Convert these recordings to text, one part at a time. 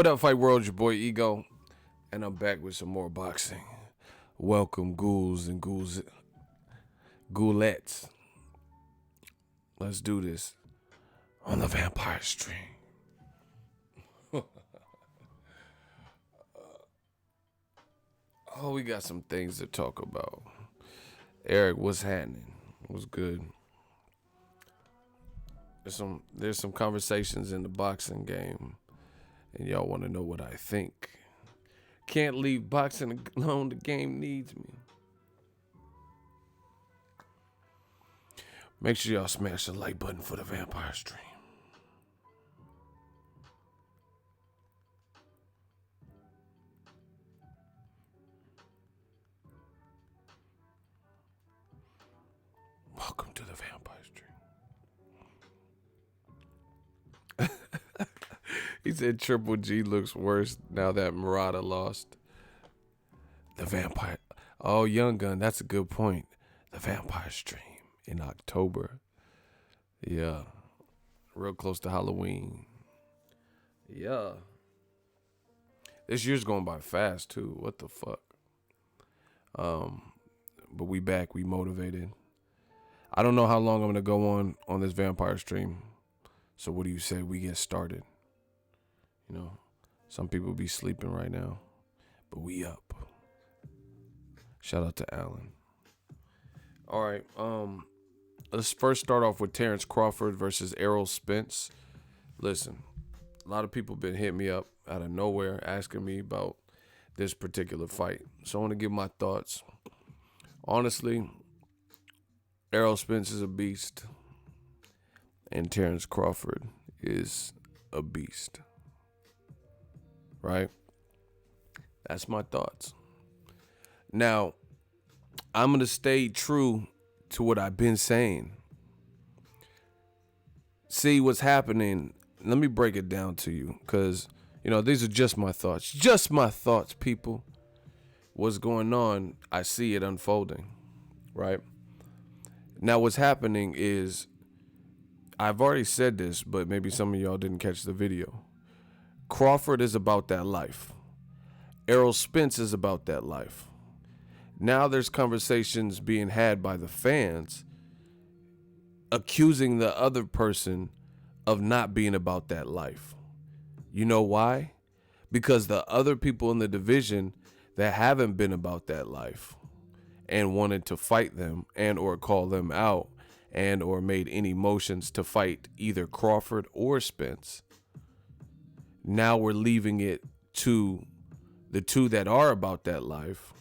up, Fight World? Your boy Ego, and I'm back with some more boxing. Welcome, ghouls and ghoulettes. Let's do this on the Vampire Stream. Oh, we got some things to talk about. Eric, what's happening? What's good? There's some conversations in the boxing game, and y'all want to know what I think. Can't leave boxing alone. The game needs me. Make sure y'all smash the like button for the Vampire Stream. Welcome to the Vampire Stream. He said Triple G looks worse now that Murata lost. The Vampire. Oh, Young Gun, that's a good point. The Vampire Stream in October. Yeah. Real close to Halloween. Yeah. This year's going by fast, too. What the fuck? But we back. We motivated. I don't know how long I'm going to go on this Vampire Stream. So what do you say we get started? You know, some people be sleeping right now, but we up. Shout out to Alan. All right, let's first start off with Terrence Crawford versus Errol Spence. Listen, a lot of people been hitting me up out of nowhere asking me about this particular fight. So I want to give my thoughts. Honestly, Errol Spence is a beast, and Terrence Crawford is a beast. Right? That's my thoughts. Now, I'm going to stay true to what I've been saying. See what's happening. Let me break it down to you because, you know, these are just my thoughts. Just my thoughts, people. What's going on, I see it unfolding. Right? Now, what's happening is, I've already said this, but maybe some of y'all didn't catch the video. Crawford is about that life. Errol Spence is about that life. Now there's conversations being had by the fans accusing the other person of not being about that life. You know why? Because the other people in the division that haven't been about that life and wanted to fight them and or call them out and or made any motions to fight either Crawford or Spence, now we're leaving it to the two that are about that life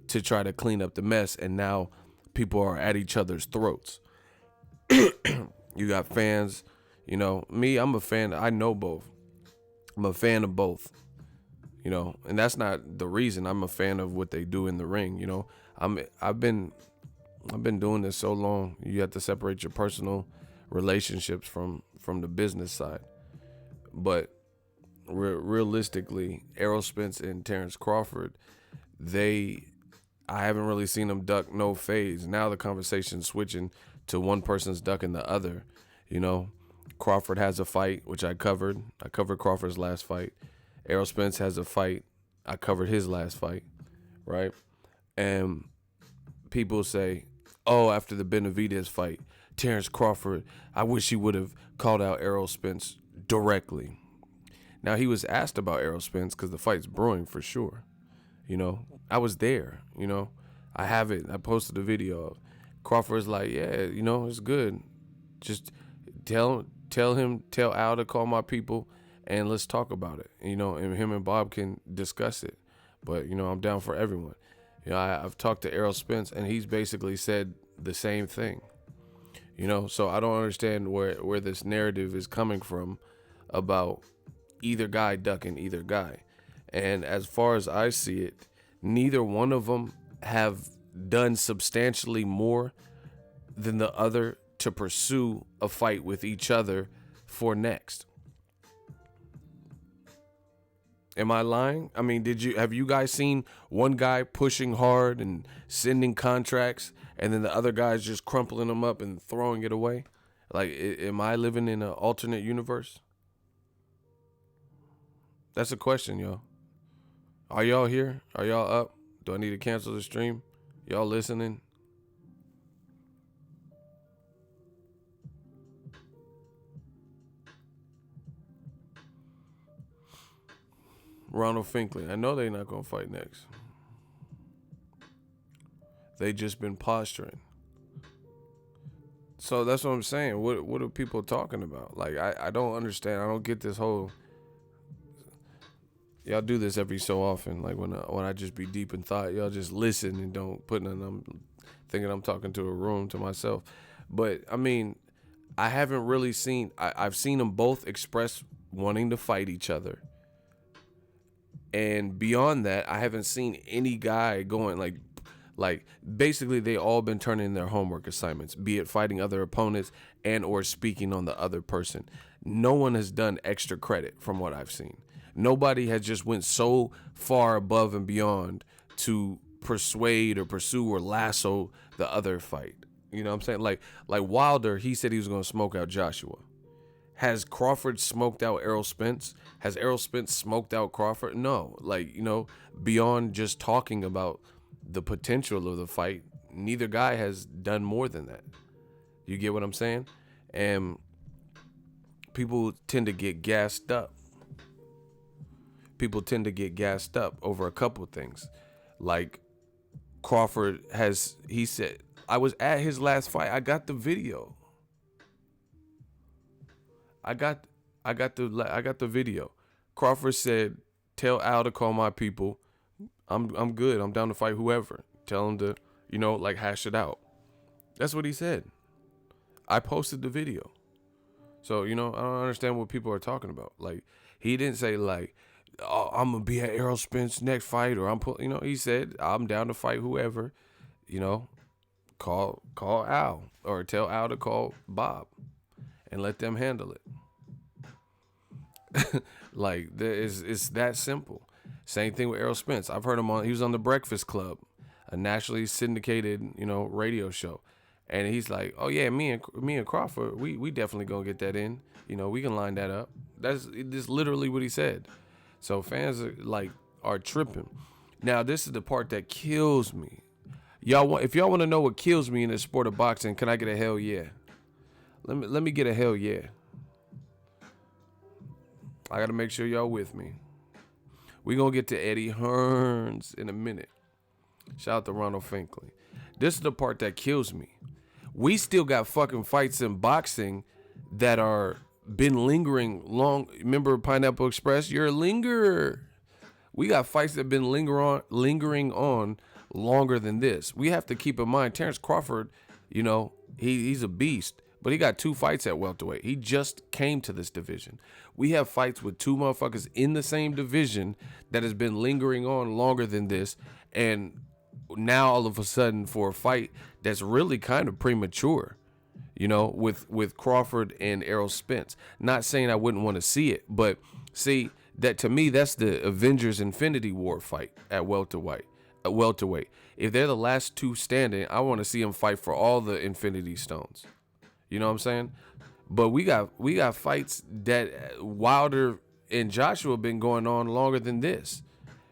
to try to clean up the mess, and now people are at each other's throats. You got fans, you know, me, I'm a fan. I know both. I'm a fan of both, you know, and that's not the reason. I'm a fan of what they do in the ring, you know. I've been doing this so long. You have to separate your personal relationships from the business side. But realistically, Errol Spence and Terrence Crawford, I haven't really seen them duck no phase. Now the conversation's switching to one person's ducking the other. You know, Crawford has a fight, which I covered. I covered Crawford's last fight. Errol Spence has a fight. I covered his last fight, right? And people say, oh, after the Benavidez fight, Terrence Crawford, I wish he would have called out Errol Spence directly. Now, he was asked about Errol Spence because the fight's brewing for sure. You know, I was there, you know. I have it. I posted a video. Crawford's like, yeah, you know, it's good. Just tell Al to call my people and let's talk about it. You know, and him and Bob can discuss it. But, you know, I'm down for everyone. You know, I've talked to Errol Spence and he's basically said the same thing. You know, so I don't understand where this narrative is coming from about either guy ducking either guy. And as far as I see it, neither one of them have done substantially more than the other to pursue a fight with each other for next. Am I lying? I mean, have you guys seen one guy pushing hard and sending contracts and then the other guy's just crumpling them up and throwing it away? Like, am I living in an alternate universe? That's a question, yo. Are y'all here? Are y'all up? Do I need to cancel the stream? Y'all listening? Ronald Finkley. I know they're not going to fight next. They just been posturing. So that's what I'm saying. What are people talking about? Like, I don't understand. I don't get this whole... Y'all do this every so often. Like, when I just be deep in thought, y'all just listen and don't put none. I'm thinking I'm talking to a room to myself. But, I mean, I haven't really seen... I've seen them both express wanting to fight each other. And beyond that, I haven't seen any guy going, like basically they all been turning in their homework assignments, be it fighting other opponents and or speaking on the other person. No one has done extra credit from what I've seen. Nobody has just went so far above and beyond to persuade or pursue or lasso the other fight. You know what I'm saying? Like Wilder, he said he was going to smoke out Joshua. Has Crawford smoked out Errol Spence? Has Errol Spence smoked out Crawford? No. Like, you know, beyond just talking about the potential of the fight, neither guy has done more than that. You get what I'm saying? And people tend to get gassed up. People tend to get gassed up over a couple of things. Like Crawford he said, I was at his last fight. I got the video. I got the video. Crawford said, "Tell Al to call my people. I'm good. I'm down to fight whoever. Tell him to, you know, like hash it out." That's what he said. I posted the video. So, you know, I don't understand what people are talking about. Like, he didn't say like, "Oh, I'm gonna be at Errol Spence's next fight," or you know, he said, "I'm down to fight whoever." You know, call Al or tell Al to call Bob and let them handle it. Like, it's that simple. Same thing with Errol Spence. I've heard him he was on The Breakfast Club, a nationally syndicated, you know, radio show. And he's like, "Oh yeah, me and Crawford, we definitely gonna get that in. You know, we can line that up." That's literally what he said. So fans are tripping. Now, this is the part that kills me. If y'all want to know what kills me in the sport of boxing, can I get a hell yeah? Let me get a hell yeah. I got to make sure y'all with me. We going to get to Eddie Hearns in a minute. Shout out to Ronald Finkley. This is the part that kills me. We still got fucking fights in boxing that are been lingering long. Remember Pineapple Express? You're a lingerer. We got fights that have been lingering on longer than this. We have to keep in mind, Terrence Crawford, you know, he's a beast. But he got 2 fights at welterweight. He just came to this division. We have fights with 2 motherfuckers in the same division that has been lingering on longer than this. And now all of a sudden for a fight that's really kind of premature, you know, with Crawford and Errol Spence. Not saying I wouldn't want to see it, but see, that to me, that's the Avengers Infinity War fight at welterweight. If they're the last 2 standing, I want to see them fight for all the Infinity Stones. You know what I'm saying? But we got fights that Wilder and Joshua have been going on longer than this.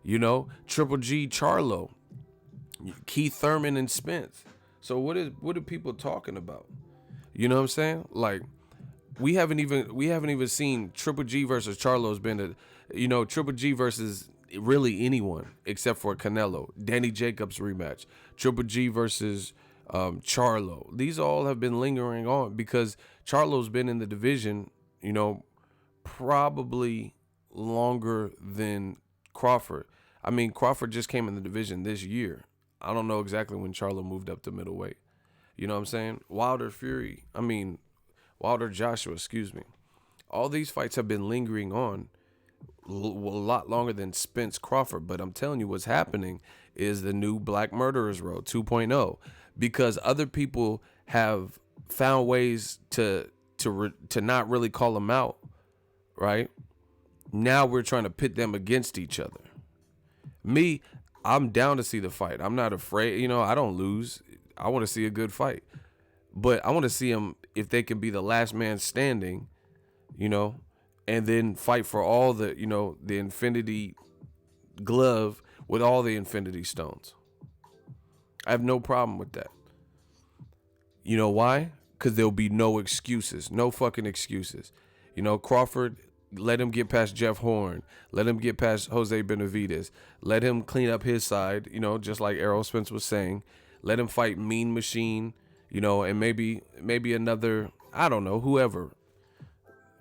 You know, Triple G, Charlo, Keith Thurman, and Spence. So what are people talking about? You know what I'm saying? Like, we haven't even seen Triple G versus Charlo's been Triple G versus really anyone except for Canelo. Danny Jacobs rematch. Triple G versus Charlo. These all have been lingering on because Charlo's been in the division, you know, probably longer than Crawford. I mean, Crawford just came in the division this year. I don't know exactly when Charlo moved up to middleweight. You know what I'm saying? Wilder Joshua, excuse me. All these fights have been lingering on a lot longer than Spence Crawford. But I'm telling you, what's happening is the new Black Murderers Road 2.0. Because other people have found ways to not really call them out, right? Now we're trying to pit them against each other. Me, I'm down to see the fight. I'm not afraid. You know, I don't lose. I want to see a good fight. But I want to see them, if they can be the last man standing, you know, and then fight for all the, the infinity glove with all the infinity stones. I have no problem with that. You know why? Because there'll be no excuses. No fucking excuses. Crawford, let him get past Jeff Hearn. Let him get past Jose Benavidez. Let him clean up his side, just like Errol Spence was saying. Let him fight Mean Machine, and maybe another, I don't know, whoever.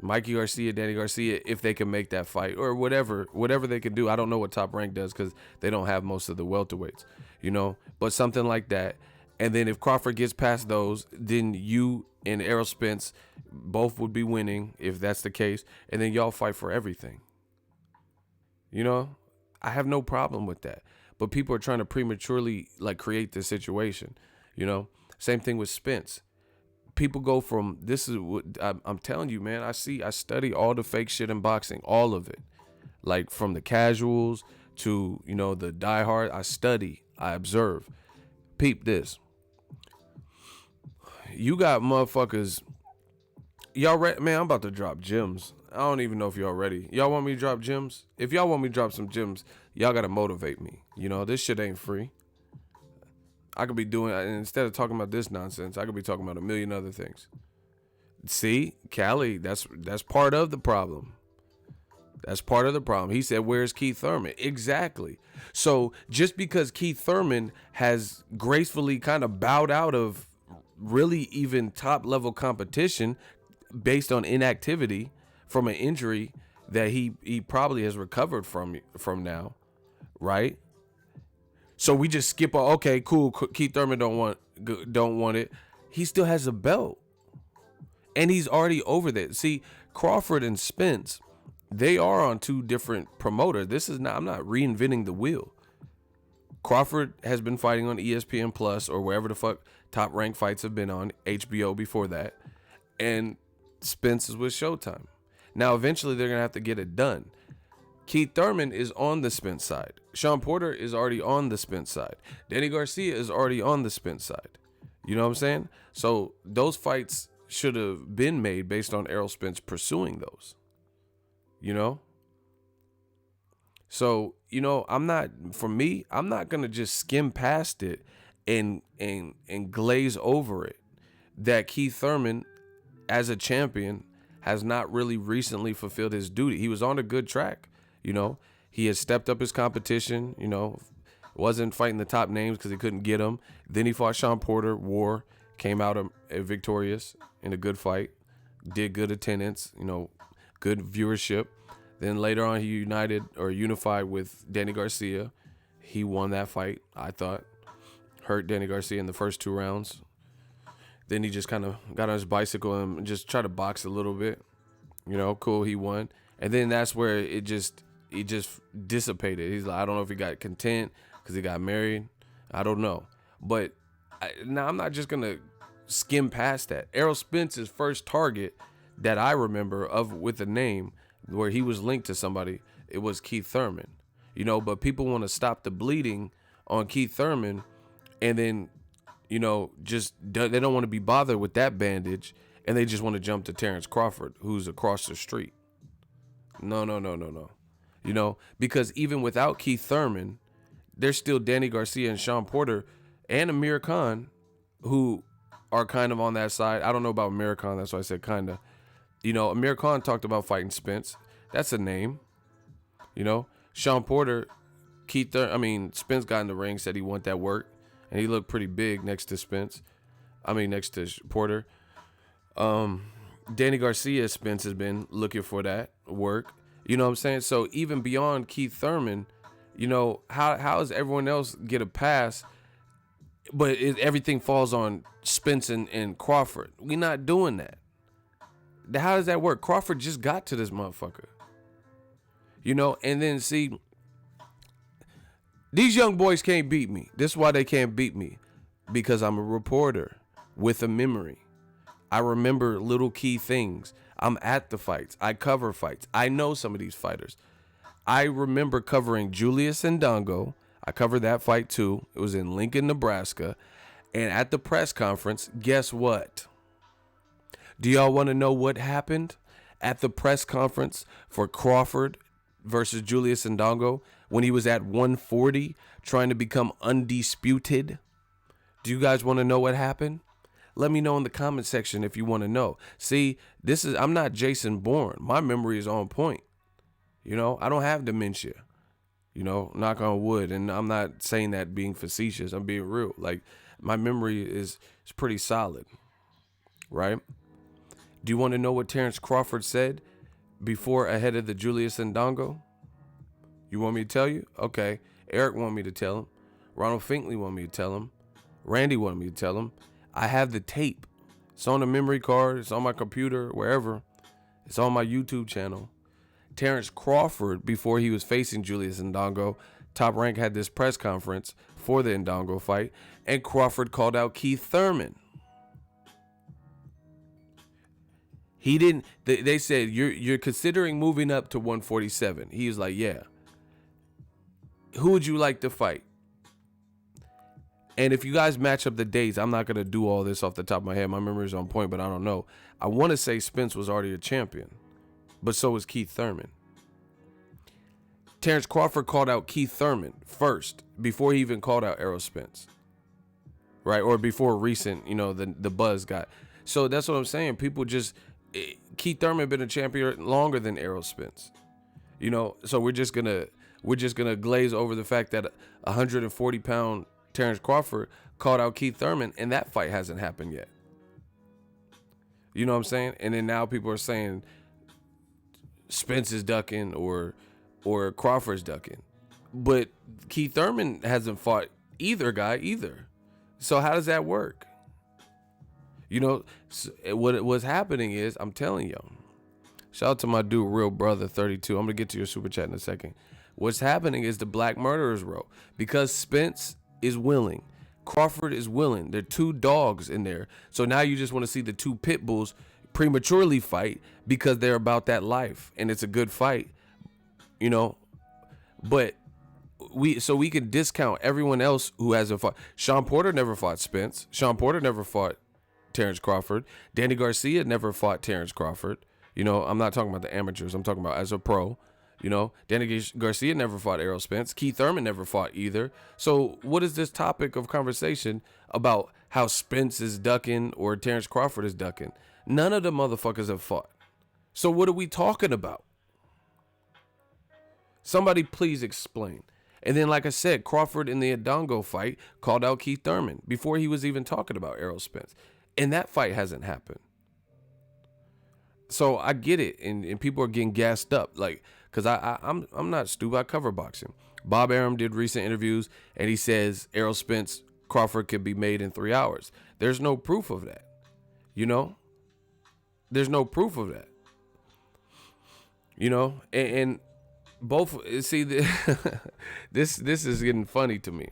Mikey Garcia, Danny Garcia, if they can make that fight, or whatever they can do. I don't know what Top Rank does because they don't have most of the welterweights, but something like that. And then if Crawford gets past those, then you and Errol Spence both would be winning if that's the case. And then y'all fight for everything. I have no problem with that. But people are trying to prematurely create this situation. Same thing with Spence. People go from, this is what I'm telling you, man. I study all the fake shit in boxing, all of it. Like from the casuals to, the diehard. I study, I observe. Peep this. You got motherfuckers. Y'all ready? Man, I'm about to drop gems. I don't even know if y'all ready. Y'all want me to drop gems? If y'all want me to drop some gems, y'all got to motivate me. This shit ain't free. I could be doing, instead of talking about this nonsense, I could be talking about a million other things. See, Cali, that's part of the problem. That's part of the problem. He said, where's Keith Thurman? Exactly. So just because Keith Thurman has gracefully kind of bowed out of really even top level competition based on inactivity from an injury that he probably has recovered from now, right? So we just skip. Okay, cool. Keith Thurman don't want it. He still has a belt, and he's already over that. See, Crawford and Spence, they are on two different promoters. I'm not reinventing the wheel. Crawford has been fighting on ESPN Plus or wherever the fuck Top Rank fights have been on, HBO before that, and Spence is with Showtime. Now, eventually, they're gonna have to get it done. Keith Thurman is on the Spence side. Sean Porter is already on the Spence side. Danny Garcia is already on the Spence side. You know what I'm saying? So those fights should have been made based on Errol Spence pursuing those. So, I'm not going to just skim past it and glaze over it that Keith Thurman as a champion has not really recently fulfilled his duty. He was on a good track. He has stepped up his competition, wasn't fighting the top names because he couldn't get them. Then he fought Sean Porter, came out victorious in a good fight, did good attendance, good viewership. Then later on, he unified with Danny Garcia. He won that fight, I thought. Hurt Danny Garcia in the first 2 rounds. Then he just kind of got on his bicycle and just tried to box a little bit. Cool, he won. And then that's where it just dissipated. He's like, I don't know if he got content because he got married. I don't know. But now I'm not just going to skim past that. Errol Spence's first target that I remember with a name where he was linked to somebody, it was Keith Thurman. But people want to stop the bleeding on Keith Thurman and then, they don't want to be bothered with that bandage and they just want to jump to Terrence Crawford, who's across the street. No. Because even without Keith Thurman, there's still Danny Garcia and Sean Porter and Amir Khan, who are kind of on that side. I don't know about Amir Khan, that's why I said kind of. Amir Khan talked about fighting Spence. That's a name. Sean Porter, Spence got in the ring, said he want that work, and he looked pretty big next to Spence. Next to Porter. Danny Garcia, Spence has been looking for that work. You know what I'm saying? So even beyond Keith Thurman, how does everyone else get a pass, but everything falls on Spence and Crawford? We not doing that. How does that work? Crawford just got to this motherfucker. And then see, these young boys can't beat me. This is why they can't beat me. Because I'm a reporter with a memory. I remember little key things. I'm at the fights. I cover fights. I know some of these fighters. I remember covering Julius Ndongo. I covered that fight too. It was in Lincoln, Nebraska. And at the press conference, guess what? Do y'all want to know what happened? at the press conference for Crawford versus Julius Ndongo when he was at 140 trying to become undisputed? Do you guys want to know what happened? Let me know in the comment section if you want to know. See, I'm not Jason Bourne. My memory is on point. You know, I don't have dementia. You know, knock on wood. And I'm not saying that being facetious. I'm being real. Like, my memory is pretty solid. Right? Do you want to know what Terrence Crawford said ahead of the Julius Ndongo? You want me to tell you? Okay. Eric wanted me to tell him. Ronald Finkley wanted me to tell him. Randy wanted me to tell him. I have the tape. It's on the memory card. It's on my computer, wherever. It's on my YouTube channel. Terrence Crawford, before he was facing Julius Ndongo, Top Rank had this press conference for the Ndongo fight, and Crawford called out Keith Thurman. He didn't. They said you're considering moving up to 147. He was like, yeah. Who would you like to fight? And if you guys match up the dates, I'm not going to do all this off the top of my head. My memory is on point, but I don't know. I want to say Spence was already a champion, but so was Keith Thurman. Terrence Crawford called out Keith Thurman first before he even called out Errol Spence, right? Or before recent, the buzz got. So that's what I'm saying. People just, Keith Thurman been a champion longer than Errol Spence, So we're just gonna glaze over the fact that 140-pound Terrence Crawford called out Keith Thurman, and that fight hasn't happened yet. You know what I'm saying? And then now people are saying Spence is ducking or Crawford's ducking. But Keith Thurman hasn't fought either guy either. So how does that work? What's happening is, I'm telling y'all, shout out to my dude, Real Brother 32. I'm going to get to your super chat in a second. What's happening is the Black Murderers row. Because Spence is willing, Crawford is willing. There are two dogs in there. So now you just want to see the two pit bulls prematurely fight because they're about that life. And it's a good fight, But we can discount everyone else who hasn't fought. Sean Porter never fought Spence. Sean Porter never fought Terrence Crawford. Danny Garcia never fought Terrence Crawford. I'm not talking about the amateurs. I'm talking about as a pro. Danny Garcia never fought Errol Spence. Keith Thurman never fought either. So what is this topic of conversation about how Spence is ducking or Terrence Crawford is ducking? None of the motherfuckers have fought. So what are we talking about? Somebody please explain. And then, like I said, Crawford in the Ndongo fight called out Keith Thurman before he was even talking about Errol Spence. And that fight hasn't happened. So I get it. And people are getting gassed up. Like, because I'm not stupid. I cover boxing. Bob Arum did recent interviews, and he says Errol Spence Crawford could be made in 3 hours. There's no proof of that. There's no proof of that. And both, see, this is getting funny to me.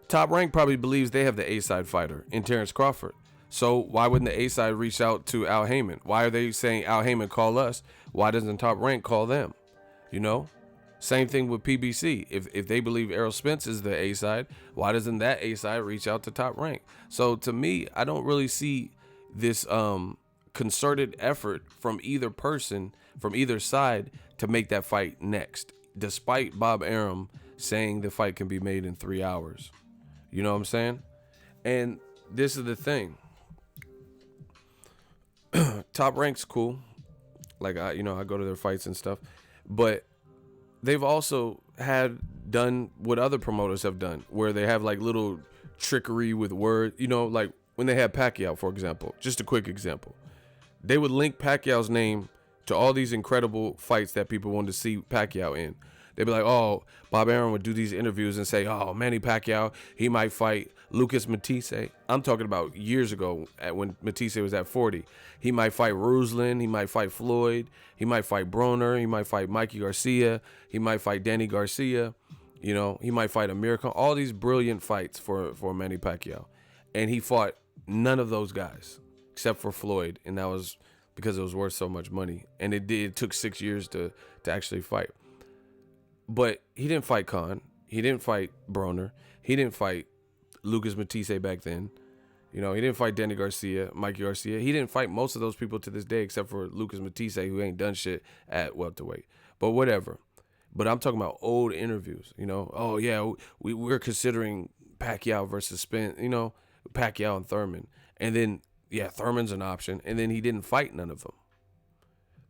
Top Rank probably believes they have the A-side fighter in Terrence Crawford. So why wouldn't the A-side reach out to Al Heyman? Why are they saying Al Heyman call us? Why doesn't Top Rank call them? Same thing with PBC. If they believe Errol Spence is the A-side, why doesn't that A-side reach out to Top Rank? So to me, I don't really see this concerted effort from either person, from either side, to make that fight next, despite Bob Arum saying the fight can be made in 3 hours. You know what I'm saying? And this is the thing. Top Rank's cool. Like, I go to their fights and stuff. But they've also done what other promoters have done, where they have like little trickery with words. Like when they had Pacquiao, for example. Just a quick example. They would link Pacquiao's name to all these incredible fights that people wanted to see Pacquiao in. They'd be like, oh, Bob Arum would do these interviews and say, oh, Manny Pacquiao, he might fight Lucas Matisse. I'm talking about years ago when Matisse was at 40. He might fight Ruslan. He might fight Floyd. He might fight Broner. He might fight Mikey Garcia. He might fight Danny Garcia. He might fight Amir Khan. All these brilliant fights for Manny Pacquiao. And he fought none of those guys except for Floyd. And that was because it was worth so much money. And it took 6 years to actually fight. But he didn't fight Khan. He didn't fight Broner. He didn't fight Lucas Matisse back then. You know, he didn't fight Danny Garcia, Mikey Garcia. He didn't fight most of those people to this day except for Lucas Matisse, who ain't done shit at welterweight. But whatever. But I'm talking about old interviews, you know. Oh, yeah, we're considering Pacquiao versus Spence, you know, Pacquiao and Thurman. And then, yeah, Thurman's an option. And then he didn't fight none of them.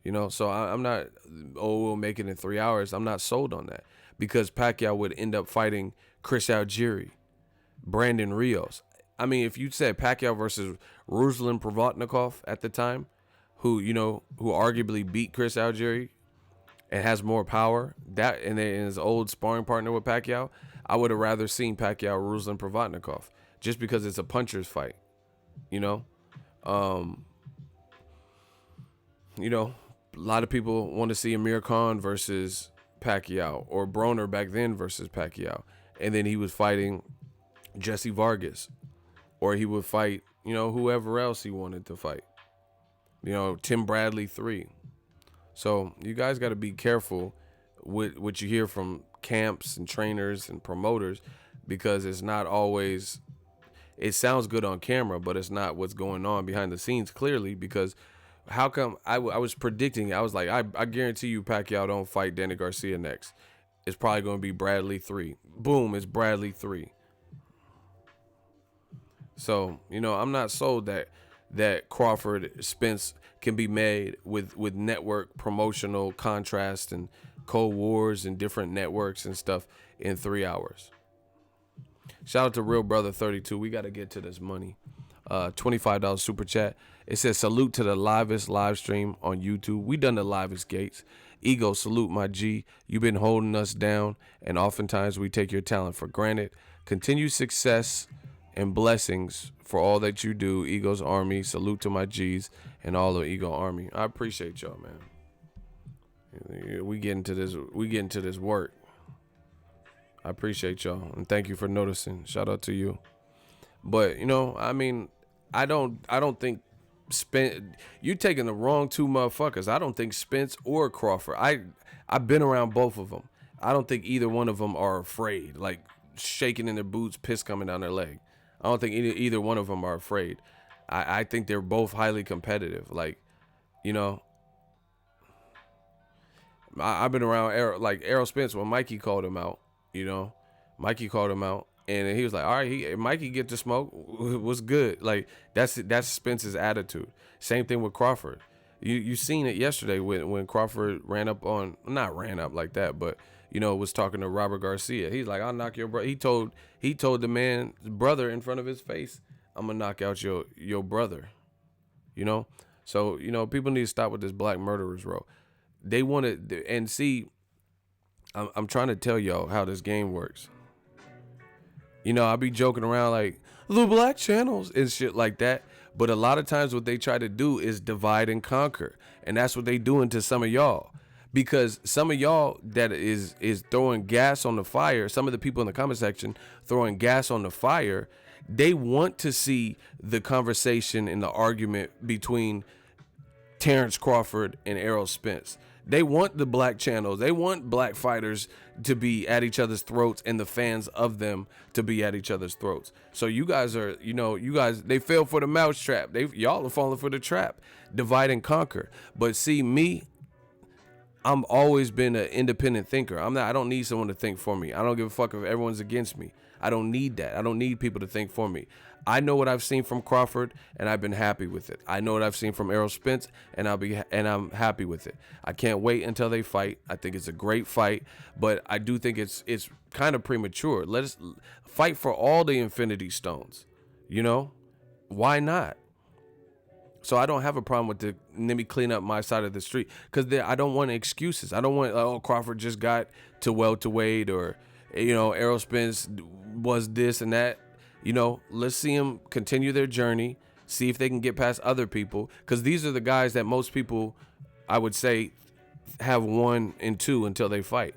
You know, so I'm not, we'll make it in 3 hours. I'm not sold on that because Pacquiao would end up fighting Chris Algieri, Brandon Rios. I mean, if you said Pacquiao versus Ruslan Provodnikov at the time, who arguably beat Chris Algieri and has more power, that and his old sparring partner with Pacquiao, I would have rather seen Pacquiao Ruslan Provodnikov just because it's a puncher's fight, you know. A lot of people want to see Amir Khan versus Pacquiao or Broner back then versus Pacquiao, and then he was fighting Jesse Vargas. Or he would fight, you know, whoever else he wanted to fight. You know, Tim Bradley 3. So you guys got to be careful with what you hear from camps and trainers and promoters because it's not always, it sounds good on camera, but it's not what's going on behind the scenes clearly because how come I was predicting, I was like, I guarantee you Pacquiao don't fight Danny Garcia next. It's probably going to be Bradley 3. Boom, it's Bradley 3. So, you know, I'm not sold that Crawford Spence can be made with network promotional contrast and Cold Wars and different networks and stuff in 3 hours. Shout out to Real Brother 32. We got to get to this money. $25 super chat. It says salute to the livest live stream on YouTube. We done the livest gates. Ego, salute my G. You've been holding us down, and oftentimes we take your talent for granted. Continued success and blessings for all that you do. Ego's Army. Salute to my G's and all the Ego Army. I appreciate y'all, man. We get into this work. I appreciate y'all and thank you for noticing. Shout out to you. But, you know, I mean, I don't think Spence, you taking the wrong two motherfuckers. I don't think Spence or Crawford. I've been around both of them. I don't think either one of them are afraid, like shaking in their boots, piss coming down their leg. I don't think either one of them are afraid. I think they're both highly competitive. Like, you know, I've been around Errol Spence when Mikey called him out. You know, Mikey called him out, and he was like, "All right, Mikey get to smoke. Was good." Like that's Spence's attitude. Same thing with Crawford. You seen it yesterday when Crawford not ran up like that, but you know, was talking to Robert Garcia. He's like, "I'll knock your brother." He told the man's brother in front of his face, "I'm gonna knock out your brother." You know, so you know, people need to stop with this black murderers row. They want to and see. I'm trying to tell y'all how this game works. You know, I'll be joking around like the black channels and shit like that. But a lot of times what they try to do is divide and conquer. And that's what they doing to some of y'all. Because some of y'all that is throwing gas on the fire, some of the people in the comment section throwing gas on the fire, they want to see the conversation and the argument between Terrence Crawford and Errol Spence. They want the black channels. They want black fighters to be at each other's throats and the fans of them to be at each other's throats. So you guys are, they fell for the mousetrap. Y'all are falling for the trap. Divide and conquer. But see, me, I'm always been an independent thinker. I don't need someone to think for me. I don't give a fuck if everyone's against me. I don't need that. I don't need people to think for me. I know what I've seen from Crawford, and I've been happy with it. I know what I've seen from Errol Spence, and I'm happy with it. I can't wait until they fight. I think it's a great fight, but I do think it's kind of premature. Let us fight for all the Infinity Stones. You know, why not? So I don't have a problem with let me clean up my side of the street because I don't want excuses. I don't want Crawford just got to welterweight or Errol Spence was this and that. Let's see them continue their journey, see if they can get past other people, because these are the guys that most people, I would say, have 1 and 2 until they fight.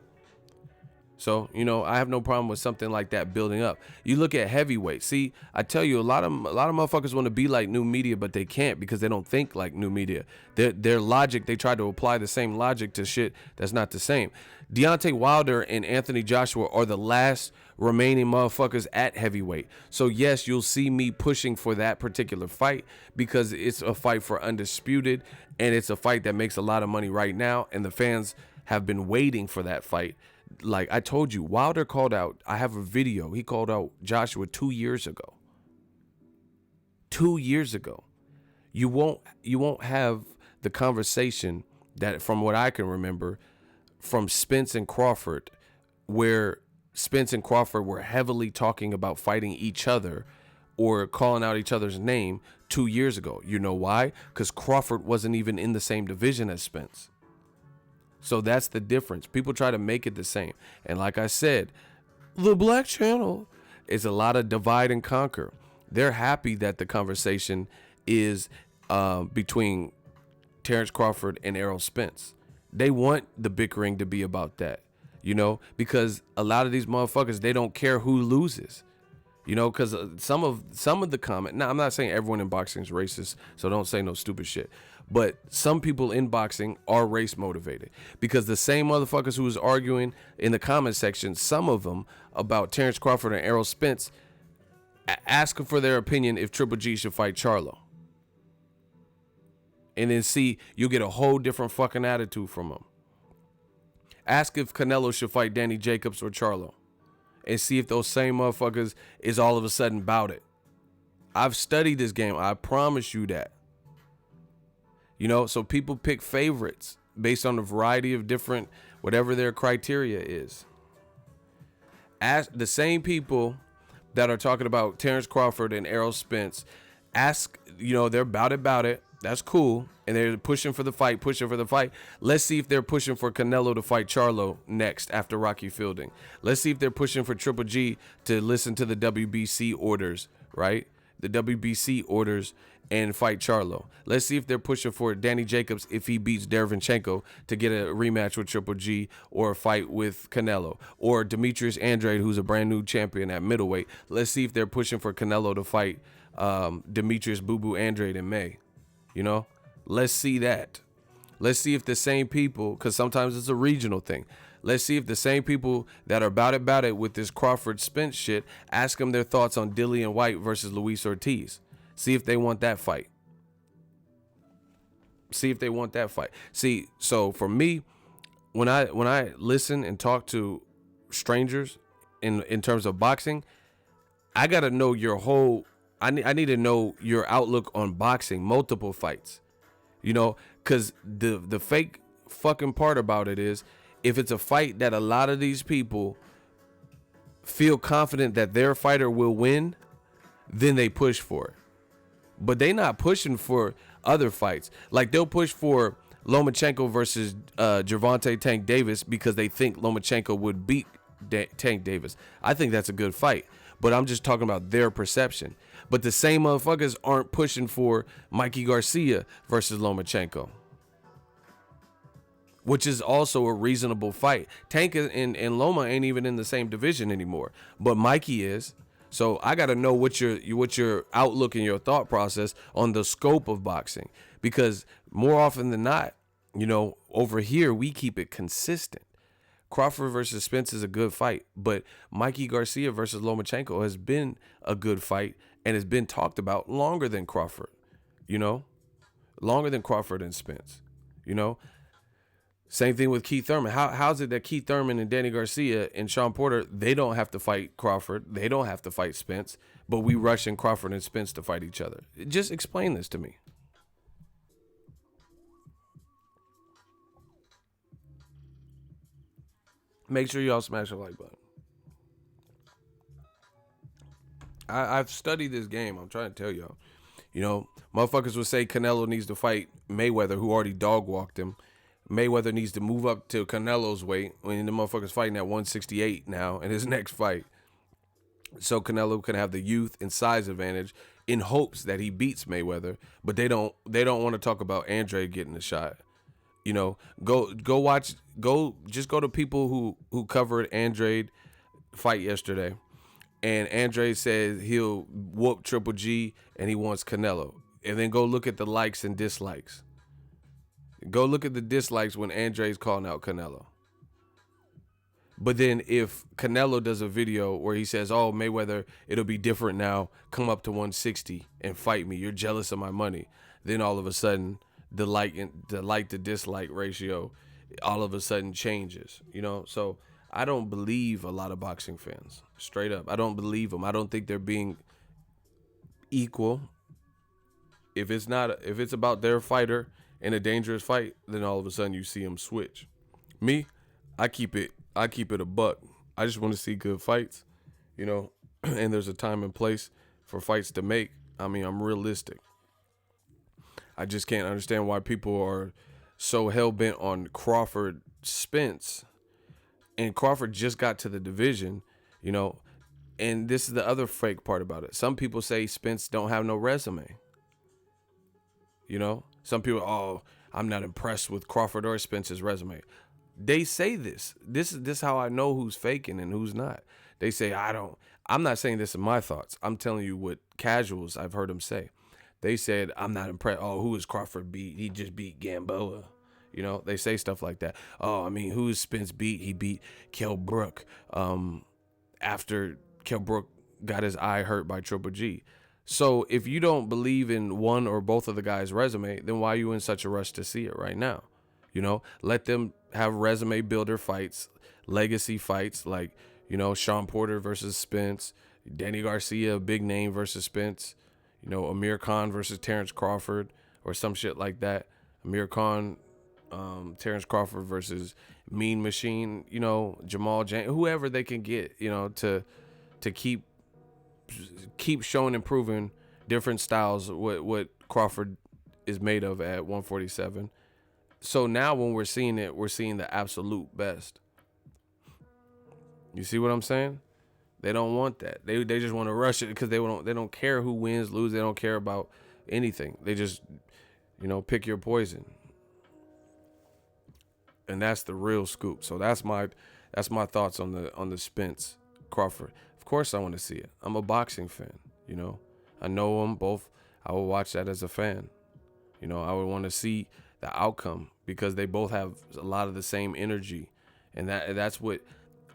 So, I have no problem with something like that building up. You look at heavyweight. See, I tell you, a lot of motherfuckers want to be like new media, but they can't because they don't think like new media. Their logic, they try to apply the same logic to shit that's not the same. Deontay Wilder and Anthony Joshua are the last remaining motherfuckers at heavyweight. So yes, you'll see me pushing for that particular fight because it's a fight for undisputed, and it's a fight that makes a lot of money right now, and the fans have been waiting for that fight. Like I told you, Wilder called out, I have a video, he called out Joshua 2 years ago. 2 years ago. You won't have the conversation that, from what I can remember, from Spence and Crawford, where Spence and Crawford were heavily talking about fighting each other or calling out each other's name 2 years ago. You know why? Because Crawford wasn't even in the same division as Spence. So that's the difference. People try to make it the same. And like I said, the Black Channel is a lot of divide and conquer. They're happy that the conversation is between Terrence Crawford and Errol Spence. They want the bickering to be about that, because a lot of these motherfuckers, they don't care who loses. Because some of the comment. Now, I'm not saying everyone in boxing is racist, so don't say no stupid shit. But some people in boxing are race motivated, because the same motherfuckers who was arguing in the comment section, some of them about Terrence Crawford and Errol Spence, asking for their opinion if Triple G should fight Charlo. And then see, you'll get a whole different fucking attitude from them. Ask if Canelo should fight Danny Jacobs or Charlo, and see if those same motherfuckers is all of a sudden about it. I've studied this game. I promise you that. So people pick favorites based on a variety of different, whatever their criteria is. Ask the same people that are talking about Terrence Crawford and Errol Spence. Ask, they're about it. That's cool. And they're pushing for the fight. Let's see if they're pushing for Canelo to fight Charlo next after Rocky Fielding. Let's see if they're pushing for Triple G to listen to the WBC orders, right? The WBC orders and fight Charlo. Let's see if they're pushing for Danny Jacobs if he beats Derevyanchenko to get a rematch with Triple G or a fight with Canelo. Or Demetrius Andrade, who's a brand new champion at middleweight. Let's see if they're pushing for Canelo to fight Demetrius Boo Boo Andrade in May. Let's see that. Let's see if the same people, because sometimes it's a regional thing. Let's see if the same people that are about it with this Crawford Spence shit, ask them their thoughts on Dillian White versus Luis Ortiz. See if they want that fight. See, so for me, when I listen and talk to strangers in terms of boxing, I gotta know your whole. I need to know your outlook on boxing, multiple fights. Because the fake fucking part about it is, if it's a fight that a lot of these people feel confident that their fighter will win, then they push for it. But they not pushing for other fights. Like, they'll push for Lomachenko versus Gervonta Tank Davis because they think Lomachenko would beat Tank Davis. I think that's a good fight, but I'm just talking about their perception. But the same motherfuckers aren't pushing for Mikey Garcia versus Lomachenko, which is also a reasonable fight. Tank and Loma ain't even in the same division anymore, but Mikey is. So I got to know what your outlook and your thought process on the scope of boxing, because more often than not, over here we keep it consistent. Crawford versus Spence is a good fight, but Mikey Garcia versus Lomachenko has been a good fight and has been talked about longer than Crawford, longer than Crawford and Spence, Same thing with Keith Thurman. How's it that Keith Thurman and Danny Garcia and Sean Porter, they don't have to fight Crawford, they don't have to fight Spence, but we rushing Crawford and Spence to fight each other? Just explain this to me. Make sure y'all smash the like button. I've studied this game. I'm trying to tell y'all. Motherfuckers would say Canelo needs to fight Mayweather, who already dog walked him. Mayweather needs to move up to Canelo's weight when the motherfucker's fighting at 168 now in his next fight. So Canelo can have the youth and size advantage in hopes that he beats Mayweather, but they don't want to talk about Andre getting the shot. You know, go watch, just go to people who covered Andrade fight yesterday, and Andrade said he'll whoop Triple G and he wants Canelo. And then go look at the likes and dislikes. Go look at the dislikes when Andrade's calling out Canelo. But then if Canelo does a video where he says, "Oh, Mayweather, it'll be different now. Come up to 160 and fight me. You're jealous of my money." Then all of a sudden, the like to dislike ratio all of a sudden changes. You know, so I don't believe a lot of boxing fans. Straight up, I don't believe them. I don't think they're being equal. If it's about their fighter in a dangerous fight, then all of a sudden you see them switch. Me, I keep it a buck. I just want to see good fights, you know, and there's a time and place for fights to make. I mean, I'm realistic. I just can't understand why people are so hell-bent on Crawford Spence. And Crawford just got to the division, you know, and this is the other fake part about it. Some people say Spence don't have no resume. You know, some people, "Oh, I'm not impressed with Crawford or Spence's resume." They say this. This is how I know who's faking and who's not. They say, I'm not saying this in my thoughts. I'm telling you what casuals I've heard them say. They said, "I'm not impressed. Oh, who is Crawford beat? He just beat Gamboa." You know, they say stuff like that. "Oh, I mean, who is Spence beat? He beat Kell Brook after Kell Brook got his eye hurt by Triple G." So if you don't believe in one or both of the guys' resume, then why are you in such a rush to see it right now? You know, let them have resume builder fights, legacy fights, like, you know, Sean Porter versus Spence, Danny Garcia, big name versus Spence, you know, Amir Khan versus Terrence Crawford or some shit like that. Amir Khan, Terrence Crawford versus Mean Machine, you know, Jamal James, whoever they can get, you know, to keep showing and proving different styles, what Crawford is made of at 147. So now when we're seeing it, we're seeing the absolute best. You see what I'm saying? They don't want that. They just want to rush it because they don't care who wins, lose. They don't care about anything. They just, you know, pick your poison. And that's the real scoop. So that's my thoughts on the Spence Crawford. Of course I want to see it. I'm a boxing fan, you know. I know them both. I would watch that as a fan. You know, I would want to see the outcome because they both have a lot of the same energy. And that's what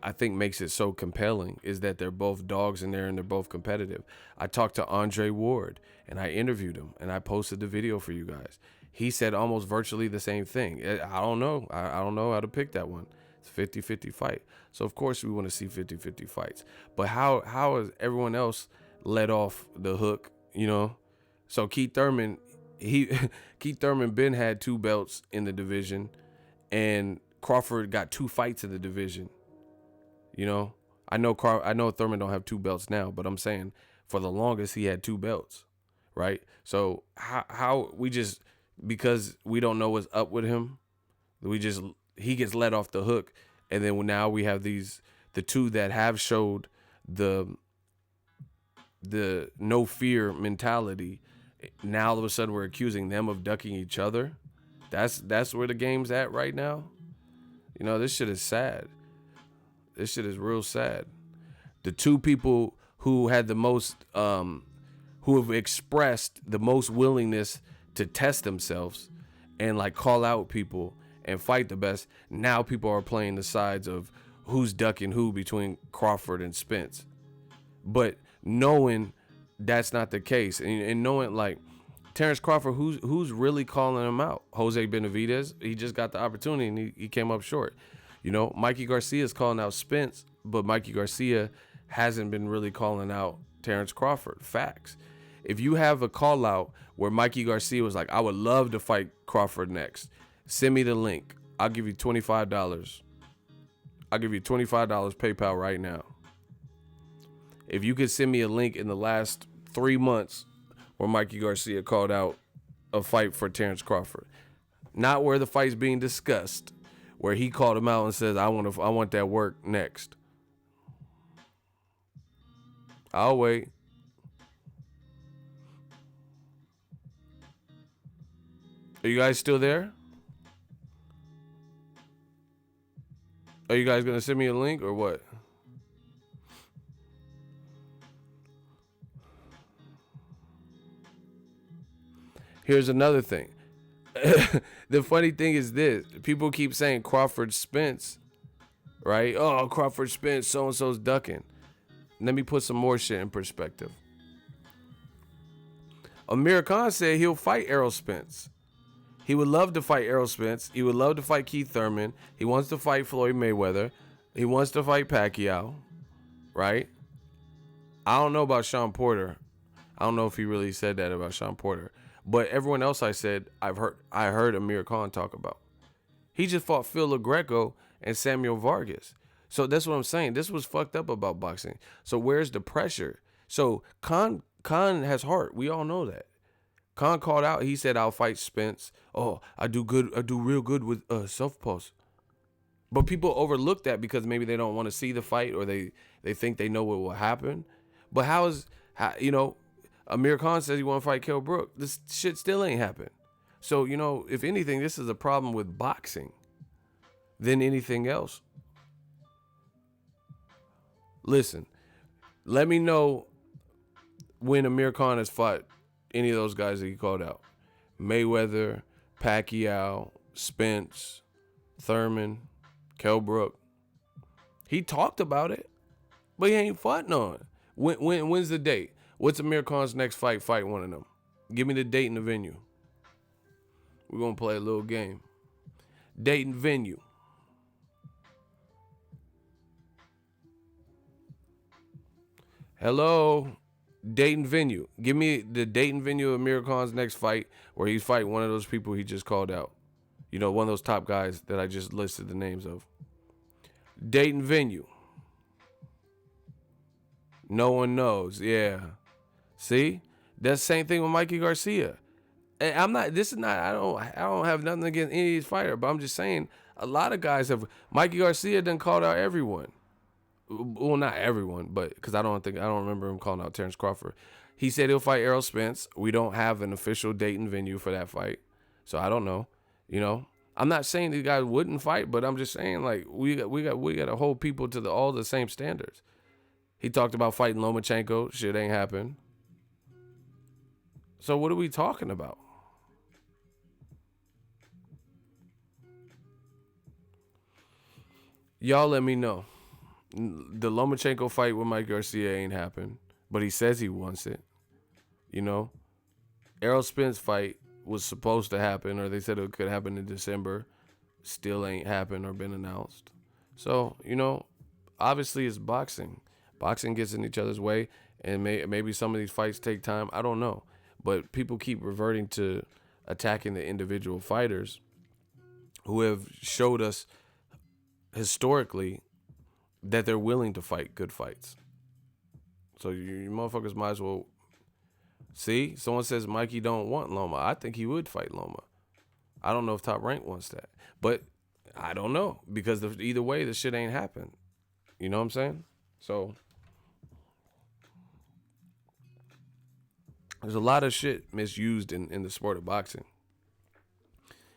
I think makes it so compelling, is that they're both dogs in there and they're both competitive. I talked to Andre Ward and I interviewed him and I posted the video for you guys. He said almost virtually the same thing. I don't know. I don't know how to pick that one. It's a 50-50 fight. So, of course, we want to see 50-50 fights. But how has everyone else let off the hook, you know? So Keith Thurman been had 2 belts in the division, and Crawford got 2 fights in the division. You know, I know Thurman don't have 2 belts now, but I'm saying for the longest he had 2 belts, right? So how we just, because we don't know what's up with him, he gets let off the hook, and then now we have the 2 that have showed the no fear mentality. Now all of a sudden we're accusing them of ducking each other. That's where the game's at right now. You know, this shit is sad. This shit is real sad. The 2 people who had the most, who have expressed the most willingness to test themselves and like call out people and fight the best, now people are playing the sides of who's ducking who between Crawford and Spence. But knowing that's not the case, and knowing like Terrence Crawford, who's really calling him out? Jose Benavidez, he just got the opportunity and he came up short. You know, Mikey Garcia is calling out Spence, but Mikey Garcia hasn't been really calling out Terrence Crawford. Facts. If you have a call out where Mikey Garcia was like, "I would love to fight Crawford next, send me the link. I'll give you $25. I'll give you $25 PayPal right now. If you could send me a link in the last 3 months where Mikey Garcia called out a fight for Terrence Crawford, not where the fight's being discussed, where he called him out and says, I want that work next. I'll wait. Are you guys still there? Are you guys gonna send me a link or what? Here's another thing. The funny thing is this: people keep saying Crawford Spence, right? Oh, Crawford Spence, so and so's ducking. Let me put some more shit in perspective. Amir Khan said he'll fight Errol Spence. He would love to fight Errol Spence. He would love to fight Keith Thurman. He wants to fight Floyd Mayweather. He wants to fight Pacquiao, right? I don't know about Sean Porter. I don't know if he really said that about Sean Porter. But everyone else I heard Amir Khan talk about. He just fought Phil LaGreco and Samuel Vargas. So that's what I'm saying. This was fucked up about boxing. So where's the pressure? So Khan has heart. We all know that. Khan called out. He said, "I'll fight Spence. Oh, I do good. I do real good with southpaws." But people overlook that because maybe they don't want to see the fight or they think they know what will happen. But how, Amir Khan says he want to fight Kell Brook. This shit still ain't happened. So, if anything, this is a problem with boxing than anything else. Listen, let me know when Amir Khan has fought any of those guys that he called out. Mayweather, Pacquiao, Spence, Thurman, Kell Brook. He talked about it, but he ain't fought none. When's the date? What's Amir Khan's next fight? Fight one of them. Give me the date and the venue. We're going to play a little game. Date and venue. Hello? Date and venue. Give me the date and venue of Amir Khan's next fight where he's fighting one of those people he just called out. One of those top guys that I just listed the names of. Date and venue. No one knows. Yeah. See? That's the same thing with Mikey Garcia. And I don't have nothing against any of these fighters, but I'm just saying a lot of guys have. Mikey Garcia done called out everyone. Well, not everyone, but because I don't remember him calling out Terrence Crawford. He said he'll fight Errol Spence. We don't have an official date and venue for that fight. So I don't know. I'm not saying these guys wouldn't fight, but I'm just saying like we got to hold people to all the same standards. He talked about fighting Lomachenko. Shit ain't happened. So what are we talking about? Y'all let me know. The Lomachenko fight with Mike Garcia ain't happened, but he says he wants it. Errol Spence fight was supposed to happen, or they said it could happen in December. Still ain't happened or been announced. So, obviously it's boxing. Boxing gets in each other's way, and maybe some of these fights take time. I don't know. But people keep reverting to attacking the individual fighters who have showed us historically that they're willing to fight good fights. So you motherfuckers might as well see. Someone says Mikey don't want Loma. I think he would fight Loma. I don't know if Top Rank wants that, but I don't know because either way, the shit ain't happened. You know what I'm saying? So there's a lot of shit misused in the sport of boxing,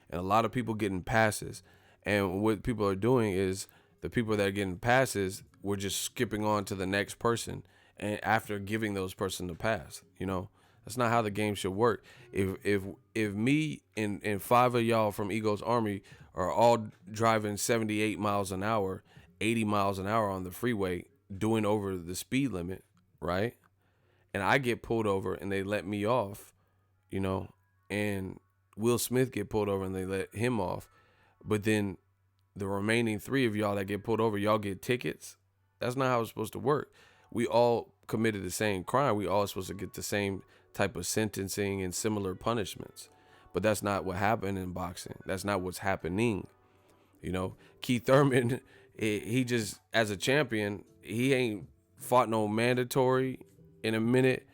and a lot of people getting passes. And what people are doing is the people that are getting passes, we're just skipping on to the next person, and after giving those person the pass, that's not how the game should work. If me and five of y'all from Eagles Army are all driving 78 miles an hour, 80 miles an hour on the freeway, doing over the speed limit, right? And I get pulled over and they let me off, and Will Smith get pulled over and they let him off, but then the remaining three of y'all that get pulled over, y'all get tickets. That's not how it's supposed to work. We all committed the same crime. We all supposed to get the same type of sentencing and similar punishments. But that's not what happened in boxing. That's not what's happening. Keith Thurman, he just, as a champion, he ain't fought no mandatory in a minute.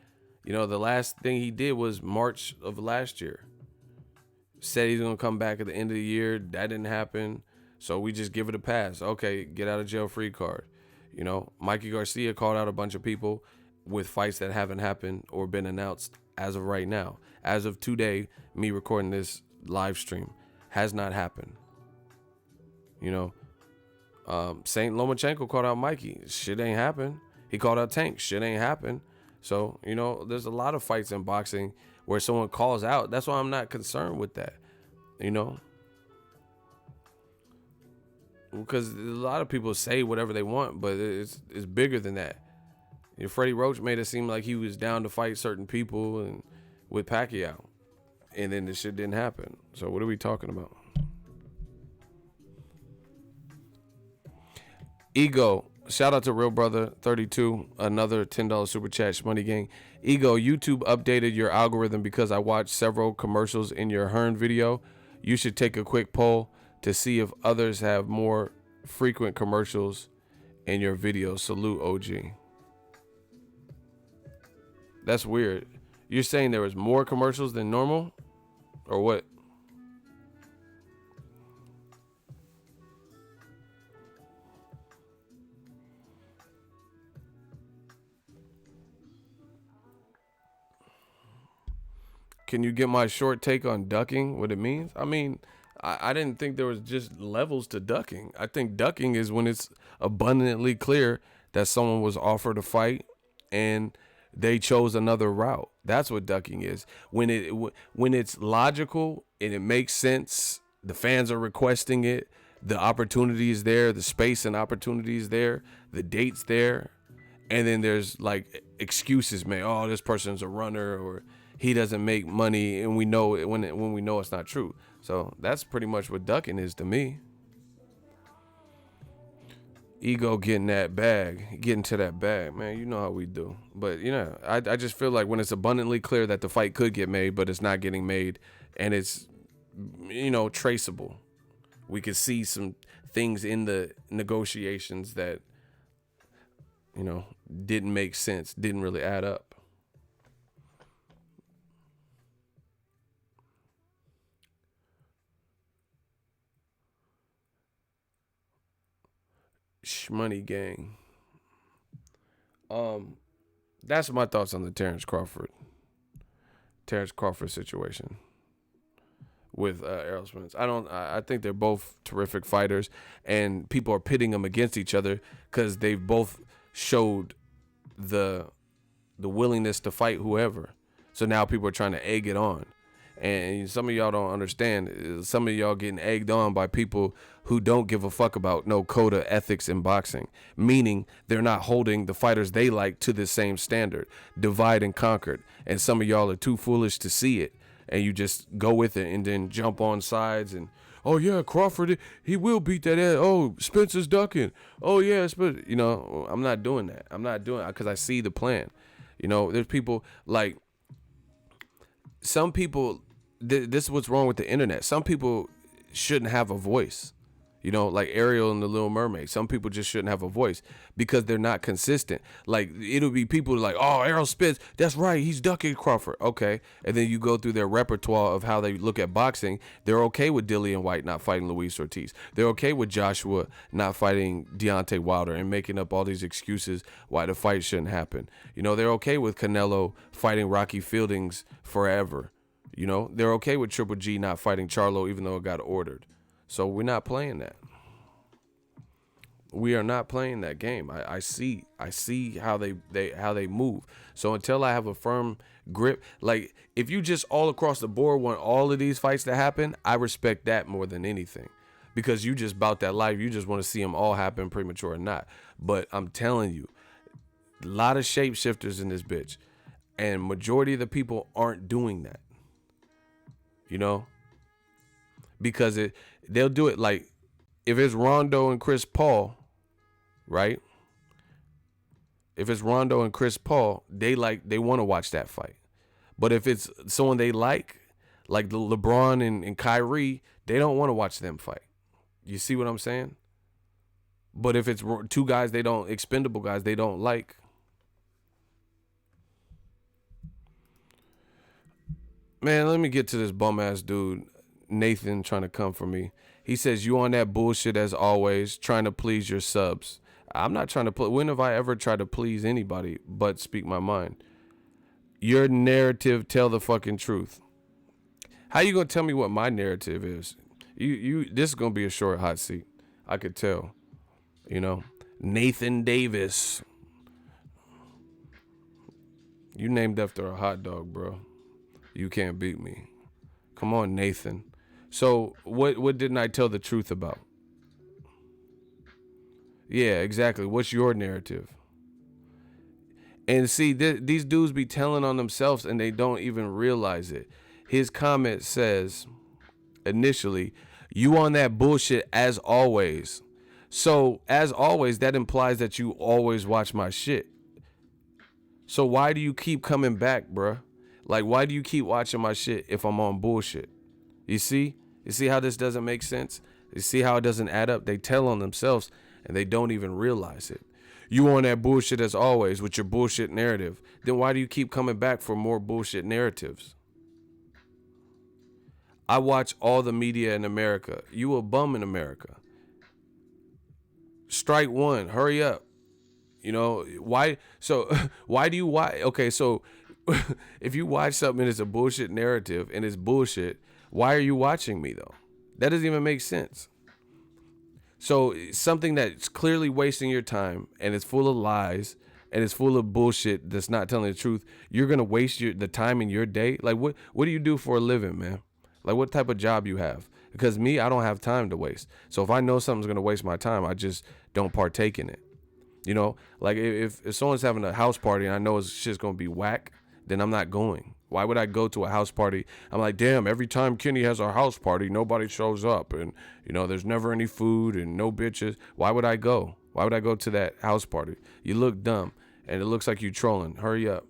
The last thing he did was March of last year. Said he's going to come back at the end of the year. That didn't happen. So we just give it a pass. Okay, get out of jail free card. Mikey Garcia called out a bunch of people with fights that haven't happened or been announced as of right now. As of today, me recording this live stream has not happened. Saint Lomachenko called out Mikey. Shit ain't happen. He called out Tank. Shit ain't happen. So, you know, there's a lot of fights in boxing where someone calls out. That's why I'm not concerned with that, you know? Because a lot of people say whatever they want, but it's bigger than that. You know, Freddie Roach made it seem like he was down to fight certain people and with Pacquiao. And then this shit didn't happen. So what are we talking about? Ego. Shout out to Real Brother 32. Another $10 super chat. Money Gang. Ego, YouTube updated your algorithm because I watched several commercials in your Hearn video. You should take a quick poll to see if others have more frequent commercials in your videos. Salute, OG. That's weird. You're saying there was more commercials than normal? Or what? Can you get my short take on ducking, what it means? I mean, I didn't think there was just levels to ducking. I think ducking is when it's abundantly clear that someone was offered a fight and they chose another route. That's what ducking is. When it's logical and it makes sense, the fans are requesting it, the opportunity is there, the space and opportunity is there, the date's there, and then there's like excuses made. Oh, this person's a runner, or he doesn't make money, and we know it when we know it's not true. So that's pretty much what ducking is to me. Ego getting that bag, getting to that bag, man. You know how we do. But, you know, I just feel like when it's abundantly clear that the fight could get made, but it's not getting made, and it's, you know, traceable. We could see some things in the negotiations that, you know, didn't make sense, didn't really add up. Money Gang. That's my thoughts on the Terrence Crawford situation with Errol Spence. I think they're both terrific fighters, and people are pitting them against each other because they've both showed the willingness to fight whoever. So now people are trying to egg it on. And some of y'all don't understand. Some of y'all getting egged on by people who don't give a fuck about no code of ethics in boxing, meaning they're not holding the fighters they like to the same standard. Divide and conquered. And some of y'all are too foolish to see it, and you just go with it and then jump on sides and, oh yeah, Crawford, he will beat that ass. Oh, Spence is ducking. Oh yeah, Spence. You know, I'm not doing that. I'm not doing it because I see the plan. You know, there's people like, some people, this is what's wrong with the internet. Some people shouldn't have a voice. You know, like Ariel and the Little Mermaid. Some people just shouldn't have a voice because they're not consistent. Like, it'll be people like, oh, Errol Spence, that's right, he's ducking Crawford. Okay. And then you go through their repertoire of how they look at boxing. They're okay with Dillian White not fighting Luis Ortiz. They're okay with Joshua not fighting Deontay Wilder and making up all these excuses why the fight shouldn't happen. You know, they're okay with Canelo fighting Rocky Fieldings forever. You know, they're okay with Triple G not fighting Charlo even though it got ordered. So we're not playing that. We are not playing that game. I see how they move. So until I have a firm grip, like if you just all across the board want all of these fights to happen, I respect that more than anything, because you just about that life. You just want to see them all happen, premature or not. But I'm telling you, a lot of shapeshifters in this bitch, and majority of the people aren't doing that. You know, because they'll do it like if it's Rondo and Chris Paul, right? If it's Rondo and Chris Paul, they want to watch that fight. But if it's someone they like the LeBron and Kyrie, they don't want to watch them fight. You see what I'm saying? But if it's two guys expendable guys they don't like. Man, let me get to this bum ass dude, Nathan, trying to come for me. He says, you on that bullshit as always, trying to please your subs. I'm not trying to when have I ever tried to please anybody but speak my mind? Your narrative, tell the fucking truth. How you gonna tell me what my narrative is? You this is gonna be a short hot seat. I could tell. You know, Nathan Davis. You named after a hot dog, bro. You can't beat me. Come on, Nathan. So what didn't I tell the truth about? Yeah, exactly. What's your narrative? And see, these dudes be telling on themselves and they don't even realize it. His comment says, initially, you on that bullshit as always. So, as always, that implies that you always watch my shit. So why do you keep coming back, bruh? Like, why do you keep watching my shit if I'm on bullshit? You see? You see how this doesn't make sense? You see how it doesn't add up? They tell on themselves and they don't even realize it. You on that bullshit as always with your bullshit narrative. Then why do you keep coming back for more bullshit narratives? I watch all the media in America. You a bum in America. Strike one. Hurry up. You know, why? So why do you watch? Okay, so if you watch something and it's a bullshit narrative and it's bullshit, why are you watching me though? That doesn't even make sense. So something that's clearly wasting your time and it's full of lies and it's full of bullshit that's not telling the truth, you're gonna waste the time in your day. Like what do you do for a living, man? Like what type of job you have? Because me, I don't have time to waste. So if I know something's gonna waste my time, I just don't partake in it. You know, like if someone's having a house party and I know it's shit's gonna be whack, then I'm not going. Why would I go to a house party? I'm like, damn, every time Kenny has a house party, nobody shows up. And, you know, there's never any food and no bitches. Why would I go? Why would I go to that house party? You look dumb and it looks like you trolling. Hurry up.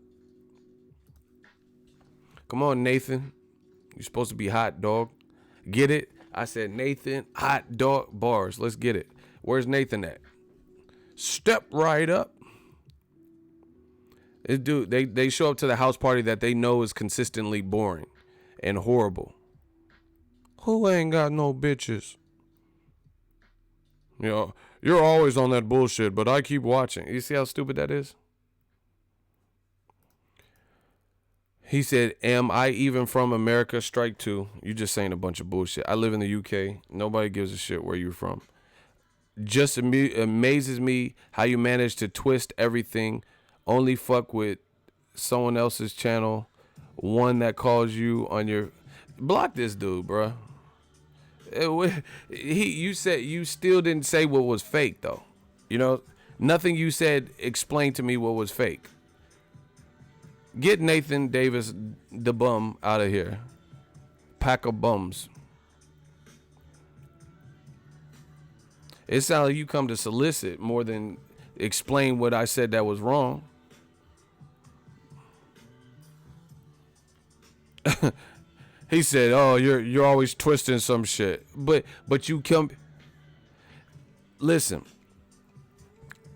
Come on, Nathan. You're supposed to be hot, dog. Get it? I said, Nathan, hot dog bars. Let's get it. Where's Nathan at? Step right up. Dude, they show up to the house party that they know is consistently boring and horrible. Who ain't got no bitches? You know, you're always on that bullshit, but I keep watching. You see how stupid that is? He said, am I even from America? Strike two. You just saying a bunch of bullshit. I live in the UK. Nobody gives a shit where you're from. Just amazes me how you manage to twist everything. Only fuck with someone else's channel. One that calls you on your... Block this dude, bro. You said you still didn't say what was fake, though. You know, nothing you said explained to me what was fake. Get Nathan Davis, the bum, out of here. Pack of bums. It sounds like you come to solicit more than explain what I said that was wrong. He said, "Oh, you're always twisting some shit." But you come. Listen.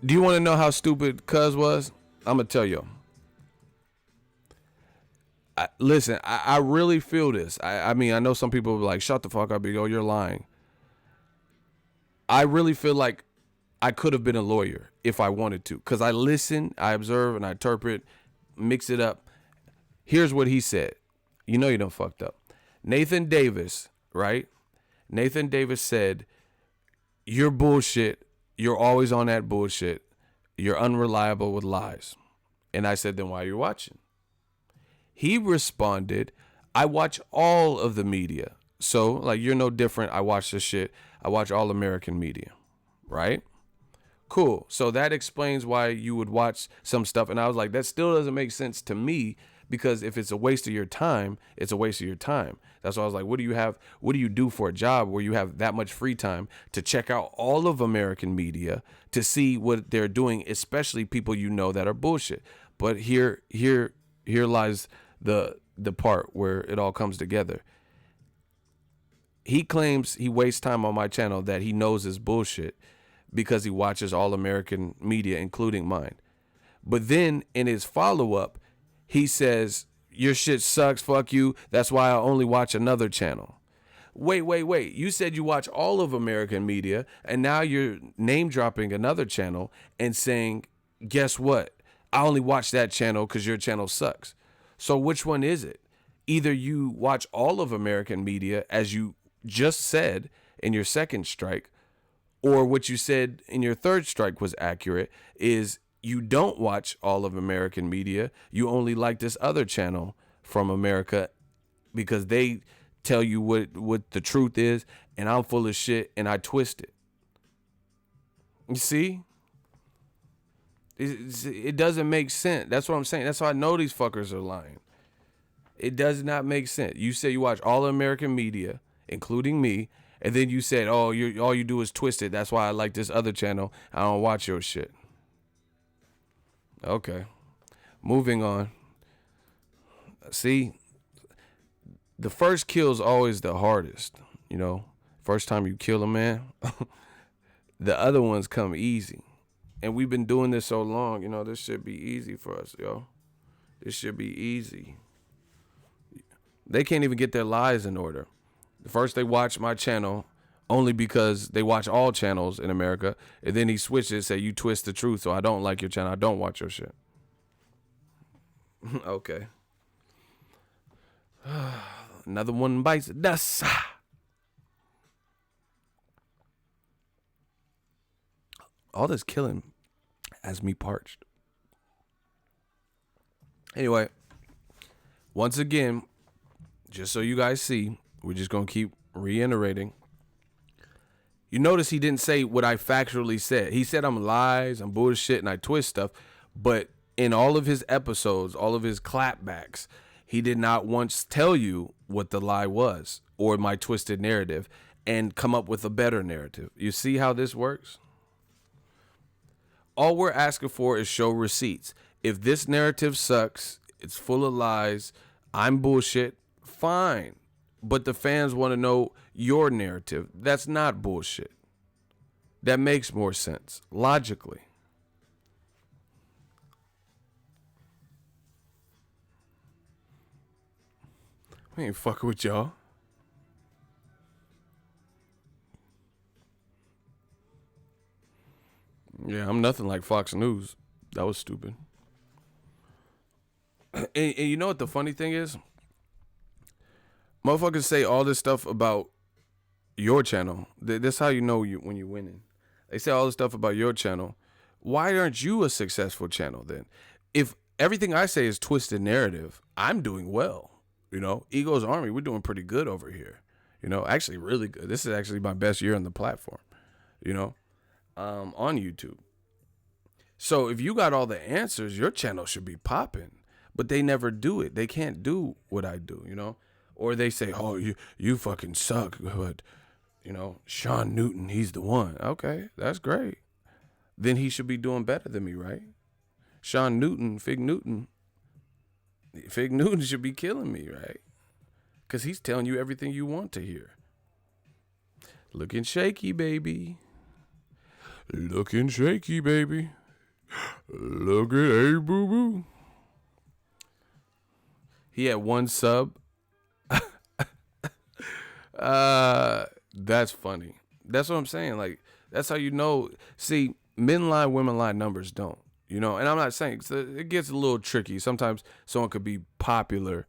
Do you want to know how stupid Cuz was? I'm gonna tell you. Listen, I really feel this. I mean, I know some people will be like, "Shut the fuck up, yo, you're lying." I really feel like I could have been a lawyer if I wanted to, because I listen, I observe, and I interpret, mix it up. Here's what he said. You know you done fucked up. Nathan Davis, right? Nathan Davis said, you're bullshit. You're always on that bullshit. You're unreliable with lies. And I said, then why are you watching? He responded, I watch all of the media. So, like, you're no different. I watch this shit. I watch all American media, right? Cool. So that explains why you would watch some stuff. And I was like, that still doesn't make sense to me, because if it's a waste of your time, it's a waste of your time. That's why I was like, what do you do for a job where you have that much free time to check out all of American media to see what they're doing, especially people you know that are bullshit. But here lies the part where it all comes together. He claims he wastes time on my channel that he knows is bullshit because he watches all American media, including mine. But then in his follow-up, he says, your shit sucks, fuck you. That's why I only watch another channel. Wait. You said you watch all of American media, and now you're name dropping another channel and saying, guess what? I only watch that channel because your channel sucks. So which one is it? Either you watch all of American media, as you just said in your second strike, Or what you said in your third strike was accurate, is you don't watch all of American media. You only like this other channel from America because they tell you what the truth is, and I'm full of shit and I twist it. You see? It doesn't make sense. That's what I'm saying. That's how I know these fuckers are lying. It does not make sense. You say you watch all American media, including me, and then you said, "Oh, all you do is twist it. That's why I like this other channel. I don't watch your shit." Okay, moving on. See, the first kill is always the hardest. You know, first time you kill a man, the other ones come easy. And we've been doing this so long, you know, this should be easy for us, yo. This should be easy. They can't even get their lives in order. First, they watch my channel only because they watch all channels in America. And then he switches and say, you twist the truth, so I don't like your channel. I don't watch your shit. Okay. Another one bites the dust. All this killing has me parched. Anyway, once again, just so you guys see, we're just going to keep reiterating. You notice he didn't say what I factually said. He said I'm lies, I'm bullshit, and I twist stuff. But in all of his episodes, all of his clapbacks, he did not once tell you what the lie was or my twisted narrative and come up with a better narrative. You see how this works? All we're asking for is show receipts. If this narrative sucks, it's full of lies, I'm bullshit, fine. But the fans want to know your narrative. That's not bullshit. That makes more sense, logically. We ain't fucking with y'all. Yeah, I'm nothing like Fox News. That was stupid. And you know what the funny thing is? Motherfuckers say all this stuff about your channel. That's how you know when you're winning. They say all this stuff about your channel. Why aren't you a successful channel then? If everything I say is twisted narrative, I'm doing well. You know, Ego's Army, we're doing pretty good over here. You know, actually really good. This is actually my best year on the platform, you know, on YouTube. So if you got all the answers, your channel should be popping. But they never do it. They can't do what I do, you know? Or they say, oh, you fucking suck. But, you know, Sean Newton, he's the one. Okay, that's great. Then he should be doing better than me, right? Sean Newton, Fig Newton should be killing me, right? Because he's telling you everything you want to hear. Looking shaky, baby. Looking shaky, baby. Look at A Boo Boo. He had one sub. That's funny. That's what I'm saying. Like, that's how you know. See, men lie, women lie, numbers don't. You know, and I'm not saying it gets a little tricky. Sometimes someone could be popular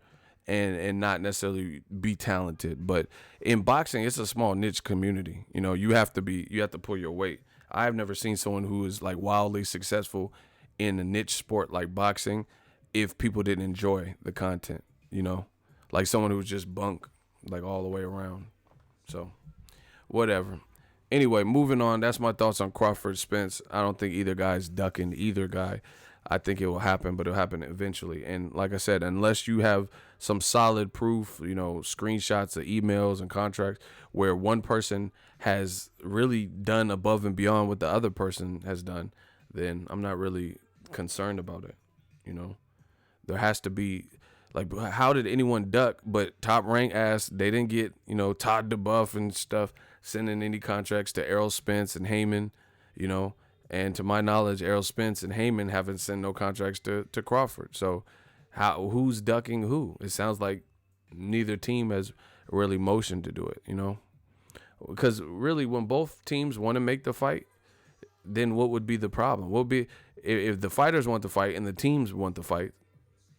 and not necessarily be talented. But in boxing, it's a small niche community. You know, you have to pull your weight. I've never seen someone who is like wildly successful in a niche sport like boxing if people didn't enjoy the content, you know, like someone who's just bunk like all the way around. So whatever. Anyway, moving on. That's my thoughts on Crawford, Spence. I don't think either guy's ducking either guy. I think it will happen, but it'll happen eventually. And like I said, unless you have some solid proof, you know, screenshots of emails and contracts where one person has really done above and beyond what the other person has done, then I'm not really concerned about it. You know, there has to be, like, how did anyone duck but Top Rank asked, they didn't get, you know, Todd DeBuff and stuff sending any contracts to Errol Spence and Heyman, you know, and to my knowledge, Errol Spence and Heyman haven't sent no contracts to Crawford. So who's ducking who? It sounds like neither team has really motioned to do it, you know, because really when both teams want to make the fight, then what would be the problem? What would be if the fighters want to fight and the teams want to fight?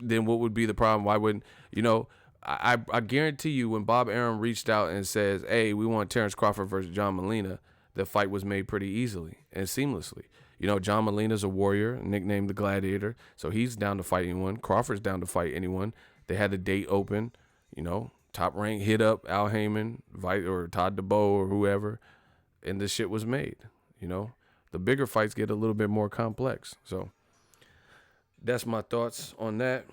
Then what would be the problem? Why wouldn't, you know, I guarantee you when Bob Arum reached out and says, hey, we want Terrence Crawford versus John Molina, the fight was made pretty easily and seamlessly. You know, John Molina's a warrior, nicknamed the Gladiator, so he's down to fight anyone. Crawford's down to fight anyone. They had the date open, you know, Top Rank hit up Al Heyman, or Todd DeBow or whoever, and this shit was made, you know. The bigger fights get a little bit more complex. So that's my thoughts on that.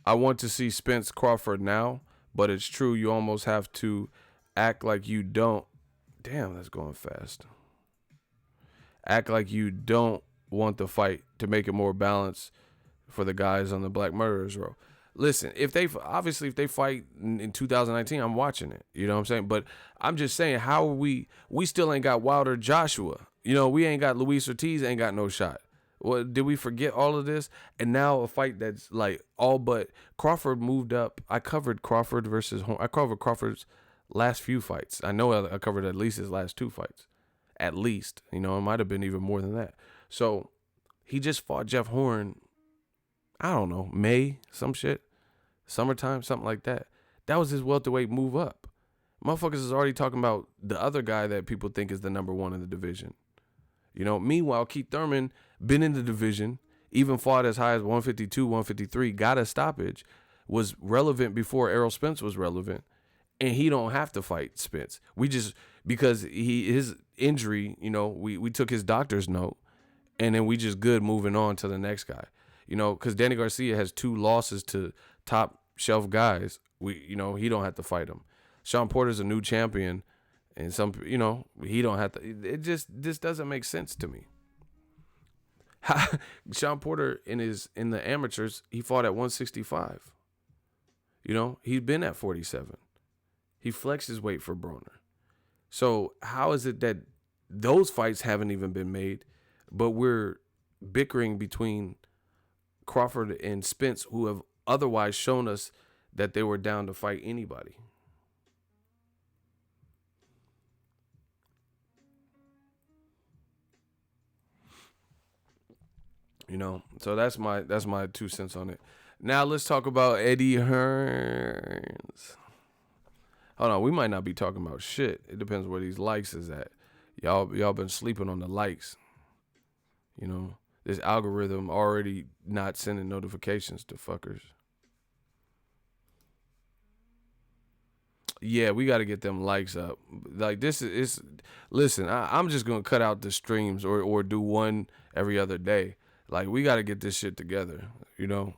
I want to see Spence Crawford now, but it's true you almost have to act like you don't. Damn, that's going fast. Act like you don't want the fight to make it more balanced for the guys on the Black Murderers row. Listen, if they fight in 2019, I'm watching it. You know what I'm saying? But I'm just saying, how are we still ain't got Wilder Joshua. You know, we ain't got Luis Ortiz, ain't got no shot. Well, did we forget all of this? And now a fight that's like all but Crawford moved up. I covered Crawford versus Hearn. I covered Crawford's last few fights. I know I covered at least his last 2 fights. At least. You know, it might have been even more than that. So he just fought Jeff Hearn, I don't know, May, some shit. Summertime, something like that. That was his welterweight move up. Motherfuckers is already talking about the other guy that people think is the number 1 in the division. You know, meanwhile, Keith Thurman been in the division, even fought as high as 152, 153, got a stoppage, was relevant before Errol Spence was relevant, and he don't have to fight Spence. We just, because his injury, you know, we took his doctor's note, and then we just good moving on to the next guy. You know, because Danny Garcia has 2 losses to top shelf guys. You know, he don't have to fight him. Sean Porter's a new champion, and you know, he don't have to. This doesn't make sense to me. Sean Porter in the amateurs, he fought at 165. You know, he's been at 47. He flexed his weight for Broner. So how is it that those fights haven't even been made, but we're bickering between Crawford and Spence, who have otherwise shown us that they were down to fight anybody? You know, so that's my 2 cents on it. Now let's talk about Eddie Hearns. Hold on, we might not be talking about shit. It depends where these likes is at. Y'all been sleeping on the likes. You know, this algorithm already not sending notifications to fuckers. Yeah, we got to get them likes up. Like, this is listen, I'm just going to cut out the streams or do one every other day. Like, we got to get this shit together, you know?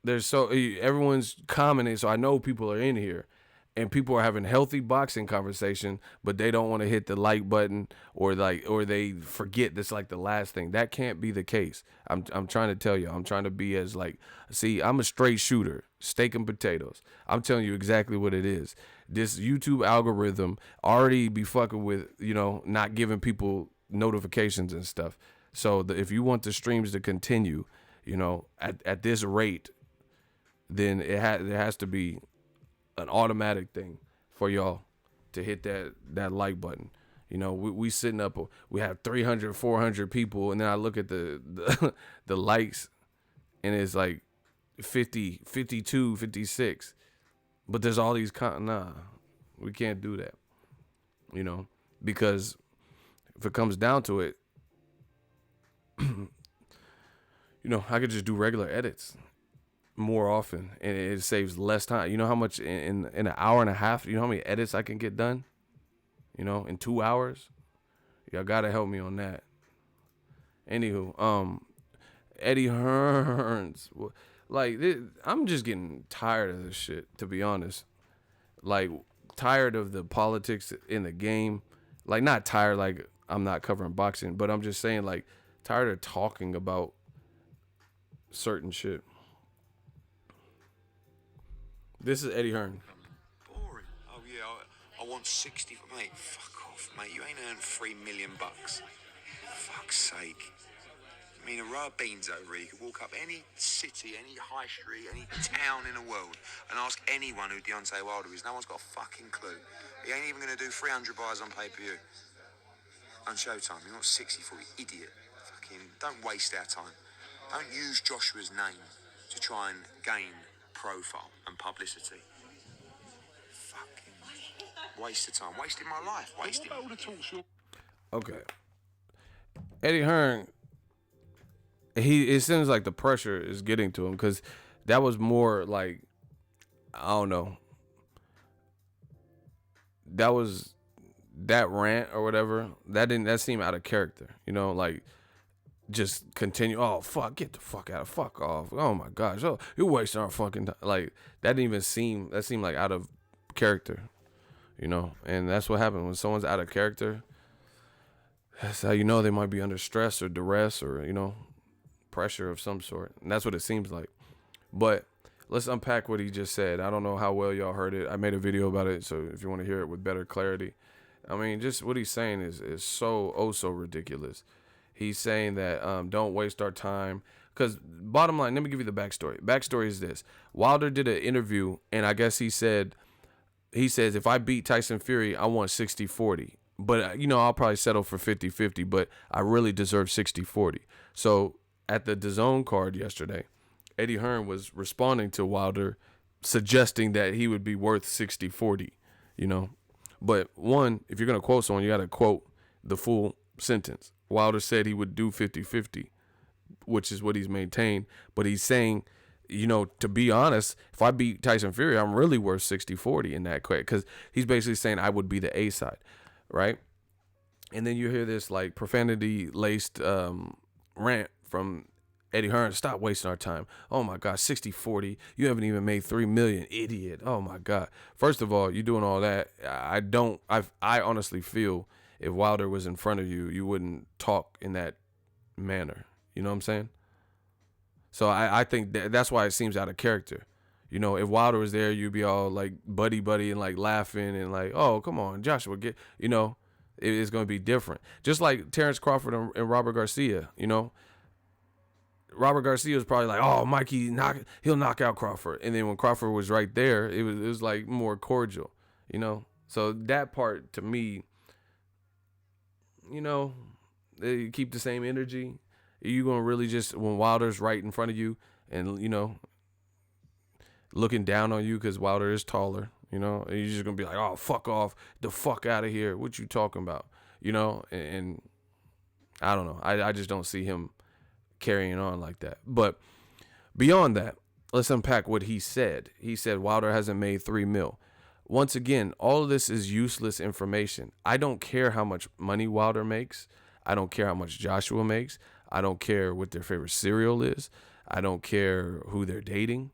Everyone's commenting, so I know people are in here. And people are having healthy boxing conversation, but they don't want to hit the like button or they forget this like the last thing. That can't be the case. I'm trying to tell you. I'm trying to be as I'm a straight shooter, steak and potatoes. I'm telling you exactly what it is. This YouTube algorithm already be fucking with, you know, not giving people notifications and stuff. So if you want the streams to continue, you know, at this rate, then it has to be an automatic thing for y'all to hit that like button. You know, we sitting up, we have 300, 400 people, and then I look at the the likes, and it's like 50, 52, 56. But there's all these, nah, we can't do that. You know, because if it comes down to it, you know, I could just do regular edits more often, and it saves less time. You know how much in an hour and a half, you know how many edits I can get done, you know, in 2 hours? Y'all gotta help me on that. Anywho, Eddie Hearns, like, I'm just getting tired of this shit, to be honest. Like, tired of the politics in the game. Like, not tired like I'm not covering boxing, but I'm just saying, like, tired of talking about certain shit. This is Eddie Hearn. Boring. Oh yeah, I want 60. Mate, fuck off, mate. You ain't earned $3 million. Fuck's sake. I mean, a raw beans over here. You could walk up any city, any high street, any town in the world and ask anyone who Deontay Wilder is. No one's got a fucking clue. He ain't even going to do 300 buys on pay-per-view. On Showtime. You're not 60 for you idiot. Fucking, don't waste our time. Don't use Joshua's name to try and gain profile and publicity. Fucking waste of time. Wasting my life. Wasting all the talk. Okay. Eddie Hearn, it seems like the pressure is getting to him because that was more like, I don't know. That rant or whatever, that seemed out of character, like just continue. Oh fuck, get the fuck out of, fuck off. Oh my gosh, oh, you're wasting our fucking time. Like that seemed like out of character, and that's what happened when someone's out of character. That's how they might be under stress or duress or pressure of some sort, and that's what it seems like. But let's unpack what he just said. I don't know how well y'all heard it. I made a video about it, so if you want to hear it with better clarity. I mean, just what he's saying is so ridiculous. He's saying that don't waste our time. Because bottom line, let me give you the backstory. Backstory is this. Wilder did an interview, and I guess he says, if I beat Tyson Fury, I want 60-40. But, I'll probably settle for 50-50, but I really deserve 60-40. So at the DAZN card yesterday, Eddie Hearn was responding to Wilder, suggesting that he would be worth 60-40, But one, if you're going to quote someone, you got to quote the full sentence. Wilder said he would do 50-50, which is what he's maintained. But he's saying, to be honest, if I beat Tyson Fury, I'm really worth 60-40 in that quick. Because he's basically saying I would be the A side, right? And then you hear this like profanity-laced rant from Eddie Hearn. Stop wasting our time. Oh my God, 60-40. You haven't even made $3 million, idiot. Oh my God. First of all, you're doing all that. I honestly feel if Wilder was in front of you, you wouldn't talk in that manner. You know what I'm saying? So I think that's why it seems out of character. If Wilder was there, you'd be all like buddy and like laughing and like, oh, come on, Joshua, get, it's going to be different. Just like Terrence Crawford and Robert Garcia, Robert Garcia was probably like, oh, Mikey, he'll knock out Crawford. And then when Crawford was right there, it was like more cordial, So that part to me, they keep the same energy. You going to really just, when Wilder's right in front of you and, looking down on you because Wilder is taller, and you're just going to be like, oh, fuck off, the fuck out of here. What you talking about? And I don't know. I just don't see him carrying on like that. But beyond that, let's unpack what he said. He said Wilder hasn't made $3 million. Once again, all of this is useless information. I don't care how much money Wilder makes. I don't care how much Joshua makes. I don't care what their favorite cereal is. I don't care who they're dating.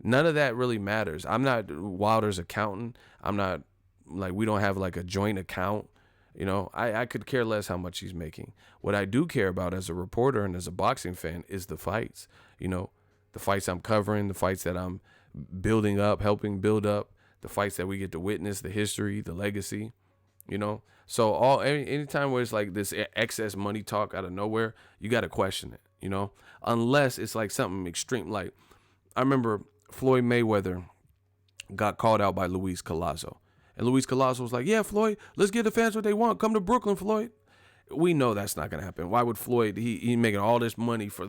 None of that really matters. I'm not Wilder's accountant. I'm not we don't have like a joint account. I could care less how much he's making. What I do care about as a reporter and as a boxing fan is the fights. The fights I'm covering, the fights that I'm building up, helping build up, the fights that we get to witness, the history, the legacy, So anytime where it's like this excess money talk out of nowhere, you got to question it, unless it's like something extreme. Like I remember Floyd Mayweather got called out by Luis Collazo. And Luis Collazo was like, yeah, Floyd, let's give the fans what they want. Come to Brooklyn, Floyd. We know that's not going to happen. Why would Floyd, he making all this money for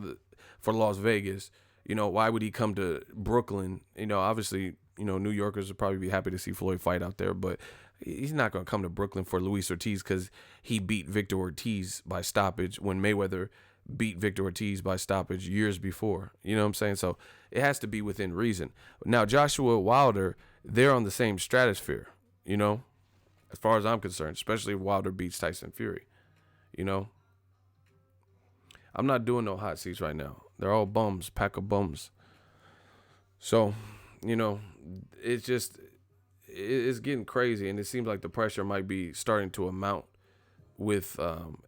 Las Vegas, why would he come to Brooklyn? Obviously, New Yorkers would probably be happy to see Floyd fight out there, but he's not going to come to Brooklyn for Luis Ortiz because he beat Victor Ortiz by stoppage when Mayweather beat Victor Ortiz by stoppage years before. You know what I'm saying? So it has to be within reason. Now, Joshua Wilder, they're on the same stratosphere, as far as I'm concerned, especially if Wilder beats Tyson Fury, I'm not doing no hot seats right now. They're all bums, pack of bums. So, it's just, it's getting crazy, and it seems like the pressure might be starting to amount with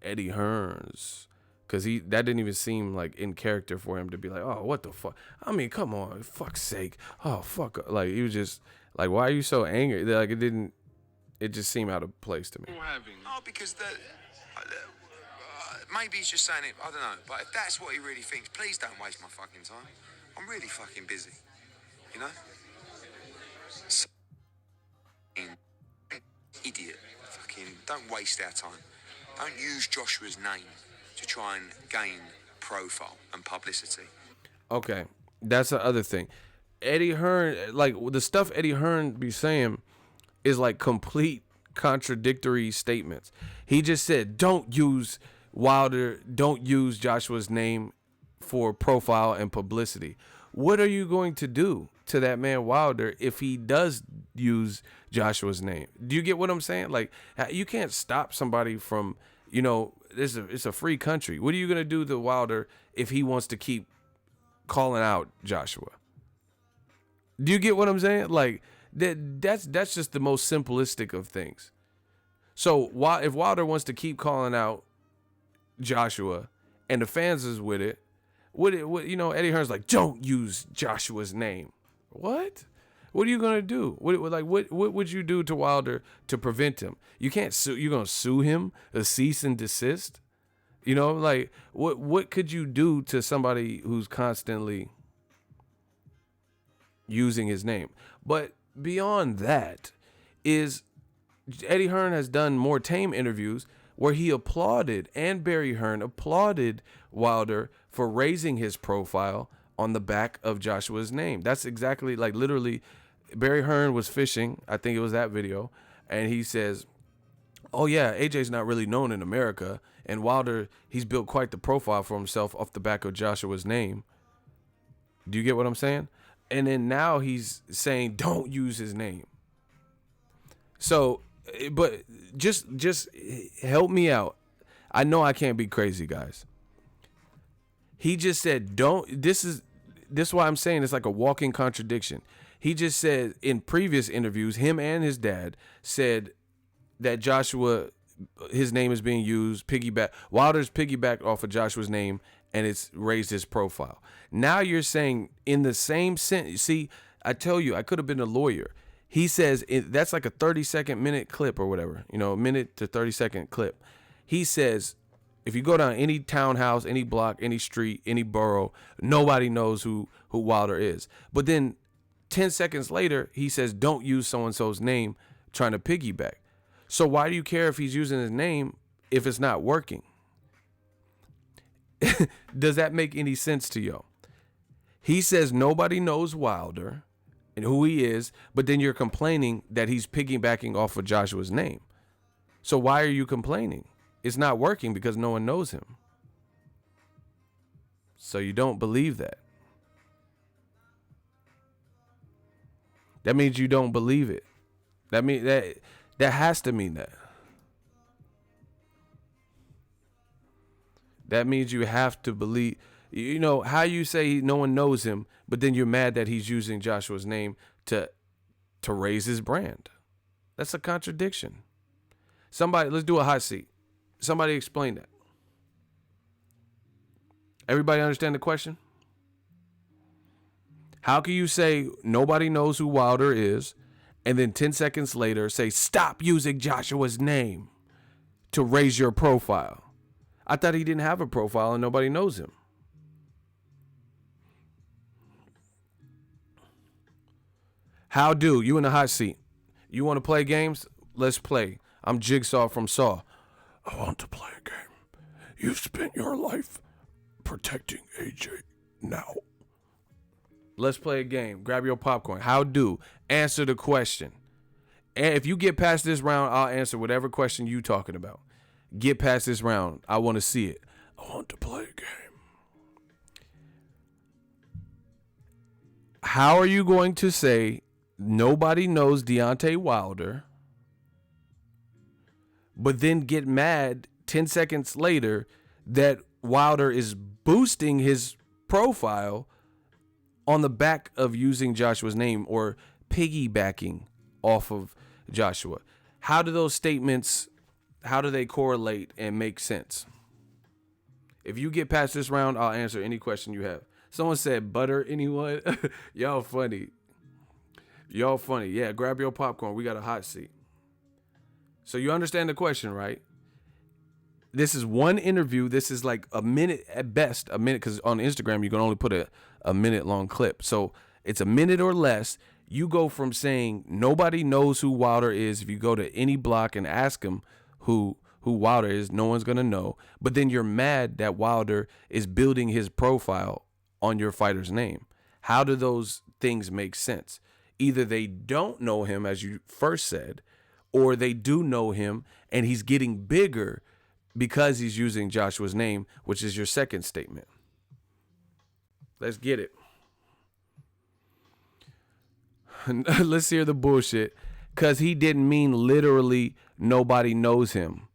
Eddie Hearns, because that didn't even seem like in character for him to be like, oh, what the fuck? I mean, come on, fuck's sake. Oh, fuck. Like, he was just like, why are you so angry? Like, it just seemed out of place to me. Oh, because maybe he's just saying it, I don't know. But if that's what he really thinks, please don't waste my fucking time. I'm really fucking busy, So, idiot. Fucking don't waste our time. Don't use Joshua's name to try and gain profile and publicity. Okay, that's the other thing. Eddie Hearn, like the stuff Eddie Hearn be saying is like complete contradictory statements. He just said, don't use Wilder, don't use Joshua's name for profile and publicity. What are you going to do to that man Wilder if he does use Joshua's name? Do you get what I'm saying? Like, you can't stop somebody from, you know, it's a free country. What are you going to do to Wilder if he wants to keep calling out Joshua? Do you get what I'm saying? Like, that's just the most simplistic of things. So if Wilder wants to keep calling out Joshua and the fans is with it, you know, Eddie Hearn's like, don't use Joshua's name. What? What are you gonna do? What would you do to Wilder to prevent him? You can't sue. You're gonna sue him, a cease and desist. You know, like what could you do to somebody who's constantly using his name? But beyond that is Eddie Hearn has done more tame interviews where he applauded, and Barry Hearn applauded Wilder for raising his profile on the back of Joshua's name. That's exactly, like, literally, Barry Hearn was fishing, I think it was that video, and he says, oh yeah, AJ's not really known in America, and Wilder, he's built quite the profile for himself off the back of Joshua's name. Do you get what I'm saying? And then now he's saying, don't use his name. So, but just help me out. I know I can't be crazy, guys. He just said, don't, this is why I'm saying it's like a walking contradiction. He just said in previous interviews, him and his dad said that Joshua, his name is being used, Wilder's piggybacked off of Joshua's name, and it's raised his profile. Now you're saying in the same sentence, see, I tell you, I could have been a lawyer. He says that's like a 30-second minute clip or whatever, you know, a minute to 30-second clip. He says, if you go down any townhouse, any block, any street, any borough, nobody knows who Wilder is. But then 10 seconds later, he says, don't use so-and-so's name trying to piggyback. So why do you care if he's using his name if it's not working? Does that make any sense to you? He says nobody knows Wilder and who he is, but then you're complaining that he's piggybacking off of Joshua's name. So why are you complaining? It's not working because no one knows him. So you don't believe that. That means you don't believe it. That has to mean that. That means you have to believe. You know, how you say no one knows him, but then you're mad that he's using Joshua's name to raise his brand. That's a contradiction. Somebody, let's do a hot seat. Somebody explain that. Everybody understand the question? How can you say nobody knows who Wilder is, and then 10 seconds later say, stop using Joshua's name to raise your profile? I thought he didn't have a profile and nobody knows him. How do you in the hot seat? You want to play games? Let's play. I'm Jigsaw from Saw. I want to play a game. You've spent your life protecting AJ. Now, let's play a game. Grab your popcorn. How do? Answer the question. And if you get past this round, I'll answer whatever question you talking about. Get past this round. I want to see it. I want to play a game. How are you going to say nobody knows Deontay Wilder, but then get mad 10 seconds later that Wilder is boosting his profile on the back of using Joshua's name or piggybacking off of Joshua? How do those statements, how do they correlate and make sense? If you get past this round, I'll answer any question you have. Someone said butter, anyone? Y'all funny. Y'all funny. Yeah, grab your popcorn. We got a hot seat. So you understand the question, right? This is one interview. This is like a minute at best, a minute, because on Instagram, you can only put a minute long clip. So it's a minute or less. You go from saying nobody knows who Wilder is. If you go to any block and ask him who who Wilder is. No one's going to know. But then you're mad that Wilder is building his profile on your fighter's name. How do those things make sense? Either they don't know him, as you first said, or they do know him and he's getting bigger because he's using Joshua's name, which is your second statement. Let's get it. Let's hear the bullshit. Because he didn't mean literally nobody knows him.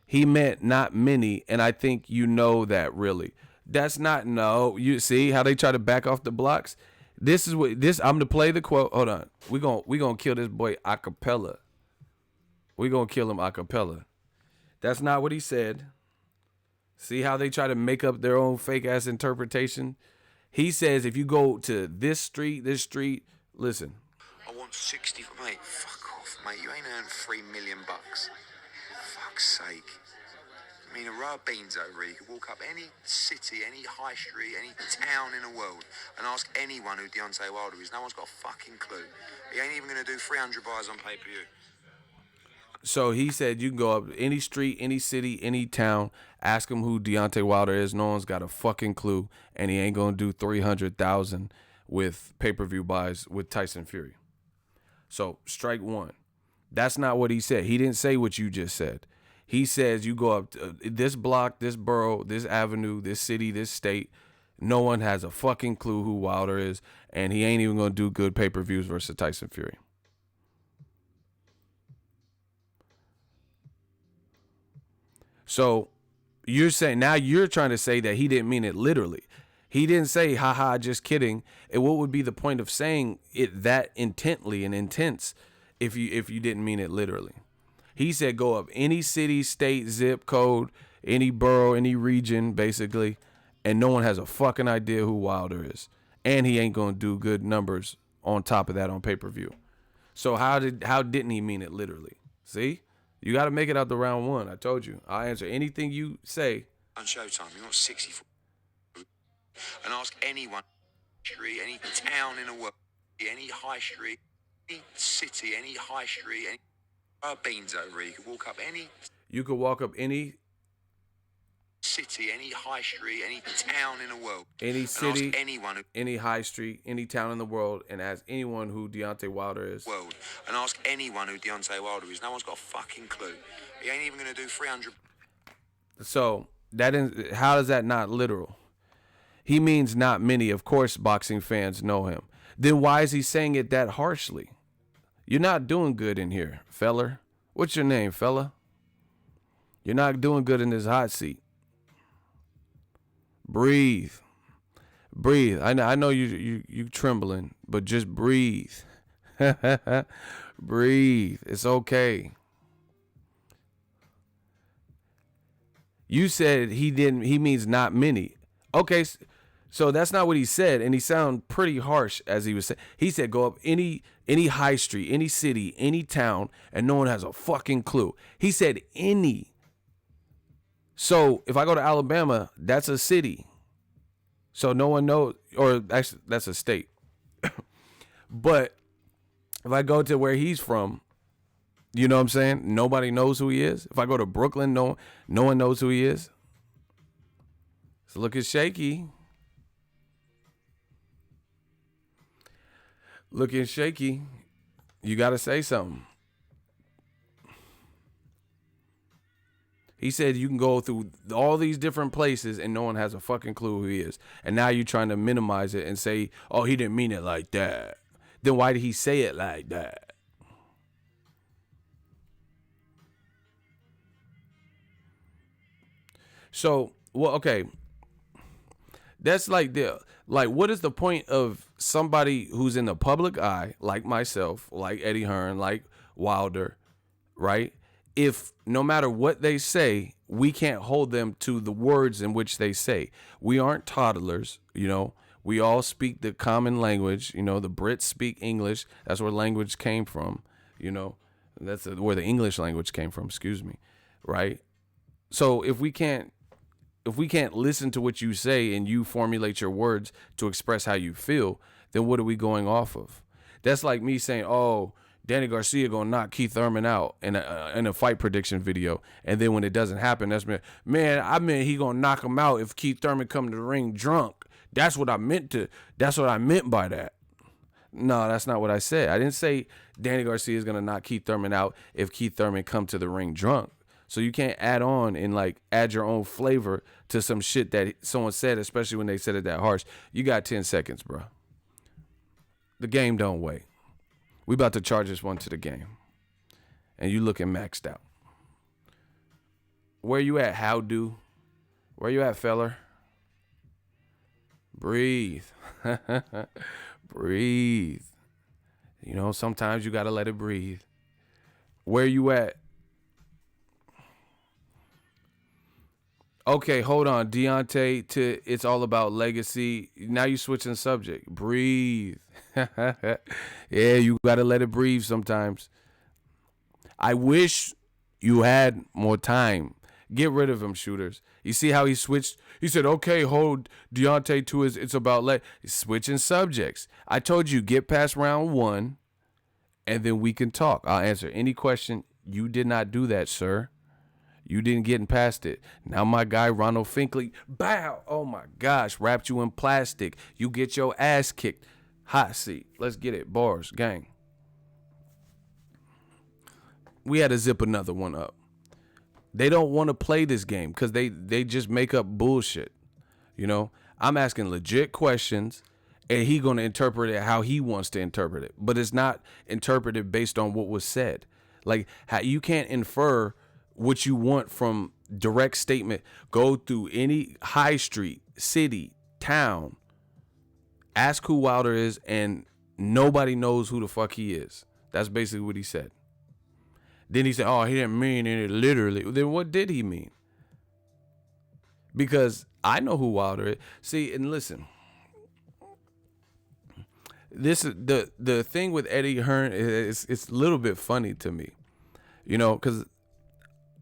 He meant not many, and I think you know that really. That's not, no. You see how they try to back off the blocks? This is what this. I'm to play the quote. Hold on. We gonna kill this boy a cappella. We gonna kill him a cappella. That's not what he said. See how they try to make up their own fake ass interpretation? He says if you go to this street, listen. I want 60 for mate. Fuck off, mate. You ain't earned $3 million. Fuck's sake. I mean, a raw beans over here. You could walk up any city, any high street, any town in the world and ask anyone who Deontay Wilder is. No one's got a fucking clue. He ain't even going to do 300 buys on pay-per-view. So he said you can go up any street, any city, any town, ask him who Deontay Wilder is. No one's got a fucking clue, and he ain't going to do 300,000 with pay-per-view buys with Tyson Fury. So strike one. That's not what he said. He didn't say what you just said. He says you go up to this block, this borough, this avenue, this city, this state. No one has a fucking clue who Wilder is, and he ain't even going to do good pay-per-views versus Tyson Fury. So you're saying, now you're trying to say that he didn't mean it literally. He didn't say, haha, just kidding. And what would be the point of saying it that intently and intense if you didn't mean it literally? He said go up any city, state, zip code, any borough, any region, basically, and no one has a fucking idea who Wilder is. And he ain't going to do good numbers on top of that on pay-per-view. So how didn't he mean it literally? See? You got to make it out the round one. I told you. I'll answer anything you say. On Showtime, you want 64 and ask anyone, any town in the world, any high street, any city, any high street, any beans over here. You could walk up any. You could walk up any city, any high street, any town in the world. Any city, ask anyone who, any high street, any town in the world, and ask anyone who Deontay Wilder is. World, and ask anyone who Deontay Wilder is. No one's got a fucking clue. He ain't even going to do 300. So how is that not literal? He means not many. Of course, boxing fans know him. Then why is he saying it that harshly? You're not doing good in here, feller. What's your name, fella? You're not doing good in this hot seat. Breathe. I know you trembling, but just breathe. Breathe. It's okay. You said he means not many. Okay, so that's not what he said, and he sounded pretty harsh as he was saying. He said go up any high street, any city, any town, and no one has a fucking clue. He said any. So if I go to Alabama, that's a city. So no one knows, or actually that's a state. But if I go to where he's from, you know what I'm saying? Nobody knows who he is. If I go to Brooklyn, no one knows who he is. It's looking shaky. Looking shaky. You got to say something. He said you can go through all these different places and no one has a fucking clue who he is. And now you're trying to minimize it and say, oh, he didn't mean it like that. Then why did he say it like that? So, well, okay. That's like what is the point of somebody who's in the public eye, like myself, like Eddie Hearn, like Wilder, right? If no matter what they say, we can't hold them to the words in which they say. We aren't toddlers, you know. We all speak the common language, you know. The Brits speak English. That's where language came from, you know. That's where the English language came from, excuse me, right? So if we can't listen to what you say and you formulate your words to express how you feel, then what are we going off of? That's like me saying, oh, Danny Garcia gonna knock Keith Thurman out in a fight prediction video, and then when it doesn't happen, that's man, I meant he gonna knock him out if Keith Thurman come to the ring drunk. That's what I meant by that. No, that's not what I said. I didn't say Danny Garcia is gonna knock Keith Thurman out if Keith Thurman come to the ring drunk. So you can't add on and like add your own flavor to some shit that someone said, especially when they said it that harsh. You got 10 seconds, bro. The game don't wait. We about to charge this one to the game. And you looking maxed out. Where you at, Howdo? Where you at, feller? Breathe. Breathe. You know, sometimes you got to let it breathe. Where you at? Okay, hold on. Deontay to It's All About Legacy. Now you switching subject. Breathe. Yeah, you got to let it breathe sometimes. I wish you had more time. Get rid of him, shooters. You see how he switched? He said, okay, hold Deontay to his It's About switching subjects. I told you, get past round 1, and then we can talk. I'll answer any question. You did not do that, sir. You didn't get past it. Now my guy, Ronald Finkley, bow. Oh, my gosh, wrapped you in plastic. You get your ass kicked. Hot seat. Let's get it. Bars, gang. We had to zip another one up. They don't want to play this game because they just make up bullshit. You know, I'm asking legit questions and he going to interpret it how he wants to interpret it. But it's not interpreted based on what was said. Like, how you can't infer what you want from direct statement. Go through any high street, city, town, ask who Wilder is, and nobody knows who the fuck he is. That's basically what he said. Then he said, oh, he didn't mean it literally. Then what did he mean? Because I know who Wilder is. See, and listen, this is the thing with Eddie Hearn is it's a little bit funny to me, you know, because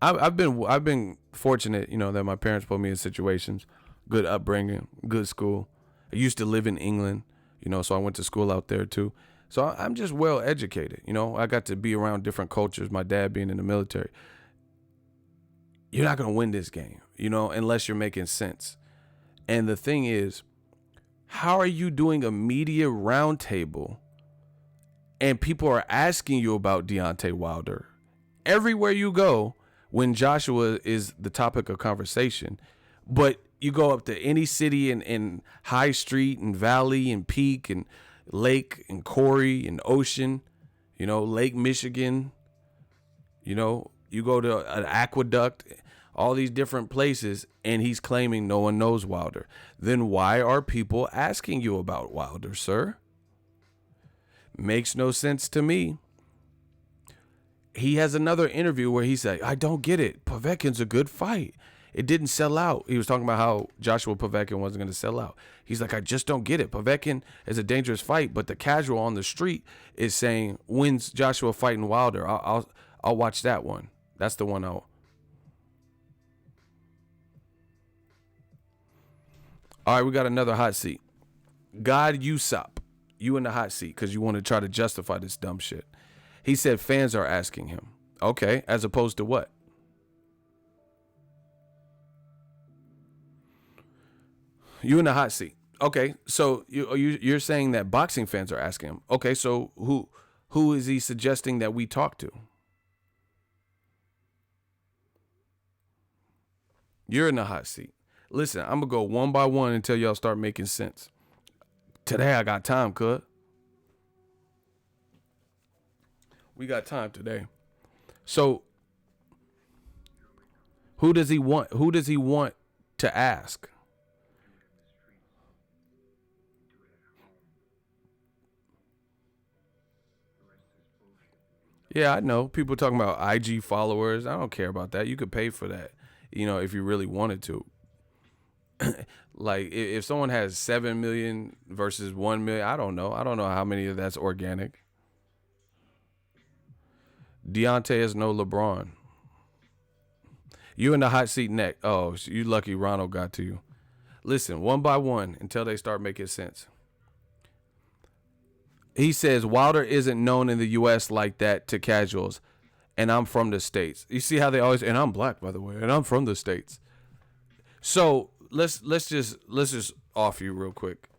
I've been fortunate, you know, that my parents put me in situations, good upbringing, good school. I used to live in England, you know, so I went to school out there too. So I'm just well educated, you know. I got to be around different cultures, my dad being in the military. You're not going to win this game, you know, unless you're making sense. And the thing is, how are you doing a media roundtable and people are asking you about Deontay Wilder? Everywhere you go, when Joshua is the topic of conversation, but you go up to any city in High Street and Valley and Peak and Lake and Corey and Ocean, you know, Lake Michigan, you know, you go to an aqueduct, all these different places, and he's claiming no one knows Wilder. Then why are people asking you about Wilder, sir? Makes no sense to me. He has another interview where he said, I don't get it. Povetkin's a good fight. It didn't sell out. He was talking about how Joshua Povetkin wasn't going to sell out. He's like, I just don't get it. Povetkin is a dangerous fight, but the casual on the street is saying, when's Joshua fighting Wilder? I'll watch that one. That's the one I'll. All right, we got another hot seat. God Usopp, you in the hot seat because you want to try to justify this dumb shit. He said fans are asking him. Okay, as opposed to what? You in the hot seat. Okay, so you're saying that boxing fans are asking him. Okay, so who is he suggesting that we talk to? You're in the hot seat. Listen, I'm going to go one by one until y'all start making sense. Today I got time, cuz. We got time today. So who does he want? Who does he want to ask? Yeah, I know. People talking about IG followers. I don't care about that. You could pay for that, you know, if you really wanted to. Like, if someone has 7 million versus 1 million, I don't know. I don't know how many of that's organic. Deontay is no LeBron. You in the hot seat neck. Oh, you lucky Ronald got to you. Listen, one by one until they start making sense. He says Wilder isn't known in the U.S. like that to casuals, and I'm from the States. You see how they always, and I'm black, by the way, and I'm from the States. So let's just off you real quick.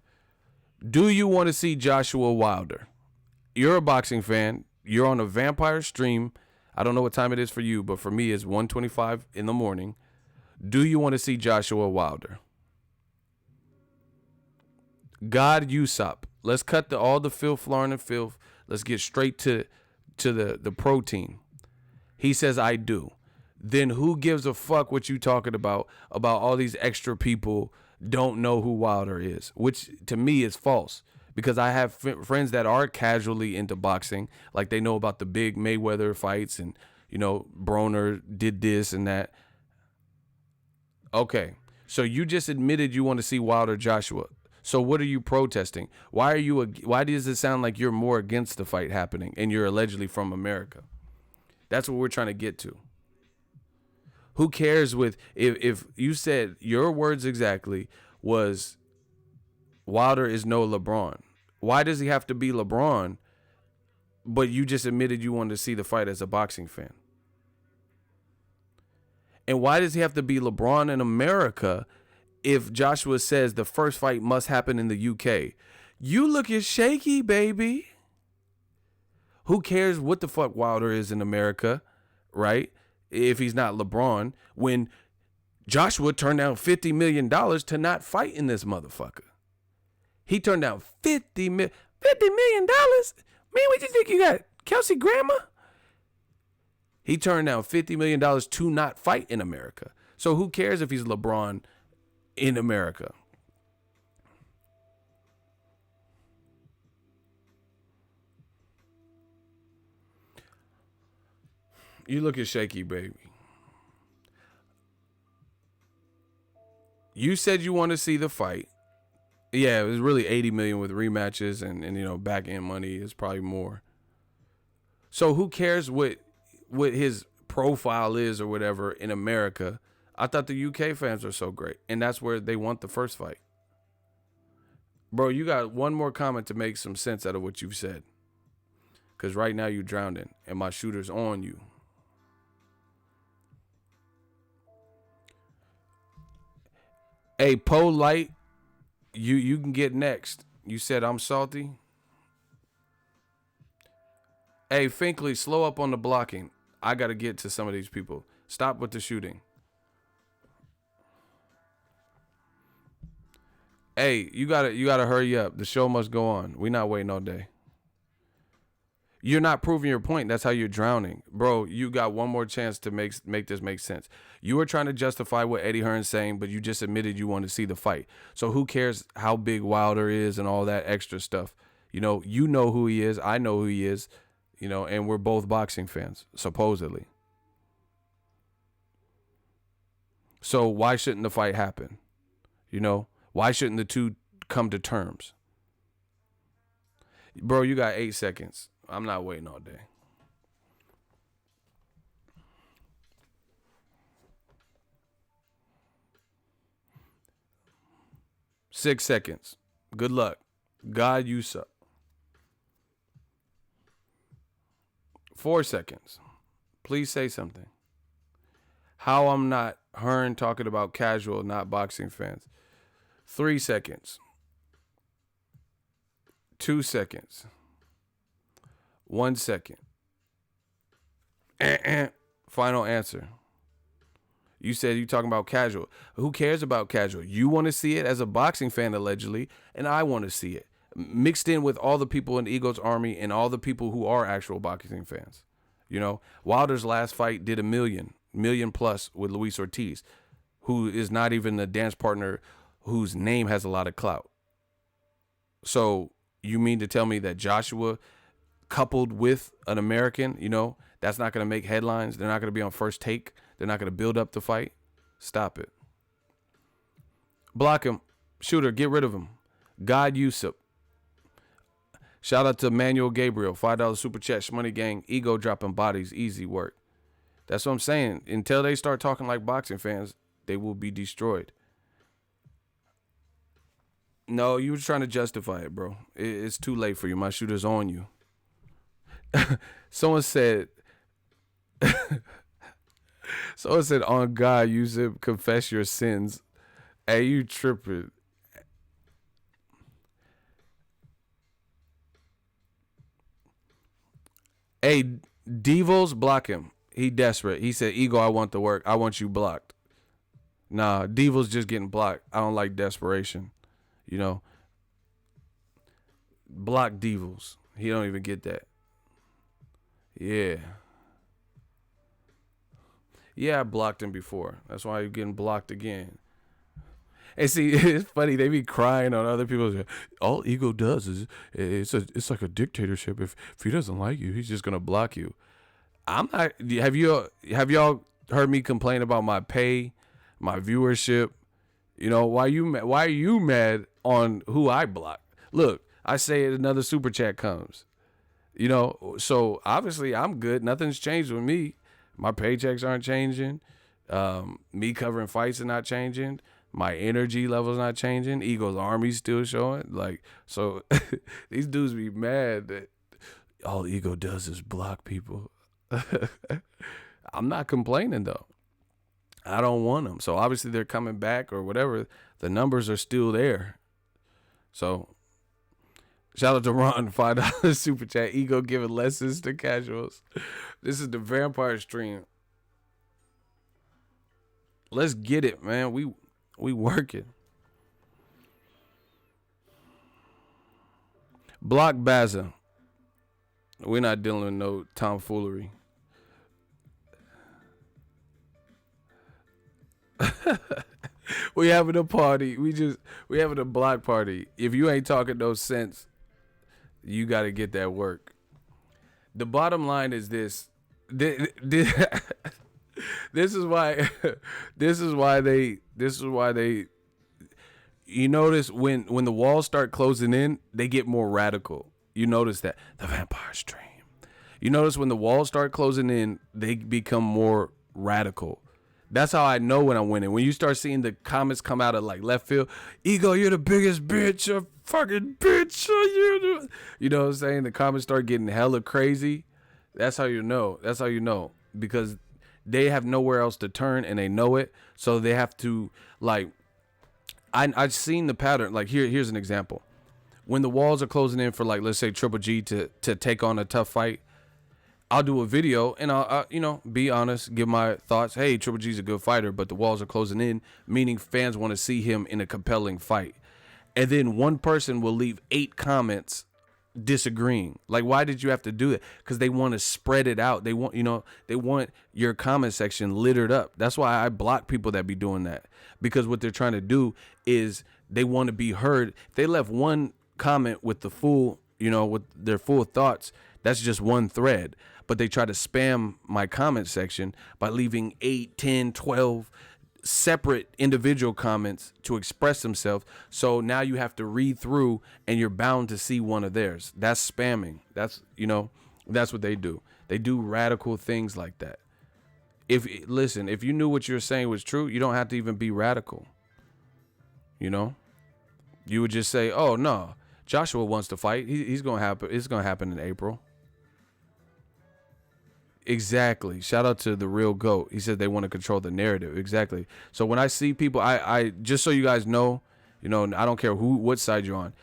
Do you want to see Joshua Wilder? You're a boxing fan. You're on a vampire stream. I don't know what time it is for you, but for me, it's 1:25 in the morning. Do you want to see Joshua Wilder? God Usopp. Let's cut all the filth, Lauren, and filth. Let's get straight to the protein. He says, I do. Then who gives a fuck what you talking about all these extra people don't know who Wilder is, which to me is false, because I have friends that are casually into boxing, like they know about the big Mayweather fights and, you know, Broner did this and that. Okay, so you just admitted you want to see Wilder Joshua. So what are you protesting? Why does it sound like you're more against the fight happening and you're allegedly from America? That's what we're trying to get to. Who cares if you said your words exactly was Wilder is no LeBron. Why does he have to be LeBron? But you just admitted you wanted to see the fight as a boxing fan. And why does he have to be LeBron in America if Joshua says the first fight must happen in the UK? You looking shaky, baby. Who cares what the fuck Wilder is in America, right? If he's not LeBron, when Joshua turned down $50 million to not fight in this motherfucker. He turned down $50 million. Man, what you think you got? Kelsey Grammer? He turned down $50 million to not fight in America. So who cares if he's LeBron in America? You looking shaky, baby. You said you want to see the fight. Yeah, it was really 80 million with rematches and you know, back end money is probably more. So who cares what his profile is or whatever in America? I thought the UK fans are so great, and that's where they want the first fight. Bro, you got one more comment to make some sense out of what you've said. Because right now you're drowning, and my shooter's on you. Hey, Poe Light, you can get next. You said I'm salty. Hey, Finkley, slow up on the blocking. I got to get to some of these people. Stop with the shooting. Hey, you gotta hurry up. The show must go on. We're not waiting all day. You're not proving your point. That's how you're drowning. Bro, you got one more chance to make this make sense. You were trying to justify what Eddie Hearn's saying, but you just admitted you want to see the fight. So who cares how big Wilder is and all that extra stuff? You know who he is. I know who he is. You know, and we're both boxing fans, supposedly. So why shouldn't the fight happen? You know, why shouldn't the two come to terms? Bro, you got 8 seconds. I'm not waiting all day. Six seconds. Good luck. God, you suck. 4 seconds. Please say something. How I'm not Hearn talking about casual, not boxing fans. 3 seconds. 2 seconds. 1 second. Final answer. You said you talking about casual. Who cares about casual? You want to see it as a boxing fan, allegedly, and I want to see it. Mixed in with all the people in Eagles Army and all the people who are actual boxing fans. You know, Wilder's last fight did $1 million plus with Luis Ortiz, who is not even a dance partner whose name has a lot of clout. So you mean to tell me that Joshua coupled with an American, you know, that's not going to make headlines? They're not going to be on First Take. They're not going to build up the fight. Stop it. Block him. Shooter, get rid of him. God Usopp. Shout out to Manuel Gabriel, $5 super chat, Shmoney Gang, ego dropping bodies, easy work. That's what I'm saying. Until they start talking like boxing fans, they will be destroyed. No, you were trying to justify it, bro. It's too late for you. My shooter's on you. Someone said, on God, you should confess your sins. Hey, you tripping. Hey, Devos, block him. He desperate. He said, Ego, I want the work. I want you blocked. Nah, Devos just getting blocked. I don't like desperation. You know, block Devos. He don't even get that. Yeah. Yeah, I blocked him before. That's why you're getting blocked again. And see, it's funny. They be crying on other people. All Ego does is it's like a dictatorship. If he doesn't like you, he's just gonna block you. I'm not. Have y'all heard me complain about my pay, my viewership? You know, why are you mad on who I block? Look, I say it, another super chat comes. You know, so obviously I'm good. Nothing's changed with me. My paychecks aren't changing. Me covering fights are not changing. My energy level's not changing. Ego's army's still showing. Like, so these dudes be mad that all Ego does is block people. I'm not complaining though. I don't want them. So obviously they're coming back or whatever. The numbers are still there. So shout out to Ron, $5 super chat. Ego giving lessons to casuals. This is the vampire stream. Let's get it, man. We working. Block Baza. We're not dealing with no tomfoolery. We having a party. We having a block party. If you ain't talking no sense, you got to get that work. The bottom line is this. This is why they you notice when the walls start closing in, they get more radical. You notice that the vampire stream. You notice when the walls start closing in, they become more radical. That's how I know when I'm winning. When you start seeing the comments come out of like left field, Ego, you're the biggest bitch, you fucking bitch. You know what I'm saying? The comments start getting hella crazy. That's how you know. That's how you know. Because they have nowhere else to turn and they know it. So they have to like, I've seen the pattern. Like here's an example. When the walls are closing in for like, let's say Triple G to take on a tough fight, I'll do a video and I'll be honest, give my thoughts. Hey, Triple G's a good fighter, but the walls are closing in, meaning fans want to see him in a compelling fight. And then one person will leave 8 comments disagreeing. Like, why did you have to do it? Because they want to spread it out. They want, they want your comment section littered up. That's why I block people that be doing that. Because what they're trying to do is they want to be heard. If they left one comment with the full, with their full thoughts, that's just one thread. But they try to spam my comment section by leaving 8, 10, 12 separate individual comments to express themselves. So now you have to read through and you're bound to see one of theirs. That's spamming. That's what they do. They do radical things like that. If you knew what you're saying was true, you don't have to even be radical. You would just say, oh no, Joshua wants to fight. He's going to happen. It's going to happen in April. Exactly. Shout out to the real GOAT. He said they want to control the narrative. Exactly. So when I see people, I just so you guys know, I don't care what side you're on.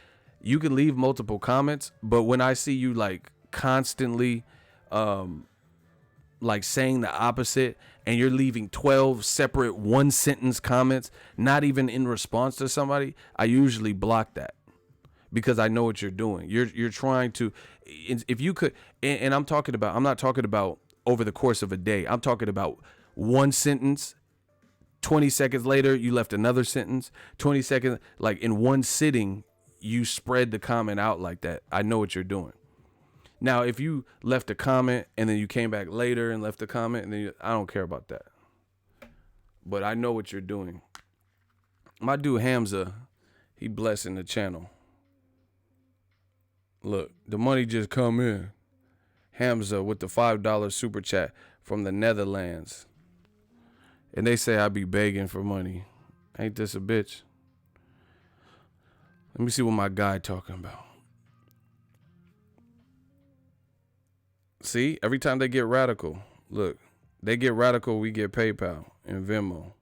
You can leave multiple comments, but when I see you like constantly like saying the opposite and you're leaving 12 separate one sentence comments, not even in response to somebody, I usually block that. Because I know what you're doing. You're trying to, if you could, and I'm not talking about over the course of a day. I'm talking about one sentence, 20 seconds later, you left another sentence, 20 seconds, like in one sitting, you spread the comment out like that. I know what you're doing. Now, if you left a comment and then you came back later and left a comment, and then I don't care about that. But I know what you're doing. My dude Hamza, he blessing the channel. Look, the money just come in. Hamza with the $5 super chat from the Netherlands. And they say I be begging for money. Ain't this a bitch? Let me see what my guy talking about. See, every time they get radical, look, they get radical, we get PayPal and Venmo.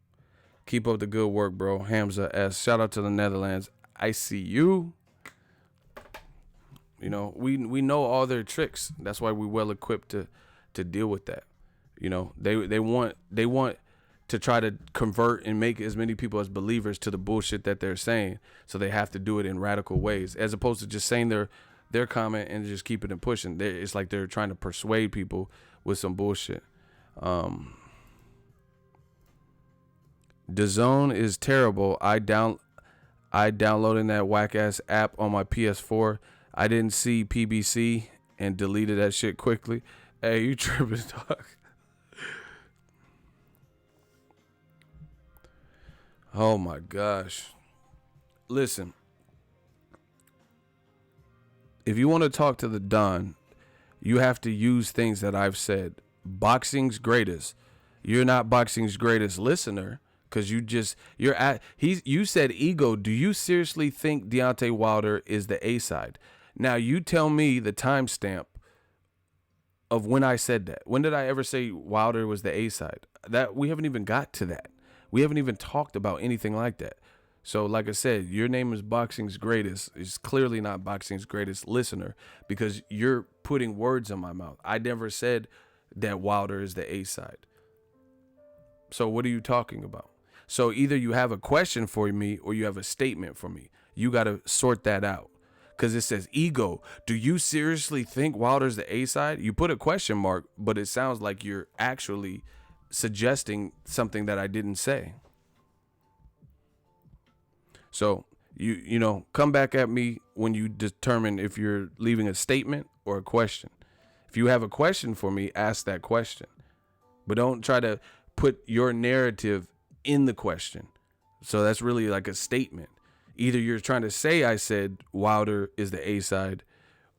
Keep up the good work, bro. Hamza S. Shout out to the Netherlands. I see you. You know, we know all their tricks. That's why we're well equipped to deal with that. You know, they want to try to convert and make as many people as believers to the bullshit that they're saying. So they have to do it in radical ways, as opposed to just saying their comment and just keeping it pushing. It's like they're trying to persuade people with some bullshit. DAZN is terrible. I downloaded that whack ass app on my PS4. I didn't see PBC and deleted that shit quickly. Hey, you tripping, dog? Oh my gosh. Listen. If you want to talk to the Don, you have to use things that I've said. Boxing's greatest. You're not boxing's greatest listener because you said ego. Do you seriously think Deontay Wilder is the A side? Now you tell me the timestamp of when I said that. When did I ever say Wilder was the A side? That we haven't even got to that. We haven't even talked about anything like that. So like I said, your name is boxing's greatest. It's clearly not boxing's greatest listener because you're putting words in my mouth. I never said that Wilder is the A side. So what are you talking about? So either you have a question for me or you have a statement for me. You got to sort that out. Because it says ego. Do you seriously think Wilder's the A side? You put a question mark, but it sounds like you're actually suggesting something that I didn't say. So you know, come back at me when you determine if you're leaving a statement or a question. If you have a question for me, ask that question. But don't try to put your narrative in the question. So that's really like a statement. Either you're trying to say I said Wilder is the A side,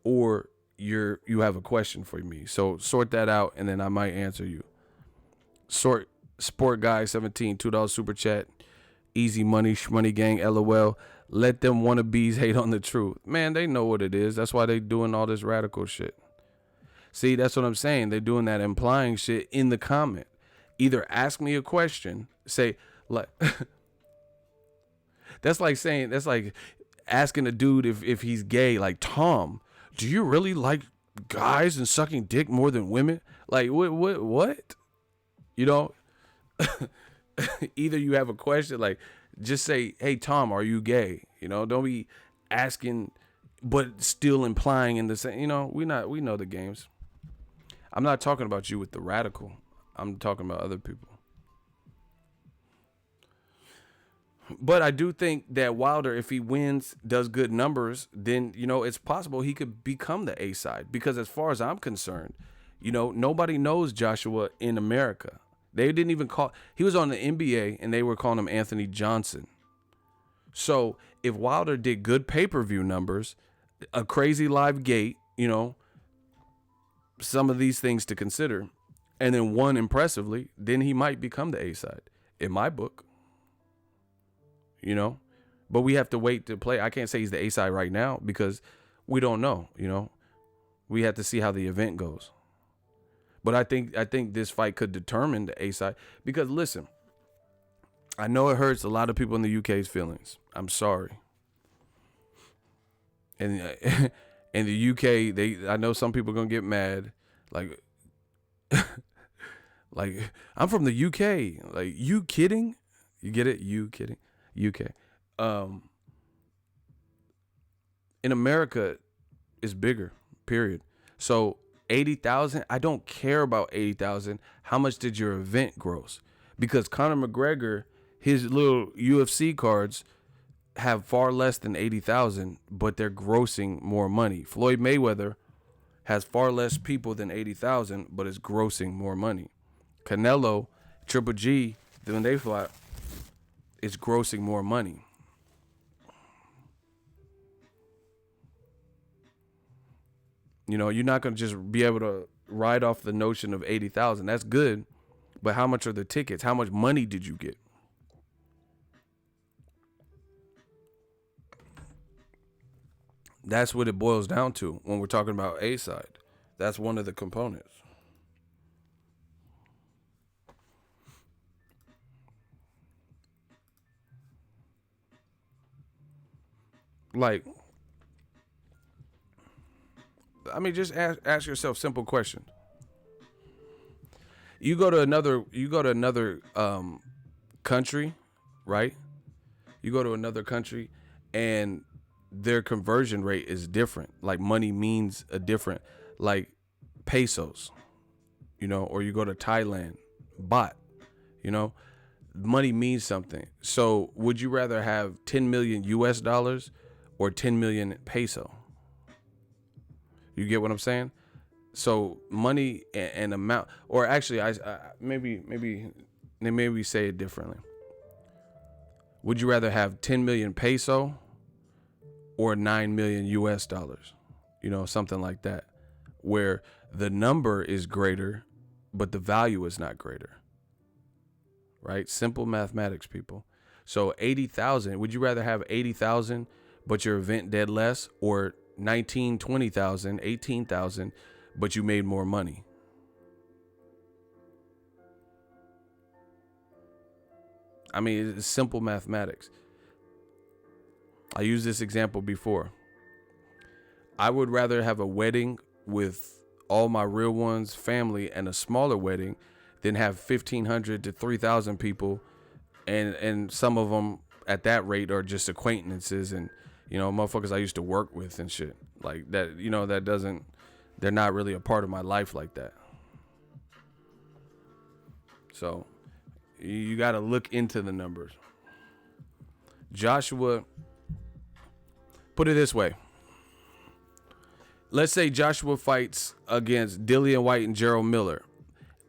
or you have a question for me. So sort that out, and then I might answer you. Sport guy 17 $2 super chat. Easy money, shmoney gang, LOL. Let them wannabes hate on the truth. Man, they know what it is. That's why they doing all this radical shit. See, that's what I'm saying. They're doing that implying shit in the comment. Either ask me a question, say like. That's like asking a dude if he's gay. Like, Tom, do you really like guys and sucking dick more than women? Like, what? You know, either you have a question, like, just say, hey, Tom, are you gay? You know, don't be asking, but still implying in the same, you know, we know the games. I'm not talking about you with the radical. I'm talking about other people. But I do think that Wilder, if he wins, does good numbers, then, you know, it's possible he could become the A side. Because as far as I'm concerned, you know, nobody knows Joshua in America. They didn't even he was on the NBA and they were calling him Anthony Johnson. So if Wilder did good pay-per-view numbers, a crazy live gate, you know, some of these things to consider, and then won impressively, then he might become the A side in my book. You know, but we have to wait to play. I can't say he's the A side right now because we don't know. You know, we have to see how the event goes. But I think this fight could determine the A side because listen, I know it hurts a lot of people in the UK's feelings. I'm sorry. And in the UK, I know some people are gonna get mad, like, like I'm from the UK. Like, you kidding? You get it? You kidding? UK. In America, it's bigger, period. So 80,000, I don't care about 80,000. How much did your event gross? Because Conor McGregor, his little UFC cards have far less than 80,000, but they're grossing more money. Floyd Mayweather has far less people than 80,000, but is grossing more money. Canelo, Triple G, when they fly, it's grossing more money. You know, you're not going to just be able to ride off the notion of 80,000. That's good. But how much are the tickets? How much money did you get? That's what it boils down to when we're talking about A side. That's one of the components. Like, I mean, just ask yourself simple questions. You go to another country, right? You go to another country and their conversion rate is different. Like money means a different, like pesos, or you go to Thailand, baht, money means something. So would you rather have 10 million US dollars or 10 million peso? You get what I'm saying? So money and amount, or actually, I maybe say it differently. Would you rather have 10 million peso or 9 million US dollars? Something like that, where the number is greater, but the value is not greater. Right? Simple mathematics, people. So 80,000, would you rather have 80,000, but your event did less, or 19, 20,000, 18,000, but you made more money? I mean, it's simple mathematics. I used this example before. I would rather have a wedding with all my real ones, family, and a smaller wedding than have 1,500 to 3,000 people, and some of them at that rate are just acquaintances and motherfuckers I used to work with and shit like that. They're not really a part of my life like that. So you got to look into the numbers. Joshua, put it this way. Let's say Joshua fights against Dillian White and Gerald Miller,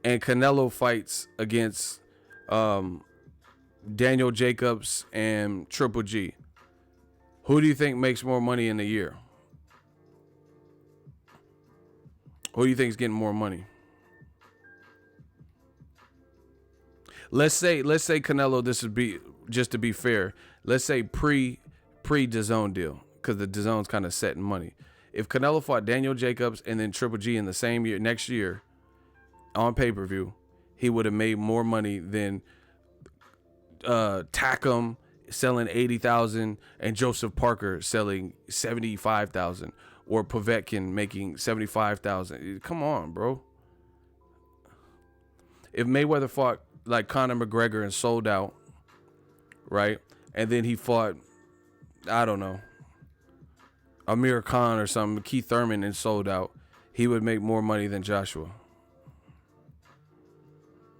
and Canelo fights against Daniel Jacobs and Triple G. Who do you think makes more money in a year? Who do you think is getting more money? Let's say Canelo, this would be, just to be fair, let's say pre DAZN deal, because the DAZN's kind of setting money. If Canelo fought Daniel Jacobs and then Triple G in the same year, next year, on pay-per-view, he would have made more money than Takam selling 80,000 and Joseph Parker selling 75,000, or Povetkin making 75,000. Come on, bro. If Mayweather fought like Conor McGregor and sold out, right? And then he fought, I don't know, Amir Khan or something, Keith Thurman, and sold out, he would make more money than Joshua.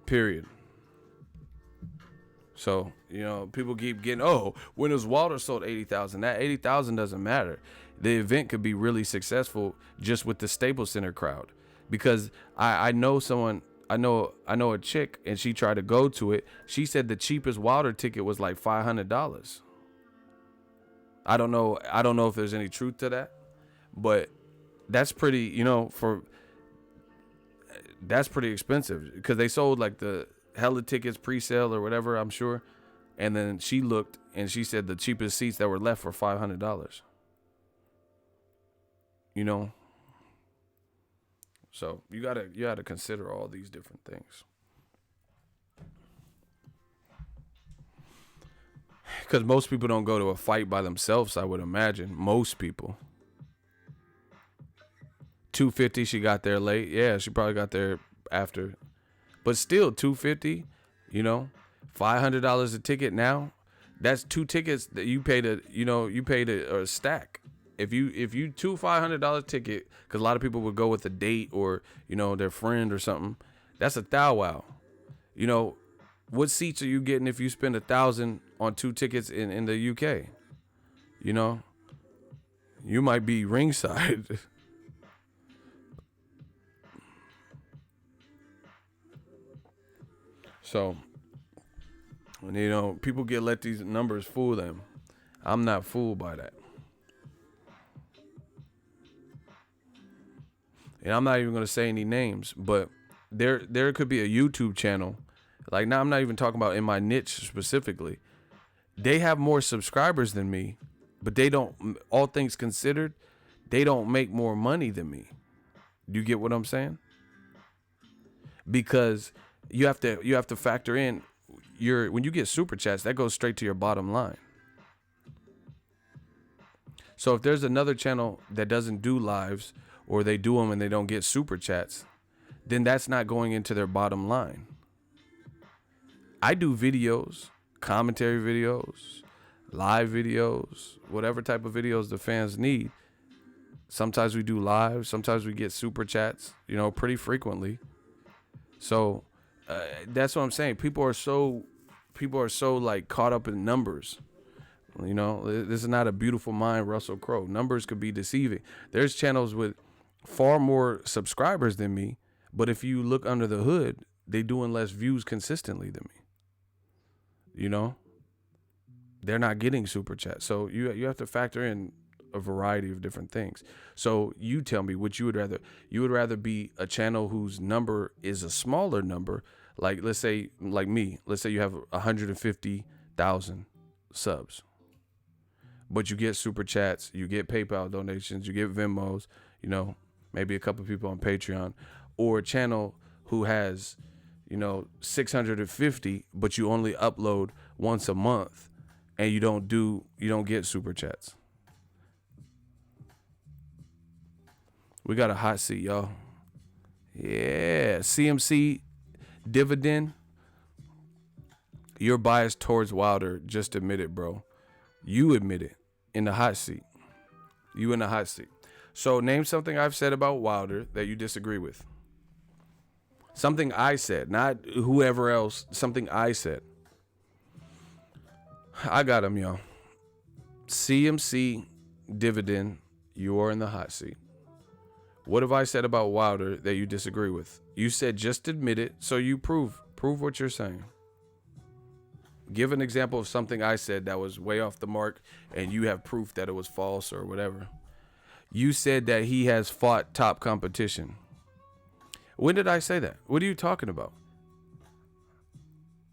Period. So, people keep getting, when was Wilder sold 80,000? That 80,000 doesn't matter. The event could be really successful just with the Staples Center crowd. Because I know someone, I know a chick, and she tried to go to it. She said the cheapest Wilder ticket was like $500. I don't know if there's any truth to that, but that's pretty, that's pretty expensive, because they sold like the hella tickets pre-sale or whatever, I'm sure. And then she looked and she said the cheapest seats that were left were $500. So you gotta consider all these different things. Because most people don't go to a fight by themselves, I would imagine. Most people. 250, she got there late. Yeah, she probably got there after. But still, 250, $500 a ticket now. That's two tickets that you paid a stack. If you two $500 ticket, because a lot of people would go with a date or their friend or something, that's a thou wow. What seats are you getting if you spend $1,000 on two tickets in the UK? You might be ringside. So, people let these numbers fool them. I'm not fooled by that. And I'm not even going to say any names, but there could be a YouTube channel. Like, now I'm not even talking about in my niche specifically. They have more subscribers than me, but they don't, all things considered, they don't make more money than me. Do you get what I'm saying? Because you have to factor in when you get super chats, that goes straight to your bottom line. So if there's another channel that doesn't do lives, or they do them and they don't get super chats, then that's not going into their bottom line. I do videos, commentary videos, live videos, whatever type of videos the fans need. Sometimes we do live, sometimes we get super chats, pretty frequently. So that's what I'm saying. People are so like caught up in numbers. This is not a beautiful mind, Russell Crowe. Numbers could be deceiving. There's channels with far more subscribers than me, but if you look under the hood, they doing less views consistently than me. They're not getting super chats. So you have to factor in a variety of different things. So you tell me what you would rather. You would rather be a channel whose number is a smaller number, like let's say like me. Let's say you have 150,000 subs. But you get super chats, you get PayPal donations, you get Venmos, maybe a couple of people on Patreon, or a channel who has, 650, but you only upload once a month and you don't get super chats. We got a hot seat, y'all. Yeah, CMC dividend. You're biased towards Wilder. Just admit it, bro. You admit it in the hot seat. You in the hot seat. So name something I've said about Wilder that you disagree with. Something I said, not whoever else. Something I said. I got him, y'all. CMC dividend. You are in the hot seat. What have I said about Wilder that you disagree with? You said just admit it, so you prove what you're saying. Give an example of something I said that was way off the mark and you have proof that it was false or whatever. You said that he has fought top competition. When did I say that? What are you talking about?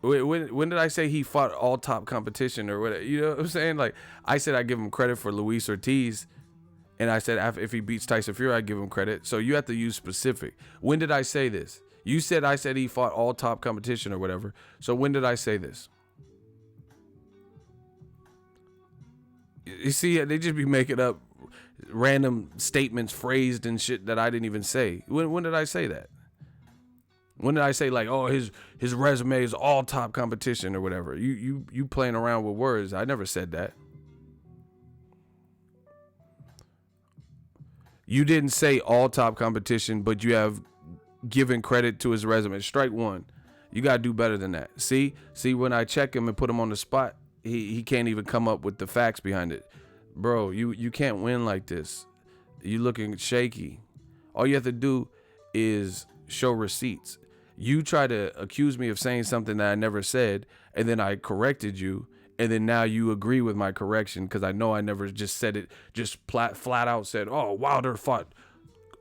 When did I say he fought all top competition or whatever? You know what I'm saying? Like, I said I give him credit for Luis Ortiz, and I said if he beats Tyson Fury, I give him credit. So you have to use specific. When did I say this? You said I said he fought all top competition or whatever. So when did I say this? You see, they just be making up random statements phrased and shit that I didn't even say. When did I say that? When did I say like, oh, his resume is all top competition or whatever? You playing around with words. I never said that. You didn't say all top competition, but you have given credit to his resume. Strike one. You got to do better than that. See, when I check him and put him on the spot, he can't even come up with the facts behind it. Bro, you can't win like this. You looking shaky. All you have to do is show receipts. You try to accuse me of saying something that I never said, and then I corrected you, and then now you agree with my correction because I know I never just said it, just flat out said, oh, Wilder fought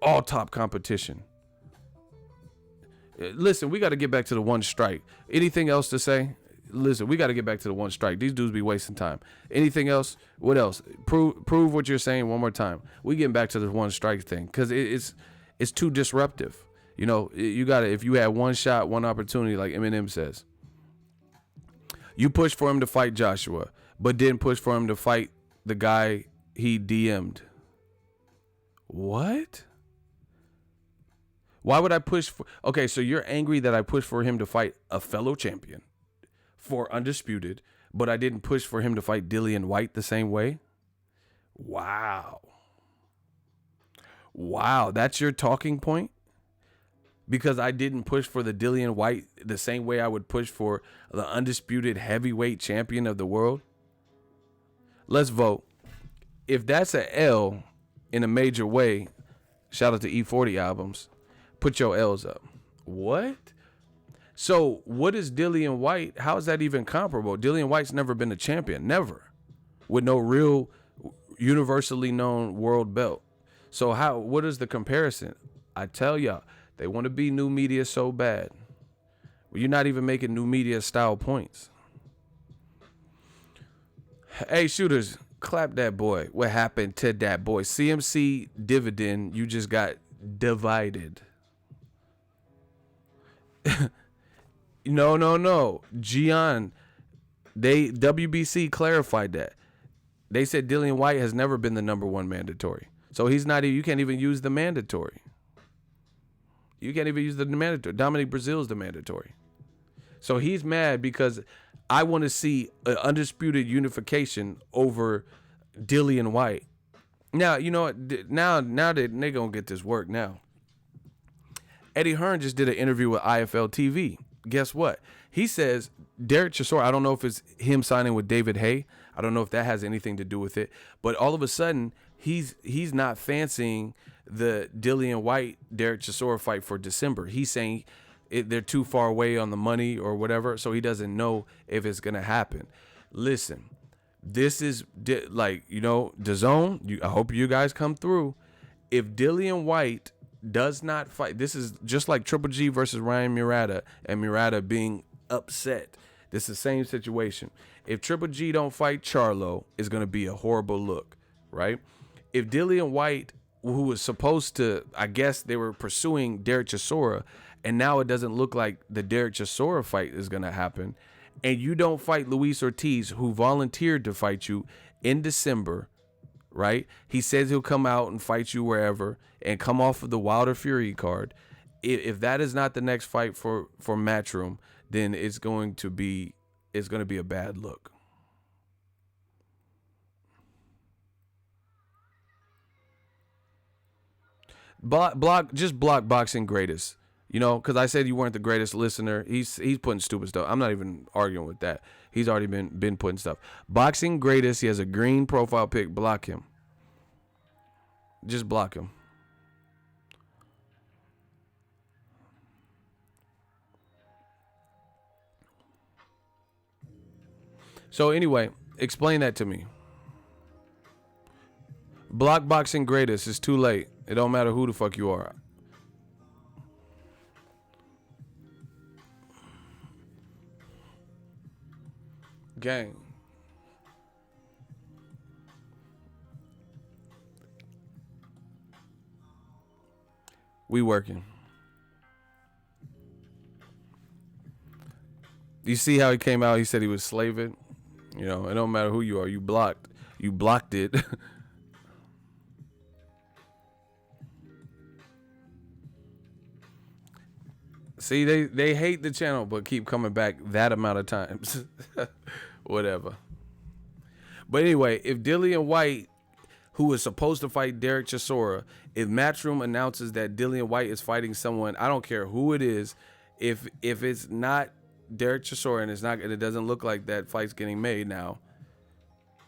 all top competition. Listen, we got to get back to the one strike. Anything else to say? Listen, we got to get back to the one strike. These dudes be wasting time. Anything else? What else? Prove what you're saying one more time. We getting back to the one strike thing because it's too disruptive. You got to, if you had one shot, one opportunity, like Eminem says, you pushed for him to fight Joshua, but didn't push for him to fight the guy he DM'd. What? Why would I push for? Okay, so you're angry that I pushed for him to fight a fellow champion for undisputed, but I didn't push for him to fight Dillian White the same way? Wow, that's your talking point? Because I didn't push for the Dillian White the same way I would push for the undisputed heavyweight champion of the world? Let's vote. If that's a L in a major way, shout out to E40 albums, put your L's up. What? So what is Dillian White? How is that even comparable? Dillian White's never been a champion, never, with no real universally known world belt. So what is the comparison? I tell y'all, they want to be new media so bad. Well, you're not even making new media style points. Hey, shooters, Clap that boy. What happened to that boy? CMC dividend, you just got divided. No. Gian, WBC clarified that. They said Dillian Whyte has never been the number one mandatory. So he's not, you can't even use the mandatory. You can't even use the mandatory. Dominic Breazeale's the mandatory. So he's mad because I want to see an undisputed unification over Dillian Whyte. Now, you know what? Now that they going to get this work now. Eddie Hearn just did an interview with IFL TV. Guess what? He says Derek Chisora, I don't know if it's him signing with David Haye. I don't know if that has anything to do with it. But all of a sudden, he's not fancying the Dillian Whyte Derek Chisora fight for December. He's saying they're too far away on the money or whatever, so he doesn't know if it's going to happen. Listen, this is like, DAZN, I hope you guys come through. If Dillian Whyte does not fight, this is just like Triple G versus Ryan Murata and Murata being upset. This is the same situation. If Triple G don't fight Charlo, it's going to be a horrible look, right? If Dillian Whyte, who was supposed to, I guess they were pursuing Derek Chisora, and now it doesn't look like the Derek Chisora fight is going to happen, and you don't fight Luis Ortiz, who volunteered to fight you in December, right? He says he'll come out and fight you wherever and come off of the Wilder Fury card. If that is not the next fight for Matchroom, then it's going to be a bad look. Just block Boxing Greatest. Because I said you weren't the greatest listener. He's putting stupid stuff. I'm not even arguing with that. He's already been putting stuff. Boxing Greatest, he has a green profile pic. Block him. Just block him. So anyway, explain that to me. Block Boxing Greatest. It's too late. It don't matter who the fuck you are. Gang. We working. You see how he came out? He said he was slaving. It don't matter who you are. You blocked it. See, they hate the channel, but keep coming back that amount of times. Whatever. But anyway, if Dillian Whyte, who was supposed to fight Derek Chisora, if Matchroom announces that Dillian Whyte is fighting someone, I don't care who it is, if it's not Derek Chisora and it doesn't look like that fight's getting made now,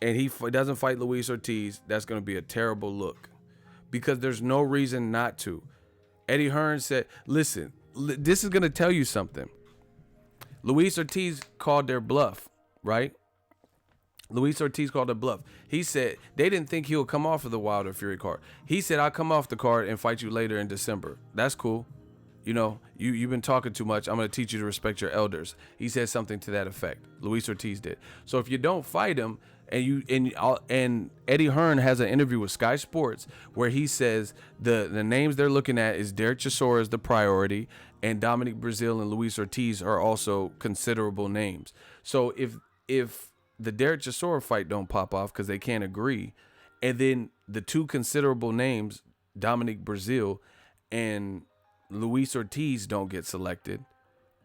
and he doesn't fight Luis Ortiz, that's going to be a terrible look, because there's no reason not to. Eddie Hearn said, listen, this is going to tell you something. Luis Ortiz called their bluff, right? Luis Ortiz called a bluff. He said they didn't think he'll come off of the Wilder Fury card. He said, I'll come off the card and fight you later in December. That's cool. You've been talking too much. I'm going to teach you to respect your elders. He said something to that effect. Luis Ortiz did. So if you don't fight him, and Eddie Hearn has an interview with Sky Sports where he says the names they're looking at is Derek Chisora is the priority, and Dominic Breazeale and Luis Ortiz are also considerable names. So if the Derek Chisora fight don't pop off because they can't agree, and then the two considerable names, Dominic Breazeale and Luis Ortiz, don't get selected,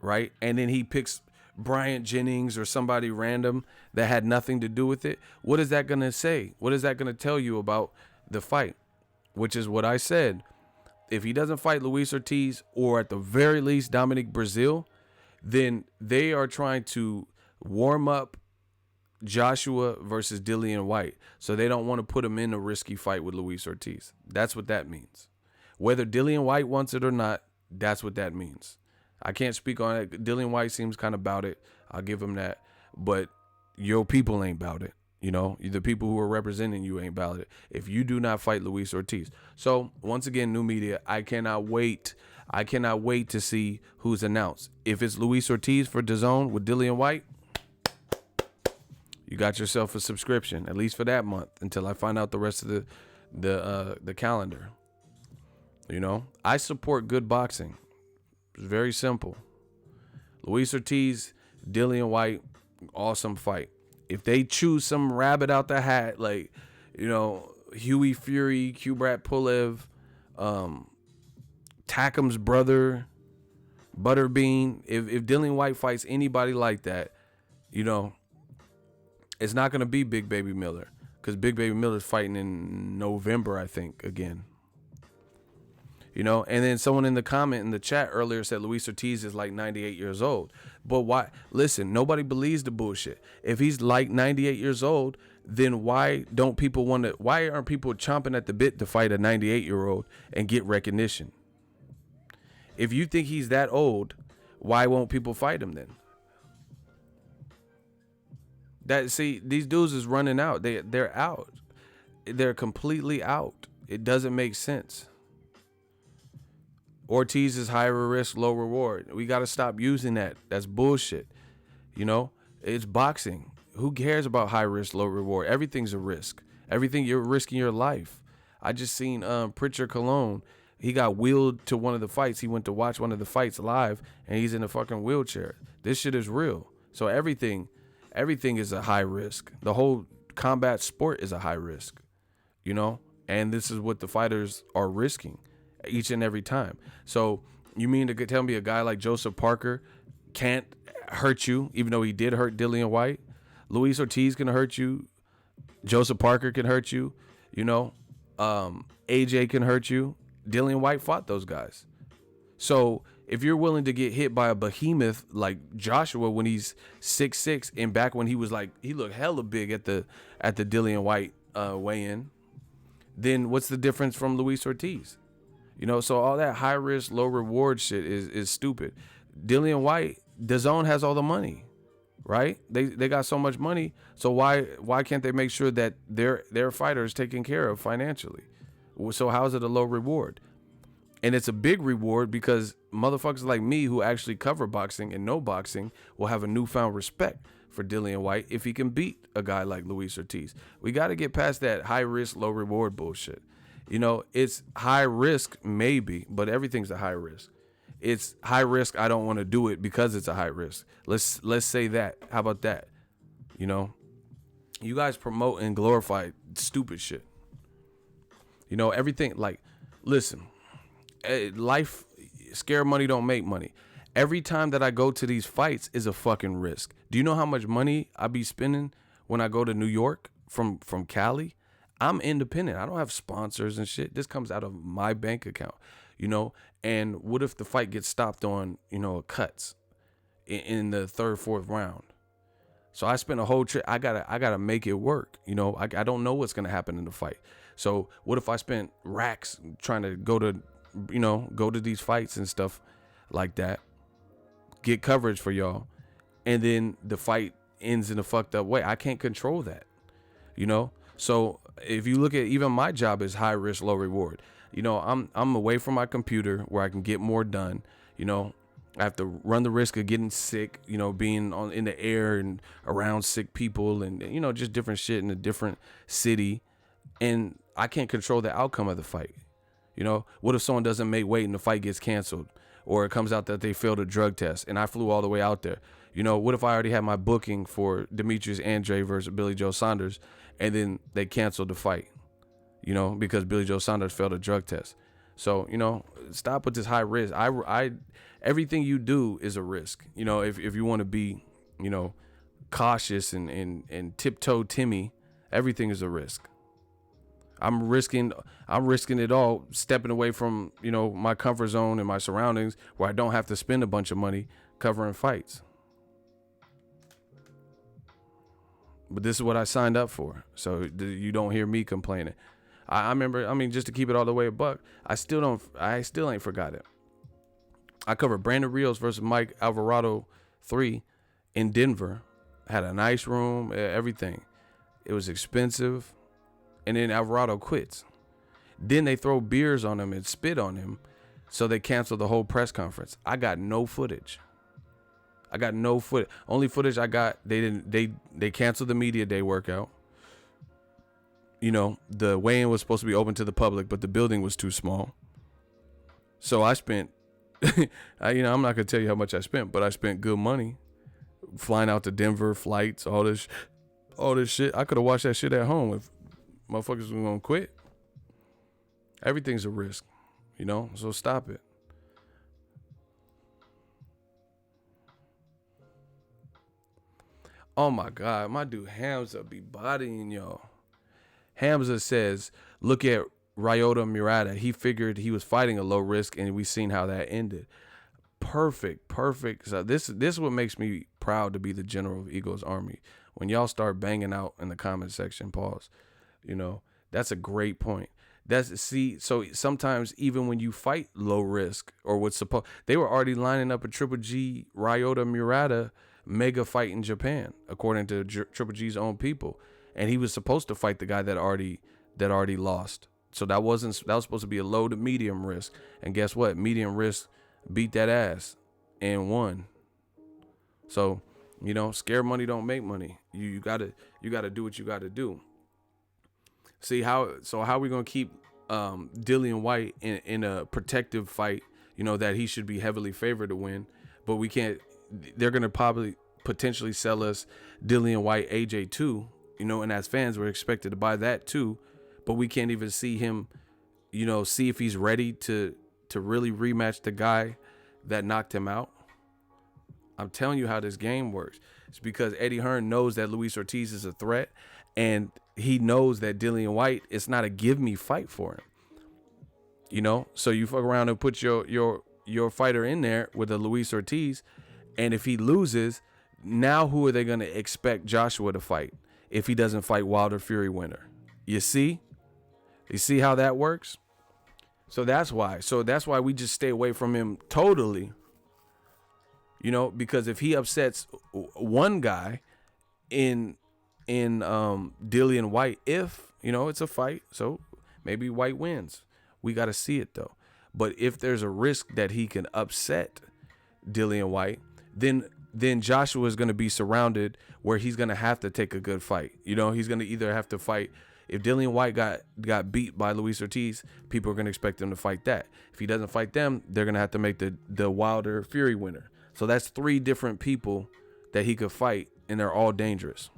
right? And then he picks Bryant Jennings or somebody random that had nothing to do with it. What is that going to say? What is that going to tell you about the fight? Which is what I said. If he doesn't fight Luis Ortiz, or at the very least Dominic Breazeale, then they are trying to warm up Joshua versus Dillian Whyte. So they don't want to put him in a risky fight with Luis Ortiz. That's what that means. Whether Dillian Whyte wants it or not, that's what that means. I can't speak on it. Dillian Whyte seems kind of about it. I'll give him that. But your people ain't about it. The people who are representing you ain't about it if you do not fight Luis Ortiz. So once again, new media, I cannot wait. I cannot wait to see who's announced. If it's Luis Ortiz for DAZN with Dillian Whyte, You got yourself a subscription, at least for that month, until I find out the rest of the calendar. You know, I support good boxing. It's very simple. Luis Ortiz, Dillian White, awesome fight. If they choose some rabbit out the hat, like, you know, Huey Fury, Kubrat Pulev, Tackham's brother, Butterbean, if Dillian White fights anybody like that, you know, it's not going to be Big Baby Miller, because Big Baby Miller's fighting in November, I think, again. You know, and then someone in the comment in the chat earlier said Luis Ortiz is like 98 years old. But why? Listen, nobody believes the bullshit. If he's like 98 years old, then why aren't people chomping at the bit to fight a 98-year-old and get recognition? If you think he's that old, why won't people fight him then? These dudes is running out. They're out. They're completely out. It doesn't make sense. Ortiz is higher risk, low reward. We got to stop using that. That's bullshit. You know, it's boxing. Who cares about high risk, low reward? Everything's a risk. Everything, you're risking your life. I just seen Pritchard Colon. He got wheeled to one of the fights. He went to watch one of the fights live, and he's in a fucking wheelchair. This shit is real. So everything is a high risk. The whole combat sport is a high risk, you know? And this is what the fighters are risking each and every time. So you mean to tell me a guy like Joseph Parker can't hurt you, even though he did hurt Dillian White? Luis Ortiz can hurt you. Joseph Parker can hurt you. You know, AJ can hurt you. Dillian White fought those guys. So if you're willing to get hit by a behemoth like Joshua when he's 6'6", and back when he was like, he looked hella big at the Dillian White weigh-in, then what's the difference from Luis Ortiz? You know, so all that high risk, low reward shit is stupid. Dillian White, DAZN has all the money, right? They got so much money, so why can't they make sure that their fighter is taken care of financially? So how is it a low reward? And it's a big reward because motherfuckers like me who actually cover boxing and know boxing will have a newfound respect for Dillian White if he can beat a guy like Luis Ortiz. We got to get past that high risk, low reward bullshit. You know, it's high risk maybe, but everything's a high risk. It's high risk. I don't want to do it because it's a high risk. Let's say that. How about that? You know, you guys promote and glorify stupid shit. You know, everything like, listen, life, scare money don't make money. Every time that I go to these fights is a fucking risk. Do you know how much money I be spending when I go to New York from Cali? I'm independent. I don't have sponsors and shit. This comes out of my bank account, you know? And what if the fight gets stopped on, you know, cuts in the third, fourth round? So I spent a whole trip. I gotta make it work. You know, I don't know what's going to happen in the fight. So what if I spent racks trying to go to these fights and stuff like that, get coverage for y'all, and then the fight ends in a fucked up way? I can't control that, you know? So if you look at even my job is high risk, low reward. You know, I'm away from my computer where I can get more done. You know, I have to run the risk of getting sick, you know, being in the air and around sick people and, you know, just different shit in a different city. And I can't control the outcome of the fight. You know, what if someone doesn't make weight and the fight gets canceled, or it comes out that they failed a drug test and I flew all the way out there? You know, what if I already had my booking for Demetrius Andrade versus Billy Joe Saunders and then they canceled the fight, you know, because Billy Joe Saunders failed a drug test? So, you know, stop with this high risk. Everything you do is a risk. You know, if you want to be, you know, cautious and tiptoe Timmy, everything is a risk. I'm risking it all, stepping away from, you know, my comfort zone and my surroundings where I don't have to spend a bunch of money covering fights. But this is what I signed up for. So you don't hear me complaining. I remember, I mean, just to keep it all the way a buck, I still ain't forgot it. I covered Brandon Rios versus Mike Alvarado 3 in Denver. Had a nice room, everything. It was expensive. And then Alvarado quits. Then they throw beers on him and spit on him. So they canceled the whole press conference. I got no footage. I got no foot. Only footage I got, they canceled the media day workout. You know, the weigh-in was supposed to be open to the public, but the building was too small. So I spent, I'm not gonna tell you how much I spent, but I spent good money flying out to Denver, flights, all this shit. I could have watched that shit at home if motherfuckers were gonna quit. Everything's a risk, so stop it. Oh my God, my dude Hamza be bodying y'all. Hamza says, look at Ryota Murata. He figured he was fighting a low risk, and we seen how that ended. Perfect. So this is what makes me proud to be the general of Ego's army. When y'all start banging out in the comment section, pause. That's a great point. So sometimes even when you fight low risk or what's supposed, they were already lining up a Triple G Ryota Murata mega fight in Japan, according to Triple G's own people, and he was supposed to fight the guy that already lost. So that was supposed to be a low to medium risk, and guess what? Medium risk beat that ass and won. So, scare money don't make money. You gotta do what you gotta do. See how we gonna keep Dillian White in a protective fight, that he should be heavily favored to win, but we can't. They're gonna probably potentially sell us Dillian White AJ too, and as fans we're expected to buy that too, but we can't even see him, see if he's ready to really rematch the guy that knocked him out. I'm telling you how this game works. It's because Eddie Hearn knows that Luis Ortiz is a threat, and he knows that Dillian White, it's not a give me fight for him. So you fuck around and put your fighter in there with a Luis Ortiz, and if he loses, now who are they going to expect Joshua to fight if he doesn't fight Wilder Fury winner? You see how that works? So that's why we just stay away from him totally. Because if he upsets one guy in Dillian White, it's a fight, so maybe White wins. We got to see it though. But if there's a risk that he can upset Dillian White, then Joshua is going to be surrounded where he's going to have to take a good fight. He's going to either have to fight. If Dillian White got beat by Luis Ortiz, people are going to expect him to fight that. If he doesn't fight them, they're going to have to make the Wilder Fury winner. So that's 3 different people that he could fight, and they're all dangerous.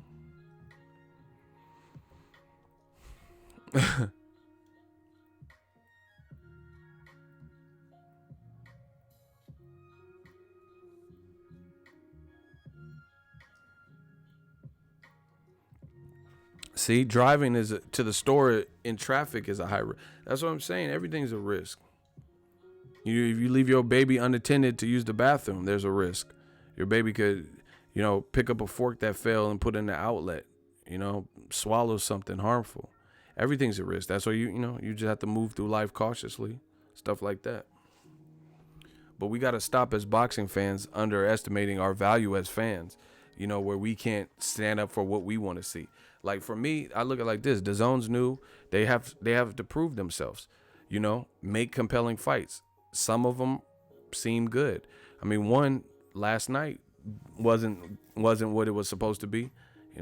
See, driving to the store in traffic is a high risk. That's what I'm saying. Everything's a risk. If you leave your baby unattended to use the bathroom, there's a risk. Your baby could, pick up a fork that fell and put in the outlet, swallow something harmful. Everything's a risk. That's why you just have to move through life cautiously, stuff like that. But we got to stop as boxing fans underestimating our value as fans, where we can't stand up for what we want to see. Like for me, I look at it like this. DAZN's new. They have to prove themselves, make compelling fights. Some of them seem good. I mean, one last night wasn't what it was supposed to be.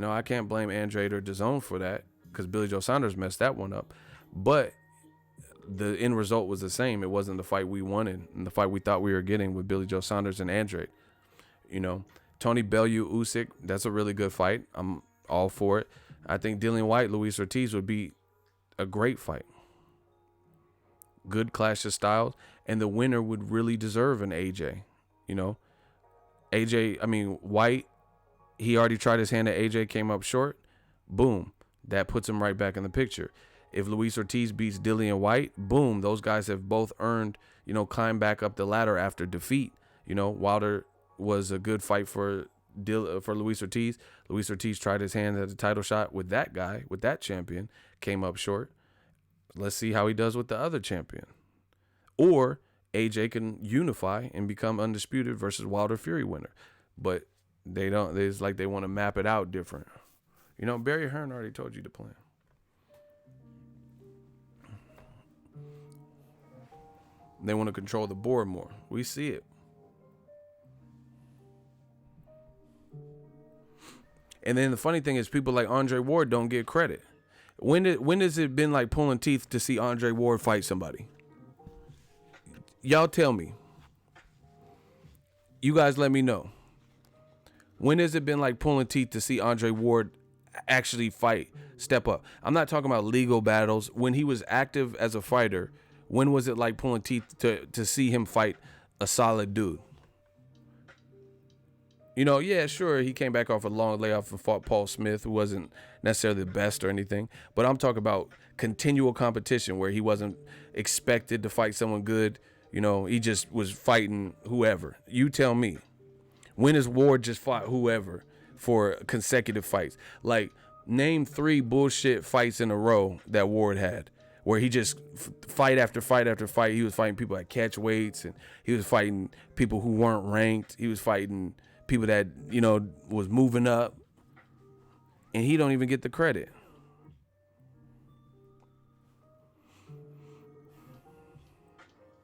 I can't blame Andrade or DAZN for that because Billy Joe Saunders messed that one up. But the end result was the same. It wasn't the fight we wanted and the fight we thought we were getting with Billy Joe Saunders and Andrade. Tony Bellew, Usyk, that's a really good fight. I'm all for it. I think Dillian White, Luis Ortiz would be a great fight. Good clash of styles, and the winner would really deserve an AJ. White, he already tried his hand at AJ, came up short. Boom. That puts him right back in the picture. If Luis Ortiz beats Dillian White, boom, those guys have both earned, climb back up the ladder after defeat. Wilder was a good fight for Luis Ortiz. Luis Ortiz tried his hand at the title shot with that guy, with that champion, came up short. Let's see how he does with the other champion. Or AJ can unify and become undisputed versus Wilder Fury winner. But they don't. It's like they want to map it out different. Barry Hearn already told you the plan. They want to control the board more. We see it. And then the funny thing is, people like Andre Ward don't get credit. When has it been like pulling teeth to see Andre Ward fight somebody? Y'all tell me. You guys let me know. When has it been like pulling teeth to see Andre Ward actually fight, step up? I'm not talking about legal battles. When he was active as a fighter, when was it like pulling teeth to see him fight a solid dude? You know, yeah, sure, he came back off a long layoff and fought Paul Smith, who wasn't necessarily the best or anything. But I'm talking about continual competition where he wasn't expected to fight someone good. You know, he just was fighting whoever. You tell me. When has Ward just fought whoever for consecutive fights? Like, name 3 bullshit fights in a row that Ward had, where he just fight after fight after fight. He was fighting people at catch weights, and he was fighting people who weren't ranked. He was fighting people that, you know, was moving up, and he don't even get the credit.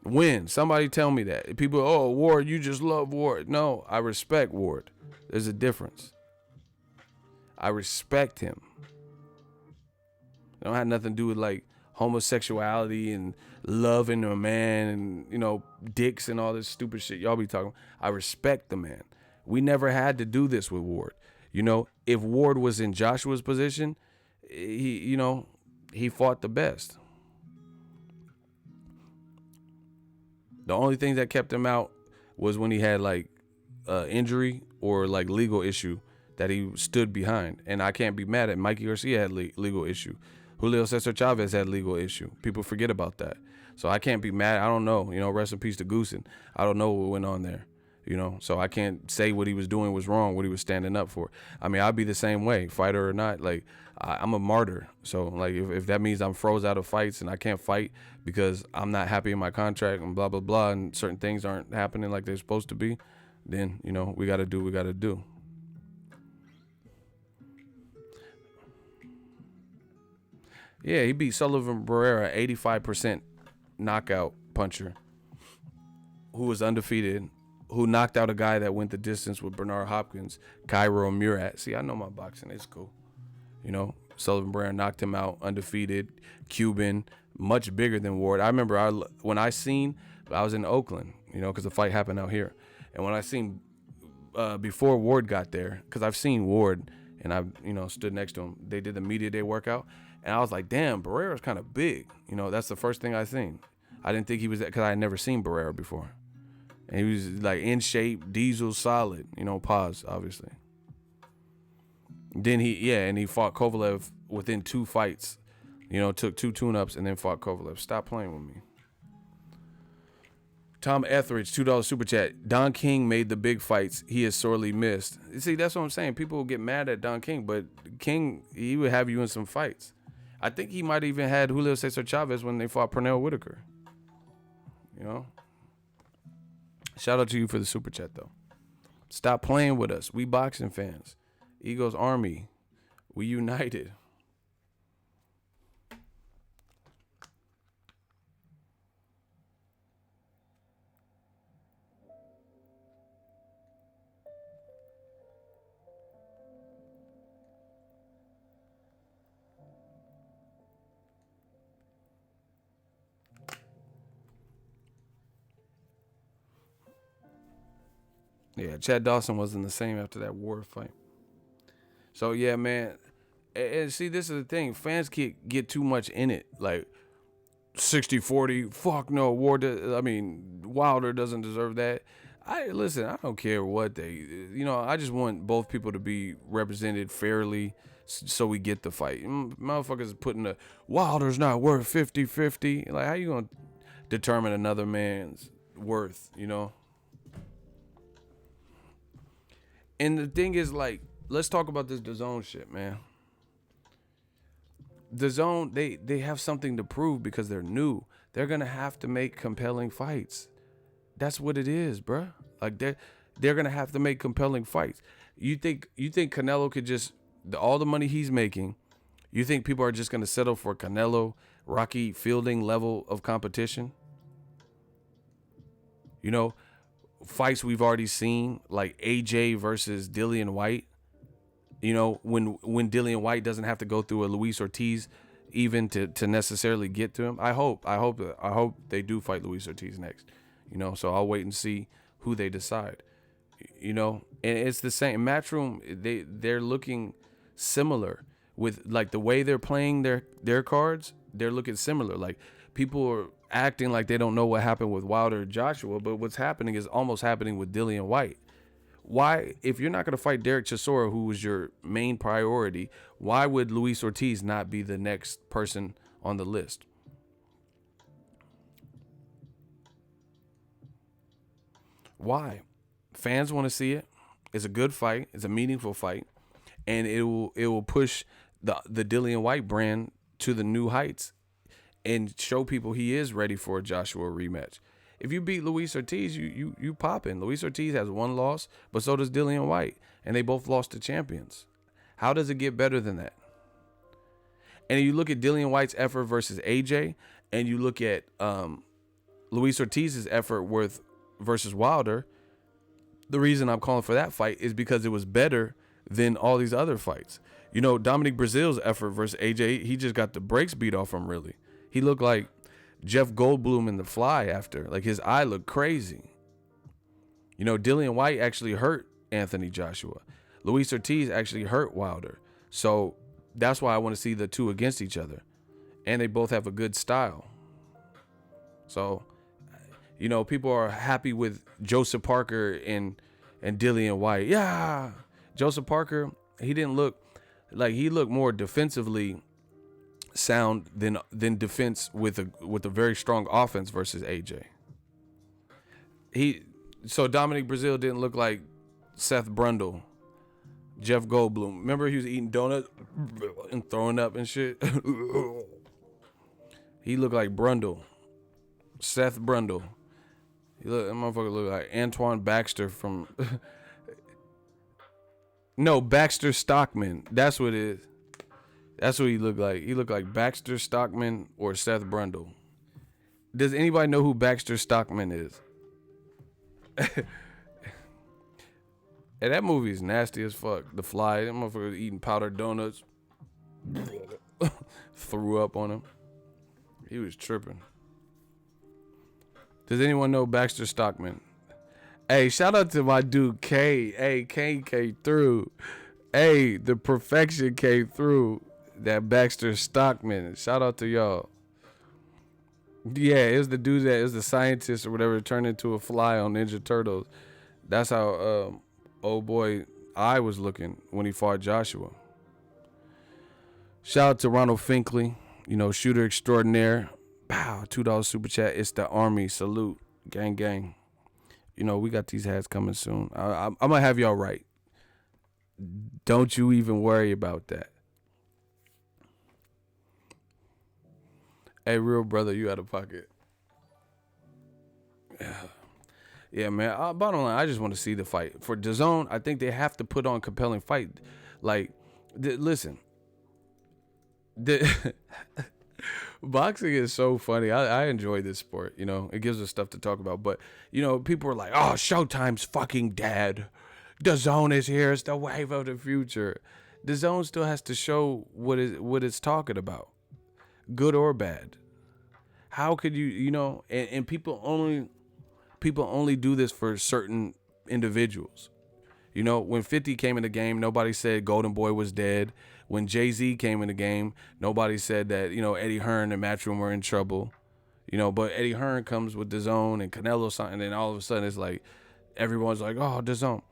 When? Somebody tell me that. People, oh, Ward, you just love Ward. No, I respect Ward. There's a difference. I respect him. It don't have nothing to do with like homosexuality and loving a man and, you know, dicks and all this stupid shit y'all be talking about. I respect the man. We never had to do this with Ward. You know, if Ward was in Joshua's position, he fought the best. The only thing that kept him out was when he had like injury or like legal issue that he stood behind. And I can't be mad at Mikey Garcia had legal issue. Julio Cesar Chavez had legal issue. People forget about that. So I can't be mad. I don't know. You know, rest in peace to Goosen. I don't know what went on there. You know, so I can't say what he was doing was wrong, what he was standing up for. I mean, I'd be the same way, fighter or not. Like, I'm a martyr. So, like, if that means I'm froze out of fights and I can't fight because I'm not happy in my contract and blah, blah, blah, and certain things aren't happening like they're supposed to be, then, you know, we got to do what we got to do. Yeah, he beat Sullivan Barrera, 85% knockout puncher, who was undefeated, who knocked out a guy that went the distance with Bernard Hopkins, Cairo Murat. See, I know my boxing. It's cool. You know, Sullivan Barrera knocked him out, undefeated, Cuban, much bigger than Ward. I remember I was in Oakland, you know, because the fight happened out here. And when I seen, before Ward got there, because I've seen Ward, and I've, you know, stood next to him. They did the media day workout, and I was like, damn, Barrera's kind of big. You know, that's the first thing I seen. I didn't think he was that, because I had never seen Barrera before. And he was like in shape, diesel, solid, you know, pause, obviously. Then he fought Kovalev within 2 fights. You know, took 2 tune-ups and then fought Kovalev. Stop playing with me. Tom Etheridge, $2 super chat. Don King made the big fights he is sorely missed. You see, that's what I'm saying. People will get mad at Don King, but King, he would have you in some fights. I think he might even had Julio Cesar Chavez when they fought Pernell Whitaker. You know? Shout out to you for the super chat, though. Stop playing with us. We boxing fans. Eagles Army. We united. Yeah, Chad Dawson wasn't the same after that Ward fight. So, yeah, man. And see, this is the thing. Fans get too much in it. Like, 60-40, fuck no, Wilder doesn't deserve that. I don't care what I just want both people to be represented fairly so we get the fight. Motherfuckers putting the Wilder's not worth 50-50. Like, how you going to determine another man's worth, you know? And the thing is, like, let's talk about this DAZN shit, man. DAZN, they have something to prove because they're new. They're gonna have to make compelling fights. That's what it is, bruh. Like they're gonna have to make compelling fights. You think Canelo could just all the money he's making? You think people are just gonna settle for Canelo, Rocky Fielding level of competition? You know, fights we've already seen, like AJ versus Dillian White. You know, when Dillian White doesn't have to go through a Luis Ortiz even to necessarily get to him. I hope they do fight Luis Ortiz next. You know, so I'll wait and see who they decide. You know, and it's the same Matchroom. They're looking similar with like the way they're playing their cards. They're looking similar. Like people are acting like they don't know what happened with Wilder and Joshua, but what's happening is almost happening with Dillian White. Why, if you're not going to fight Derek Chisora, who was your main priority, why would Luis Ortiz not be the next person on the list? Why? Fans want to see it. It's a good fight. It's a meaningful fight, and it will push the Dillian White brand to the new heights and show people he is ready for a Joshua rematch. If you beat Luis Ortiz, you popping. Luis Ortiz has one loss, but so does Dillian White, and they both lost to champions. How does it get better than that? And you look at Dillian White's effort versus AJ, and you look at Luis Ortiz's effort versus Wilder. The reason I'm calling for that fight is because it was better than all these other fights. You know, Dominic Breazeale's effort versus AJ, he just got the brakes beat off him, really. He looked like Jeff Goldblum in The Fly after. Like, his eye looked crazy. You know, Dillian White actually hurt Anthony Joshua. Luis Ortiz actually hurt Wilder. So that's why I want to see the two against each other. And they both have a good style. So, you know, people are happy with Joseph Parker and Dillian White. Yeah. Joseph Parker, he looked more defensively sound than defense with a very strong offense versus AJ. So Dominic Breazeale didn't look like Seth Brundle, Jeff Goldblum. Remember he was eating donuts and throwing up and shit? He looked like Brundle, Seth Brundle. That motherfucker looked like Antoine Baxter from no, Baxter Stockman. That's what it is. That's what he looked like. He looked like Baxter Stockman or Seth Brundle. Does anybody know who Baxter Stockman is? And that movie is nasty as fuck. The Fly. That motherfucker was eating powdered donuts. Threw up on him. He was tripping. Does anyone know Baxter Stockman? Hey, shout out to my dude K. Hey, K came through. Hey, the perfection came through. That Baxter Stockman. Shout out to y'all. Yeah, it was the dude that is the scientist or whatever turned into a fly on Ninja Turtles. That's how old boy I was looking when he fought Joshua. Shout out to Ronald Finkley, you know, shooter extraordinaire. Pow, $2 super chat. It's the Army. Salute. Gang, gang. You know, we got these hats coming soon. I'm going to have y'all right. Don't you even worry about that. Hey, real brother, you out of pocket. Yeah, man. Bottom line, I just want to see the fight. For DAZN, I think they have to put on compelling fight. Like, listen. Boxing is so funny. I enjoy this sport. You know, it gives us stuff to talk about. But, you know, people are like, oh, Showtime's fucking dead. DAZN is here. It's the wave of the future. DAZN still has to show what it's talking about. Good or bad. How could you know, and people only do this for certain individuals. You know, when 50 came in the game, nobody said Golden Boy was dead. When Jay-Z came in the game, nobody said that, you know, Eddie Hearn and Matchroom were in trouble. You know, but Eddie Hearn comes with DAZN and Canelo something, and then all of a sudden it's like everyone's like, oh, DAZN.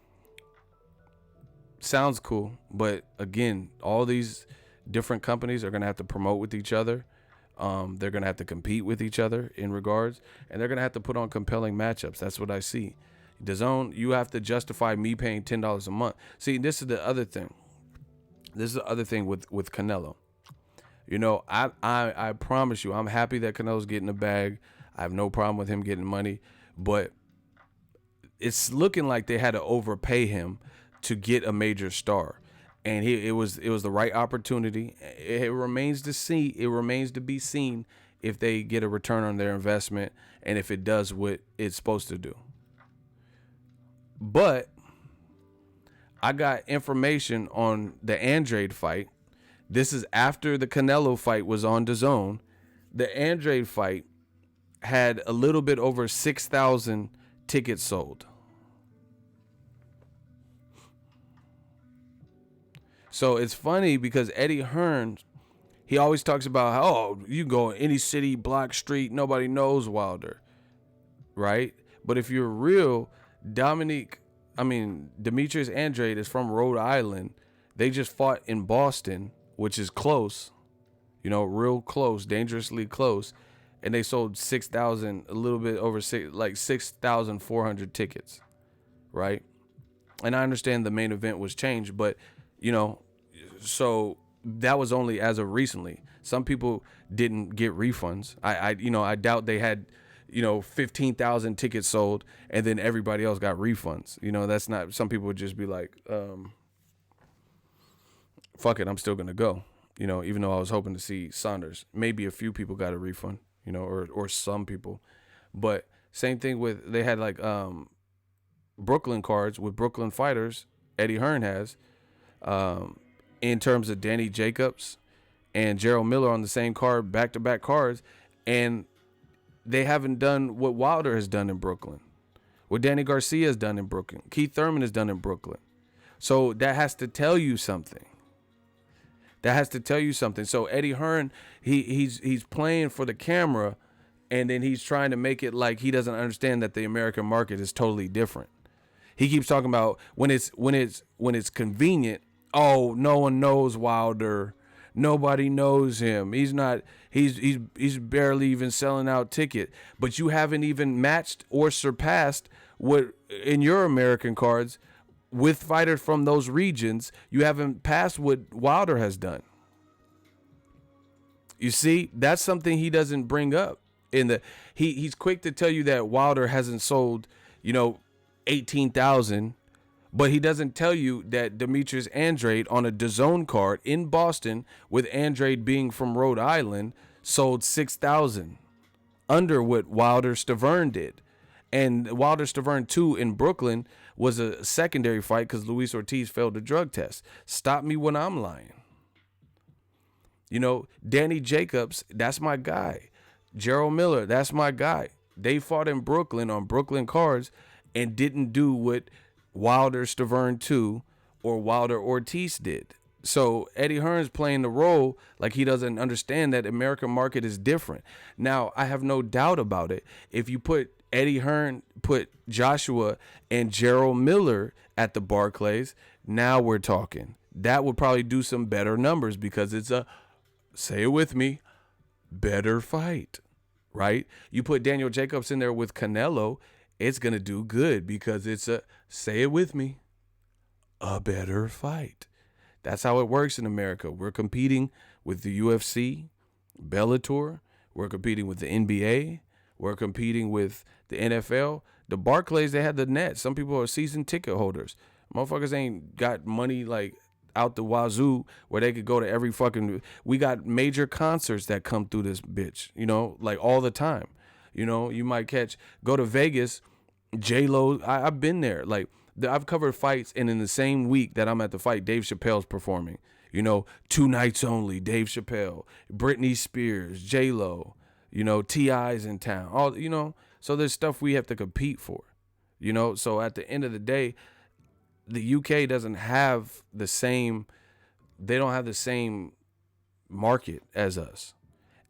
Sounds cool, but again, all these different companies are going to have to promote with each other. They're going to have to compete with each other in regards, and they're going to have to put on compelling matchups. That's what I see. DAZN, you have to justify me paying $10 a month. See, this is the other thing. This is the other thing with Canelo. You know, I promise you, I'm happy that Canelo's getting a bag. I have no problem with him getting money, but it's looking like they had to overpay him to get a major star. And it was the right opportunity. It remains to be seen if they get a return on their investment and if it does what it's supposed to do. But I got information on the Andrade fight. This is after the Canelo fight was on DAZN. The Andrade fight had a little bit over 6,000 tickets sold. So it's funny because Eddie Hearn, he always talks about how, oh, you go in any city, block, street, nobody knows Wilder, right? But if you're real, Demetrius Andrade is from Rhode Island. They just fought in Boston, which is close, real close, dangerously close. And they sold 6,000, a little bit over 6,400 tickets, right? And I understand the main event was changed, but, so that was only as of recently. Some people didn't get refunds. I doubt they had, 15,000 tickets sold and then everybody else got refunds. That's not, some people would just be like, fuck it, I'm still going to go, even though I was hoping to see Saunders. Maybe a few people got a refund, or some people. But same thing with, they had like Brooklyn cards with Brooklyn fighters, Eddie Hearn has, in terms of Danny Jacobs and Gerald Miller on the same card, back-to-back cards, and they haven't done what Wilder has done in Brooklyn, what Danny Garcia has done in Brooklyn, Keith Thurman has done in Brooklyn. So that has to tell you something. So Eddie Hearn, he's playing for the camera, and then he's trying to make it like he doesn't understand that the American market is totally different. He keeps talking about when it's convenient. Oh, no one knows Wilder. Nobody knows him. He's barely even selling out ticket. But you haven't even matched or surpassed what in your American cards with fighters from those regions. You haven't passed what Wilder has done. You see, that's something he doesn't bring up. He's quick to tell you that Wilder hasn't sold, 18,000. But he doesn't tell you that Demetrius Andrade on a DAZN card in Boston, with Andrade being from Rhode Island, sold 6,000, under what Wilder Stavern did. And Wilder Stavern 2 in Brooklyn was a secondary fight because Luis Ortiz failed the drug test. Stop me when I'm lying. Danny Jacobs, that's my guy. Gerald Miller, that's my guy. They fought in Brooklyn on Brooklyn cards and didn't do what Wilder Stavern 2 or Wilder Ortiz did. So Eddie Hearn's playing the role like he doesn't understand that American market is different. Now, I have no doubt about it. If you put Eddie Hearn, put Joshua and Gerald Miller at the Barclays, now we're talking. That would probably do some better numbers because it's a, say it with me, better fight, right? You put Daniel Jacobs in there with Canelo, it's going to do good because it's a, say it with me, a better fight. That's how it works in America. We're competing with the UFC, Bellator. We're competing with the NBA. We're competing with the NFL. The Barclays, they had the net. Some people are season ticket holders. Motherfuckers ain't got money like out the wazoo where they could go to every fucking, we got major concerts that come through this bitch, like all the time. You might go to Vegas, J-Lo, I've been there. Like, I've covered fights, and in the same week that I'm at the fight, Dave Chappelle's performing. 2 nights only, Dave Chappelle, Britney Spears, J-Lo, T.I.'s in town. All, so there's stuff we have to compete for. So at the end of the day, the UK doesn't have the same, they don't have the same market as us.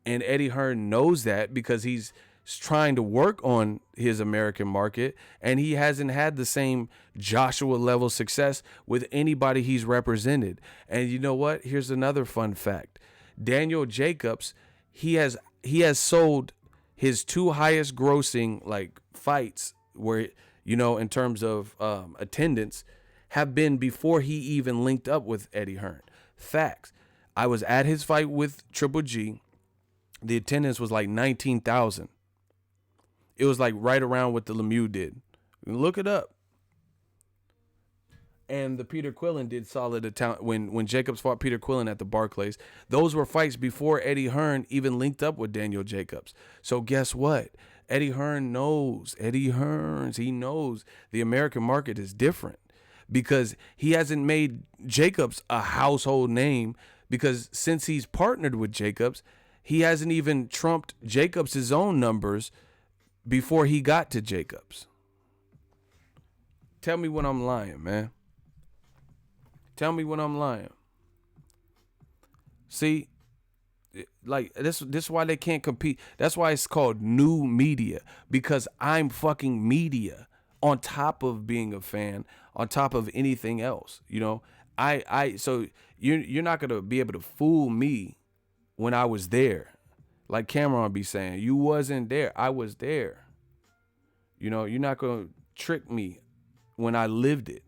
And Eddie Hearn knows that because he's trying to work on his American market, and he hasn't had the same Joshua level success with anybody he's represented. And you know what? Here's another fun fact. Daniel Jacobs, he has sold his 2 highest grossing like fights where, in terms of attendance, have been before he even linked up with Eddie Hearn. Facts. I was at his fight with Triple G. The attendance was like 19,000. It was like right around what the Lemieux did. Look it up. And the Peter Quillen did solid when Jacobs fought Peter Quillen at the Barclays. Those were fights before Eddie Hearn even linked up with Daniel Jacobs. So guess what? Eddie Hearn knows. He knows the American market is different because he hasn't made Jacobs a household name, because since he's partnered with Jacobs, he hasn't even trumped Jacobs' own numbers before he got to Jacobs. Tell me when I'm lying, man. Tell me when I'm lying. See, like this is why they can't compete. That's why it's called new media, because I'm fucking media on top of being a fan, on top of anything else. You know, so you're not gonna be able to fool me when I was there. Like Cameron be saying, you wasn't there. I was there. You know, you're not gonna trick me when I lived it.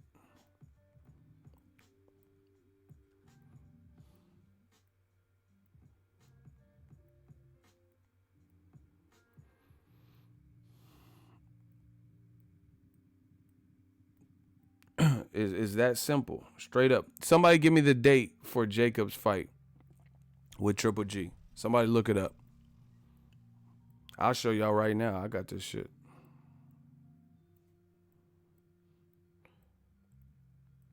Is that simple, straight up. Somebody give me the date for Jacobs' fight with Triple G. Somebody look it up. I'll show y'all right now. I got this shit.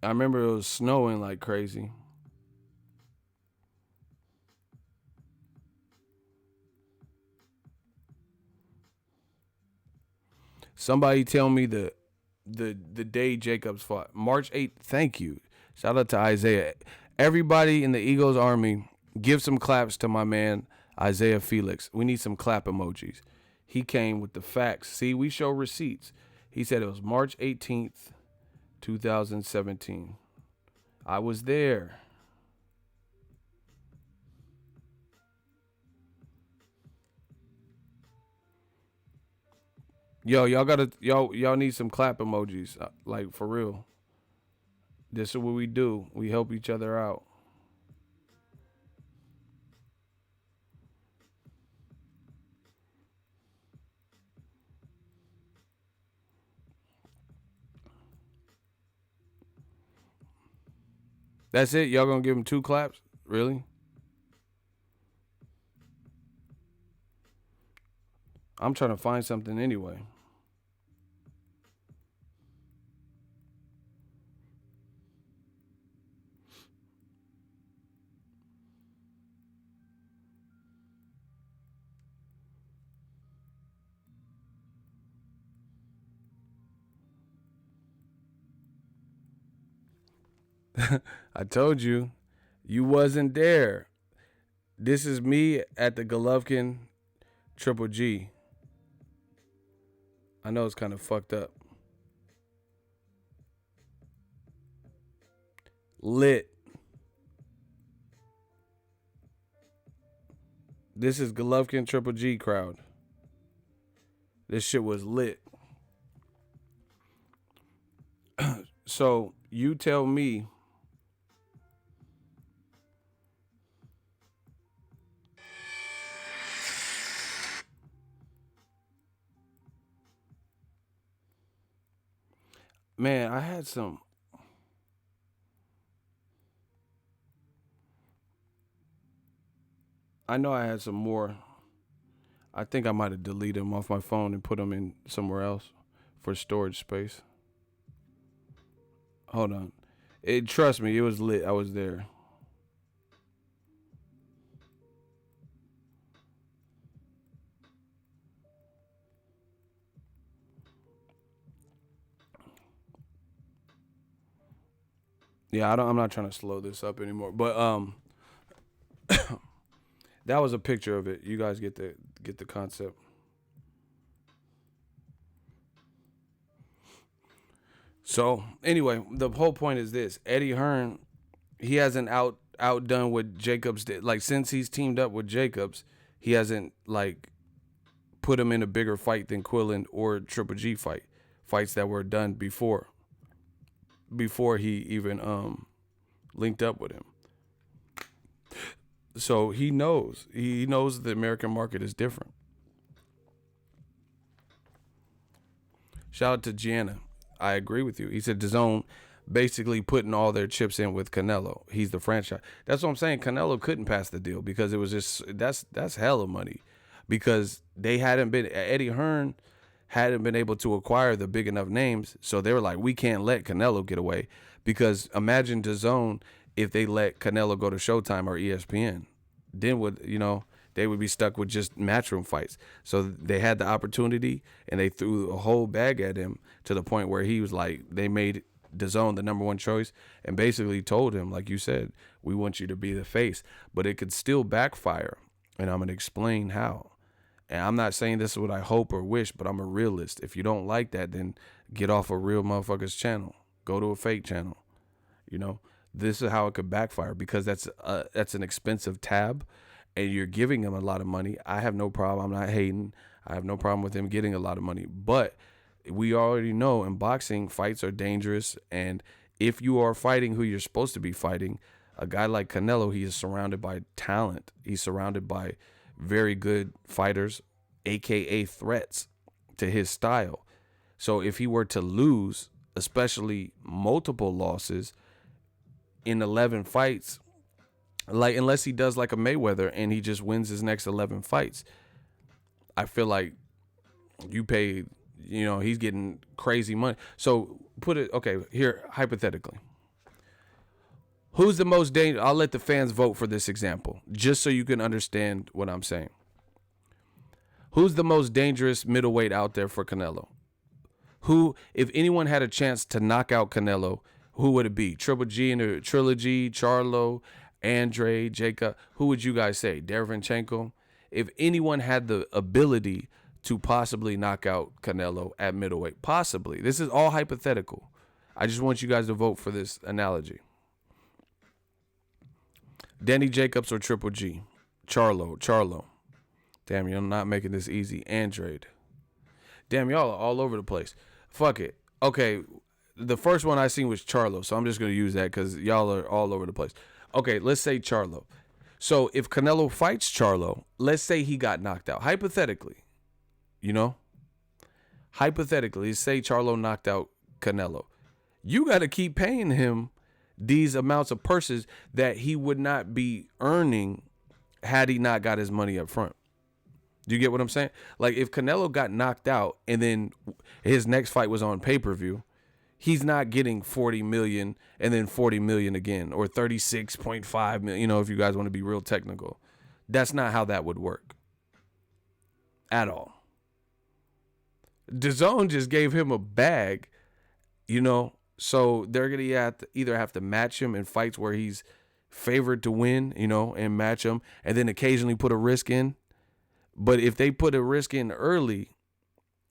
I remember it was snowing like crazy. Somebody tell me the day Jacobs fought. March 8th. Thank you. Shout out to Isaiah. Everybody in the Eagles Army, give some claps to my man Isaiah Felix. We need some clap emojis. He came with the facts. See, we show receipts. He said it was March 18th, 2017. I was there. Yo, y'all need some clap emojis, like for real. This is what we do. We help each other out. That's it? Y'all gonna give him 2 claps? Really? I'm trying to find something anyway. I told you, you wasn't there. This is me at the Golovkin Triple G. I know it's kind of fucked up. Lit. This is Golovkin Triple G crowd. This shit was lit. So you tell me. Man, I had some. I know I had some more. I think I might have deleted them off my phone and put them in somewhere else for storage space. Hold on. Trust me, it was lit. I was there. Yeah, I'm not trying to slow this up anymore. But that was a picture of it. You guys get the concept. So anyway, the whole point is this: Eddie Hearn, he hasn't outdone what Jacobs did. Like, since he's teamed up with Jacobs, he hasn't like put him in a bigger fight than Quillen or Triple G fights that were done before he even linked up with him. So he knows the American market is different. Shout out to Gianna. I agree with you. He said DAZN basically putting all their chips in with Canelo. He's the franchise. That's what I'm saying. Canelo couldn't pass the deal because it was just that's hella money, because they hadn't been. Eddie Hearn hadn't been able to acquire the big enough names. So they were like, we can't let Canelo get away, because imagine DAZN if they let Canelo go to Showtime or ESPN, then they would be stuck with just matchroom fights. So they had the opportunity, and they threw a whole bag at him to the point where he was like, they made DAZN the number one choice and basically told him, like you said, we want you to be the face, but it could still backfire. And I'm going to explain how. And I'm not saying this is what I hope or wish, but I'm a realist. If you don't like that, then get off a real motherfucker's channel. Go to a fake channel. This is how it could backfire, because that's an expensive tab, and you're giving him a lot of money. I have no problem. I'm not hating. I have no problem with him getting a lot of money. But we already know in boxing, fights are dangerous. And if you are fighting who you're supposed to be fighting, a guy like Canelo, he is surrounded by talent. He's surrounded by very good fighters, AKA threats to his style. So if he were to lose, especially multiple losses in 11 fights, like unless he does like a Mayweather and he just wins his next 11 fights, I feel like you pay, he's getting crazy money. So here, hypothetically, who's the most dangerous? I'll let the fans vote for this example, just so you can understand what I'm saying. Who's the most dangerous middleweight out there for Canelo? Who, if anyone had a chance to knock out Canelo, who would it be? Triple G in the trilogy, Charlo, Andre, Jacob. Who would you guys say? Derevyanchenko? If anyone had the ability to possibly knock out Canelo at middleweight, possibly. This is all hypothetical. I just want you guys to vote for this analogy. Danny Jacobs or Triple G? Charlo. Damn, you're not making this easy. Andrade. Damn, y'all are all over the place. Fuck it. Okay, the first one I seen was Charlo, so I'm just going to use that because y'all are all over the place. Okay, let's say Charlo. So if Canelo fights Charlo, let's say he got knocked out. Hypothetically, Hypothetically, say Charlo knocked out Canelo. You got to keep paying him these amounts of purses that he would not be earning had he not got his money up front. Do you get what I'm saying? Like if Canelo got knocked out and then his next fight was on pay-per-view, he's not getting 40 million and then 40 million again, or 36.5 million, if you guys want to be real technical. That's not how that would work at all. DAZN just gave him a bag, so they're going to either have to match him in fights where he's favored to win, and match him, and then occasionally put a risk in. But if they put a risk in early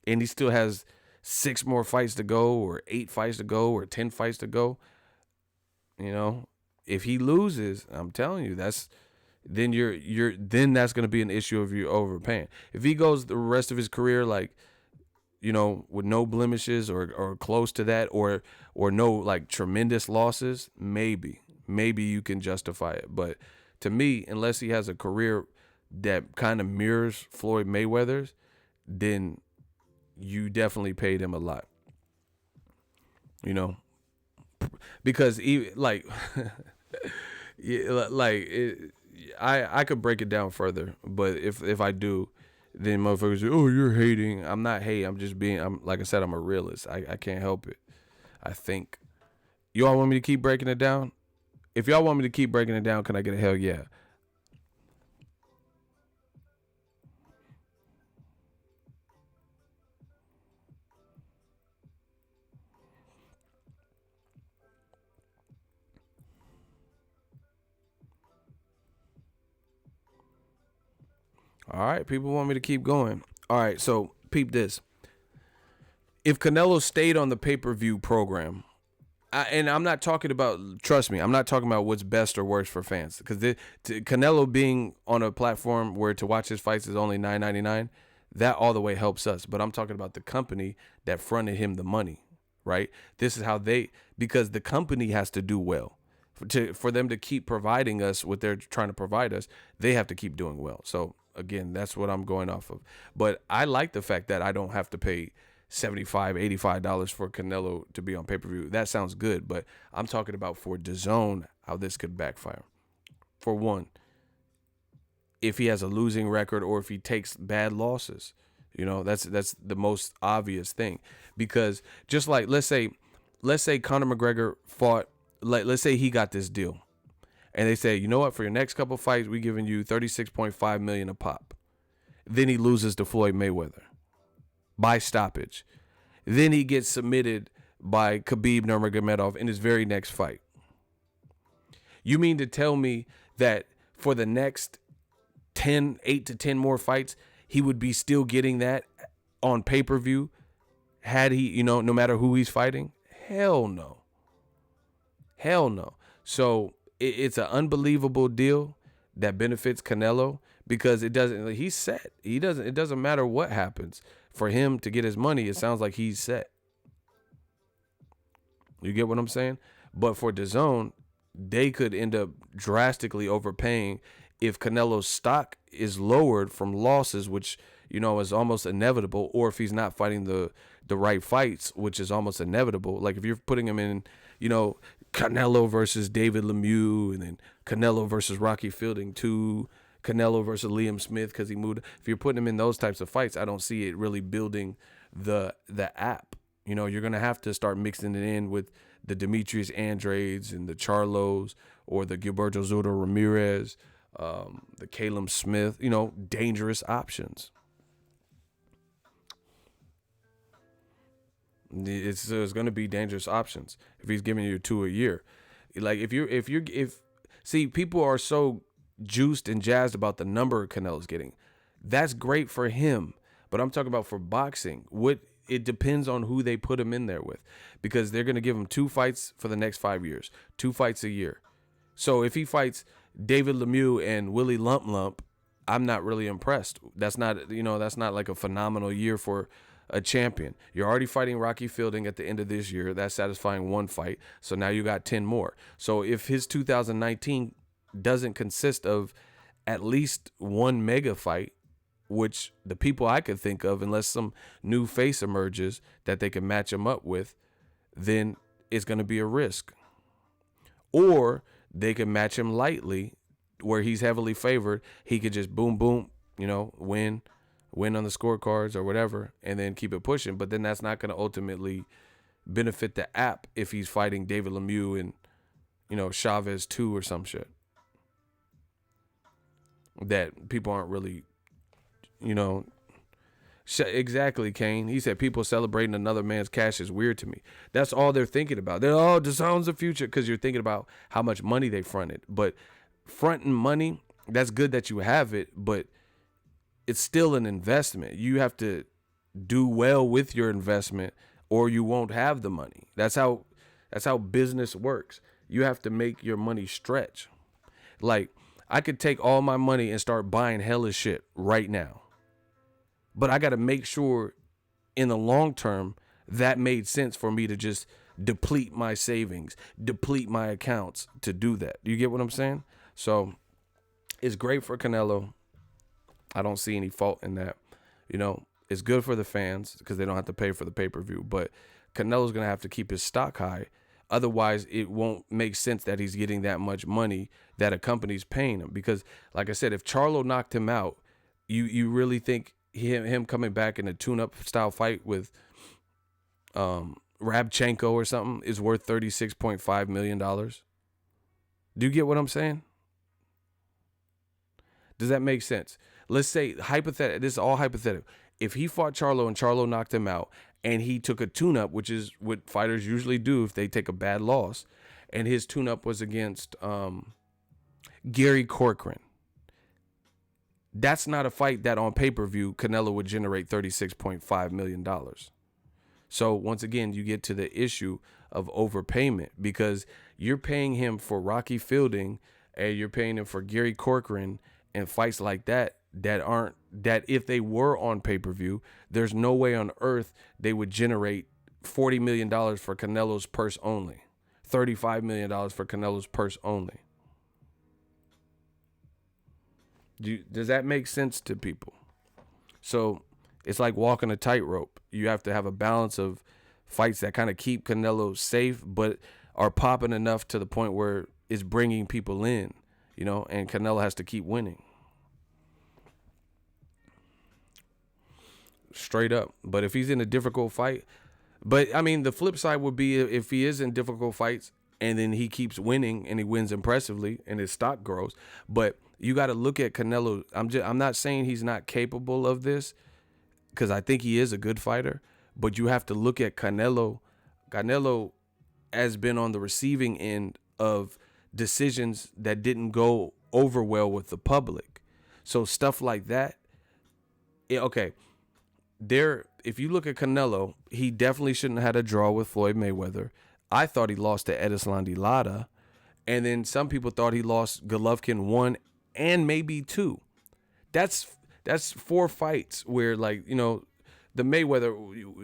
and he still has 6 more fights to go, or 8 fights to go, or 10 fights to go, if he loses, I'm telling you, then that's going to be an issue of you overpaying. If he goes the rest of his career like, with no blemishes or close to that, or no like tremendous losses, maybe you can justify it. But to me, unless he has a career that kind of mirrors Floyd Mayweather's, then you definitely paid him a lot. Because I could break it down further, but if I do, then motherfuckers say, oh, you're hating. I'm not hating. I'm like I said, I'm a realist. I can't help it. I think. You all want me to keep breaking it down? If y'all want me to keep breaking it down, can I get a hell yeah? All right, people want me to keep going. All right, so peep this. If Canelo stayed on the pay-per-view program, and I'm not talking about, trust me, I'm not talking about what's best or worst for fans, because Canelo being on a platform where to watch his fights is only $9.99, that all the way helps us. But I'm talking about the company that fronted him the money, right? This is how because the company has to do well. For them to keep providing us what they're trying to provide us, they have to keep doing well. So again, that's what I'm going off of. But I like the fact that I don't have to pay $75, $85 for Canelo to be on pay-per-view. That sounds good, but I'm talking about for DAZN, how this could backfire. For one, if he has a losing record or if he takes bad losses, You know, that's the most obvious thing, because just like let's say Conor McGregor fought, let's say he got this deal, and they say, you know what, for your next couple fights, we giving you $36.5 million a pop. Then he loses to Floyd Mayweather by stoppage. Then he gets submitted by Khabib Nurmagomedov in his very next fight. You mean to tell me that for the next 8 to 10 more fights, he would be still getting that on pay-per-view had he, you know, no matter who he's fighting? Hell no. Hell no. So it's an unbelievable deal that benefits Canelo, because it doesn't matter what happens. For him to get his money, it sounds like he's set. You get what I'm saying? But for DAZN, they could end up drastically overpaying if Canelo's stock is lowered from losses, which, you know, is almost inevitable, or if he's not fighting the right fights, which is almost inevitable. Like if you're putting him in, you know, Canelo versus David Lemieux, and then Canelo versus Rocky Fielding 2, Canelo versus Liam Smith because he moved. If you're putting him in those types of fights, I don't see it really building the app. You know, you're going to have to start mixing it in with the Demetrius Andrades and the Charlos, or the Gilberto Zurdo Ramirez, the Caleb Smith, you know, dangerous options. It's going to be dangerous options if he's giving you 2 a year. Like see, people are so juiced and jazzed about the number Canelo's getting. That's great for him, but I'm talking about for boxing. It depends on who they put him in there with, because they're going to give him 2 fights for the next 5 years, 2 fights a year. So if he fights David Lemieux and Willie Lump Lump, I'm not really impressed. That's not like a phenomenal year for a champion. You're already fighting Rocky Fielding at the end of this year. That's satisfying 1 fight. So now you got 10 more. So if his 2019 doesn't consist of at least 1 mega fight, which the people I could think of, unless some new face emerges that they can match him up with, then it's going to be a risk. Or they can match him lightly where he's heavily favored. He could just boom, boom, you know, win on the scorecards or whatever, and then keep it pushing. But then that's not going to ultimately benefit the app if he's fighting David Lemieux and, you know, Chavez 2 or some shit that people aren't really, you know. Exactly, Kane. He said people celebrating another man's cash is weird to me. That's all they're thinking about. They're, oh, DAZN's the future, because you're thinking about how much money they fronted. But fronting money, that's good that you have it, but it's still an investment. You have to do well with your investment, or you won't have the money. That's how business works. You have to make your money stretch. Like, I could take all my money and start buying hella shit right now, but I got to make sure in the long term that made sense for me to just deplete my savings, deplete my accounts to do that. You get what I'm saying? So it's great for Canelo. I don't see any fault in that. You know, it's good for the fans because they don't have to pay for the pay-per-view, but Canelo's going to have to keep his stock high. Otherwise, it won't make sense that he's getting that much money that a company's paying him. Because, like I said, if Charlo knocked him out, you really think him coming back in a tune-up style fight with Rabchenko or something is worth $36.5 million? Do you get what I'm saying? Does that make sense? Let's say, hypothetical. This is all hypothetical. If he fought Charlo and Charlo knocked him out, and he took a tune-up, which is what fighters usually do if they take a bad loss, and his tune-up was against Gary Corcoran. That's not a fight that on pay-per-view Canelo would generate $36.5 million. So once again, you get to the issue of overpayment, because you're paying him for Rocky Fielding and you're paying him for Gary Corcoran and fights like that that if they were on pay-per-view, there's no way on earth they would generate $40 million for Canelo's purse only. $35 million for Canelo's purse only. Does that make sense to people? So it's like walking a tightrope. You have to have a balance of fights that kind of keep Canelo safe, but are popping enough to the point where it's bringing people in, you know, and Canelo has to keep winning. straight up. But if he's in a difficult fight, but I mean, the flip side would be if he is in difficult fights and then he keeps winning and he wins impressively and his stock grows. But you got to look at Canelo. I'm not saying he's not capable of this, because I think he is a good fighter. But you have to look at Canelo. Canelo has been on the receiving end of decisions that didn't go over well with the public. So stuff like that. Okay. If you look at Canelo, he definitely shouldn't have had a draw with Floyd Mayweather. I thought he lost to Edislandi Lara. And then some people thought he lost Golovkin 1 and maybe 2. That's 4 fights where, like, you know, the Mayweather,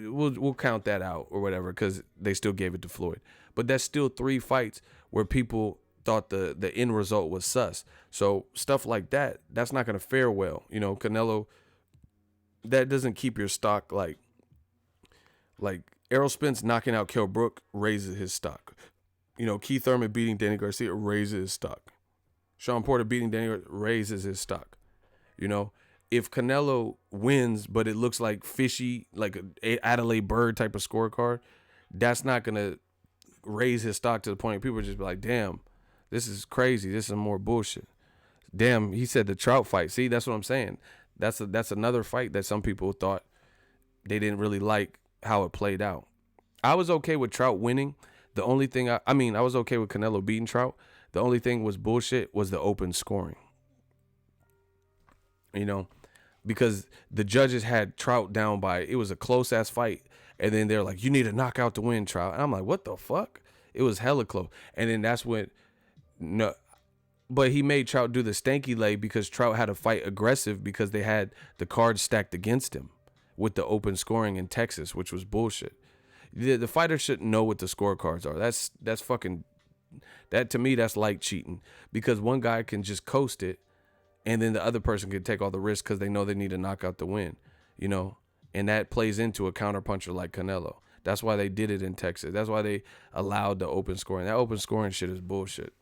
we'll count that out or whatever because they still gave it to Floyd. But that's still 3 fights where people thought the end result was sus. So stuff like that, that's not going to fare well. You know, Canelo, that doesn't keep your stock like Errol Spence knocking out Kell Brook raises his stock. You know, Keith Thurman beating Danny Garcia raises his stock. Sean Porter beating Danny Garcia raises his stock. You know, if Canelo wins, but it looks like fishy, like a Adelaide Bird type of scorecard, that's not going to raise his stock to the point people just be like, damn, this is crazy. This is more bullshit. Damn, he said the Trout fight. See, that's what I'm saying. That's another fight that some people thought they didn't really like how it played out. I was okay with Trout winning. The only thing I was okay with Canelo beating Trout. The only thing was bullshit was the open scoring. You know, because the judges had Trout down by, it was a close ass fight. And then they're like, you need a knockout to win, Trout. And I'm like, what the fuck? It was hella close. And then that's when, no, but he made Trout do the stanky leg because Trout had to fight aggressive because they had the cards stacked against him with the open scoring in Texas, which was bullshit. The fighter shouldn't know what the scorecards are. That's fucking, that to me, that's like cheating because one guy can just coast it and then the other person can take all the risks because they know they need a knockout to win, you know, and that plays into a counterpuncher like Canelo. That's why they did it in Texas. That's why they allowed the open scoring. That open scoring shit is bullshit.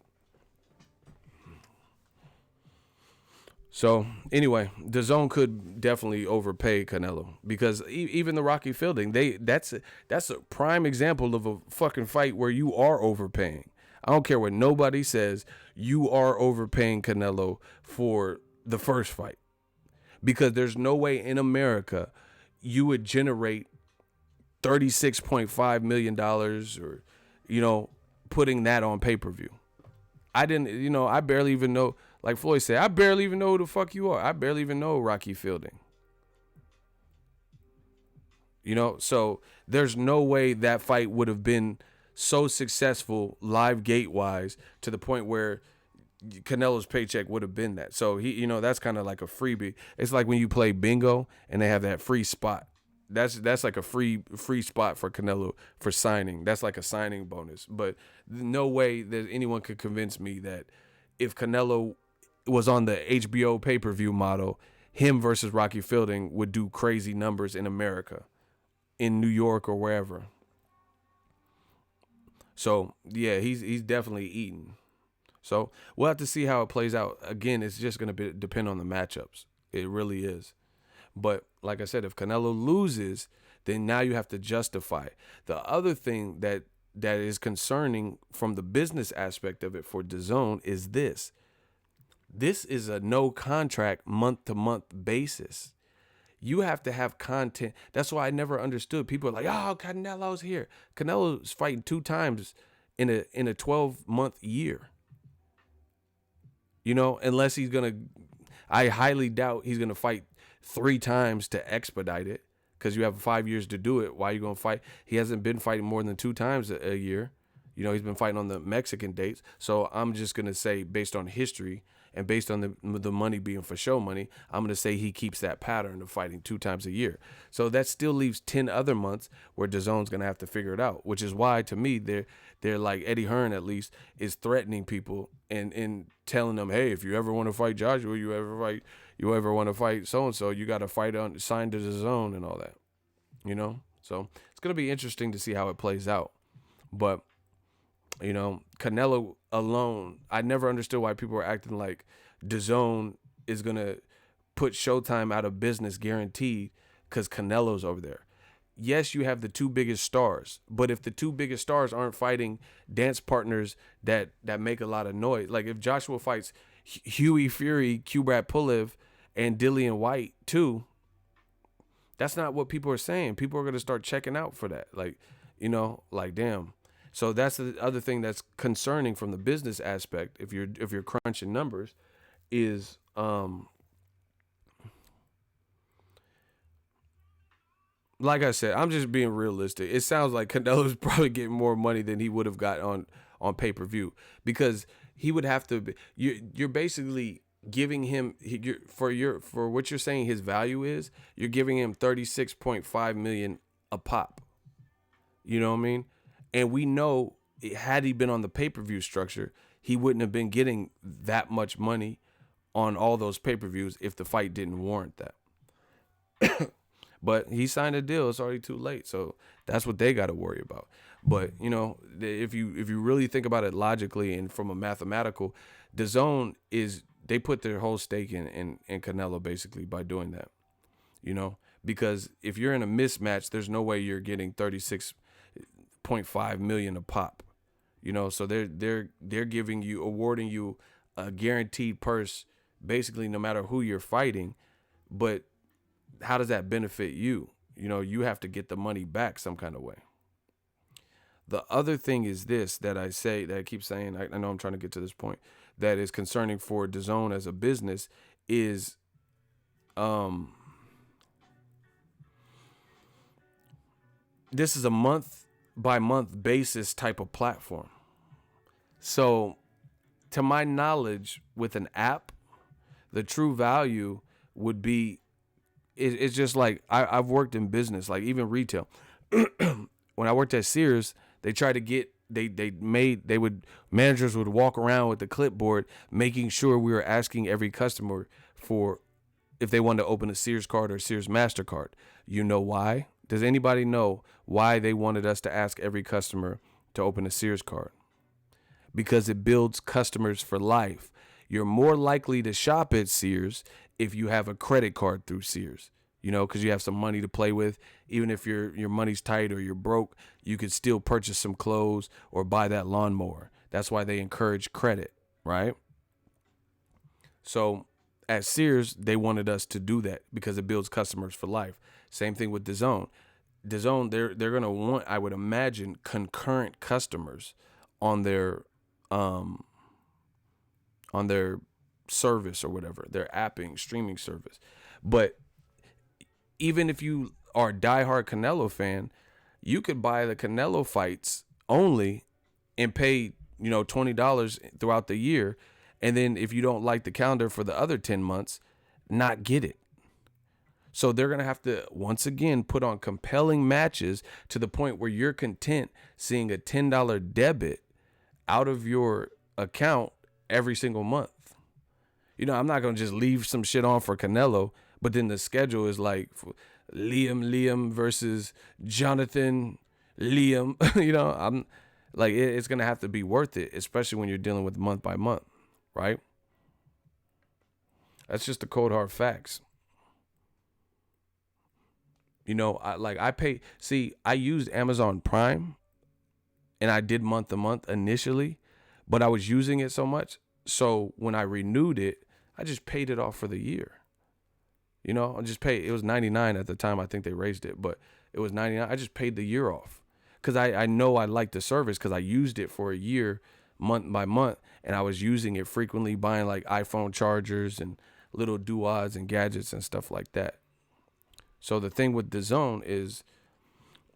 So anyway, DAZN could definitely overpay Canelo because even the Rocky Fielding, that's a prime example of a fucking fight where you are overpaying. I don't care what nobody says, you are overpaying Canelo for the first fight because there's no way in America you would generate $36.5 million or, you know, putting that on pay-per-view. I didn't, you know, I barely even know. Like Floyd said, I barely even know who the fuck you are. I barely even know Rocky Fielding. You know, so there's no way that fight would have been so successful live gate-wise to the point where Canelo's paycheck would have been that. So, he, you know, that's kind of like a freebie. It's like when you play bingo and they have that free spot. That's like a free spot for Canelo for signing. That's like a signing bonus. But no way that anyone could convince me that if Canelo was on the HBO pay-per-view model, him versus Rocky Fielding would do crazy numbers in America, in New York or wherever. So, yeah, he's definitely eating. So, we'll have to see how it plays out. Again, it's just going to depend on the matchups. It really is. But, like I said, if Canelo loses, then now you have to justify. The other thing that is concerning from the business aspect of it for DAZN is this. This is a no contract month-to-month basis. You have to have content. That's why I never understood. People are like, oh, Canelo's here. Canelo's fighting 2 times in a 12-month year. You know, unless he's going to, I highly doubt he's going to fight 3 times to expedite it because you have 5 years to do it. Why are you going to fight? He hasn't been fighting more than 2 times a year. You know, he's been fighting on the Mexican dates. So I'm just going to say based on history and based on the money being for show money, I'm going to say he keeps that pattern of fighting 2 times a year. So that still leaves 10 other months where DAZN's going to have to figure it out, which is why, to me, they're like Eddie Hearn, at least, is threatening people and telling them, hey, if you ever want to fight Joshua, you ever want to fight so-and-so, you got to sign to DAZN and all that, you know? So it's going to be interesting to see how it plays out. But, you know, Canelo alone, I never understood why people were acting like DAZN is going to put Showtime out of business guaranteed because Canelo's over there. Yes, you have the two biggest stars, but if the two biggest stars aren't fighting dance partners that make a lot of noise, like if Joshua fights Huey Fury, Kubrat Pulev, and Dillian White too, that's not what people are saying. People are going to start checking out for that. Like, you know, like, damn. So that's the other thing that's concerning from the business aspect. If you're crunching numbers, is like I said, I'm just being realistic. It sounds like Canelo's probably getting more money than he would have got on pay-per-view, because he would have to be, you're basically giving him for what you're saying his value is, you're giving him 36.5 million a pop. You know what I mean? And we know, had he been on the pay-per-view structure, he wouldn't have been getting that much money on all those pay-per-views if the fight didn't warrant that. But he signed a deal. It's already too late. So that's what they got to worry about. But, you know, if you really think about it logically and from a mathematical, DAZN is, they put their whole stake in Canelo basically by doing that. You know, because if you're in a mismatch, there's no way you're getting 36.5 million a pop. You know, so they're giving you, awarding you a guaranteed purse basically no matter who you're fighting. But how does that benefit you? You know, you have to get the money back some kind of way. The other thing is this, that I keep saying, I know I'm trying to get to this point, that is concerning for DAZN as a business is, this is a month by month basis type of platform. So to my knowledge, with an app, the true value would be, it's just like, I've worked in business, like even retail. When I worked at Sears, they tried to get, managers would walk around with the clipboard, making sure we were asking every customer for if they wanted to open a Sears card or Sears MasterCard. You know why? Does anybody know why they wanted us to ask every customer to open a Sears card? Because it builds customers for life. You're more likely to shop at Sears if you have a credit card through Sears, you know, because you have some money to play with. Even if your money's tight or you're broke, you could still purchase some clothes or buy that lawnmower. That's why they encourage credit, right? So at Sears, they wanted us to do that because it builds customers for life. Same thing with DAZN. DAZN, they're gonna want, I would imagine, concurrent customers on their service or whatever, their apping, streaming service. But even if you are a diehard Canelo fan, you could buy the Canelo fights only and pay, you know, $20 throughout the year. And then if you don't like the calendar for the other 10 months, not get it. So they're going to have to, once again, put on compelling matches to the point where you're content seeing a $10 debit out of your account every single month. You know, I'm not going to just leave some shit on for Canelo, but then the schedule is like Liam versus Jonathan Liam. You know, I'm like, it's going to have to be worth it, especially when you're dealing with month by month, right? That's just the cold hard facts. You know, I used Amazon Prime and I did month to month initially, but I was using it so much. So when I renewed it, I just paid it off for the year. You know, I just paid, it was $99 at the time. I think they raised it, but it was $99. I just paid the year off because I know I liked the service because I used it for a year, month by month, and I was using it frequently, buying like iPhone chargers and little doodads and gadgets and stuff like that. So the thing with DAZN is,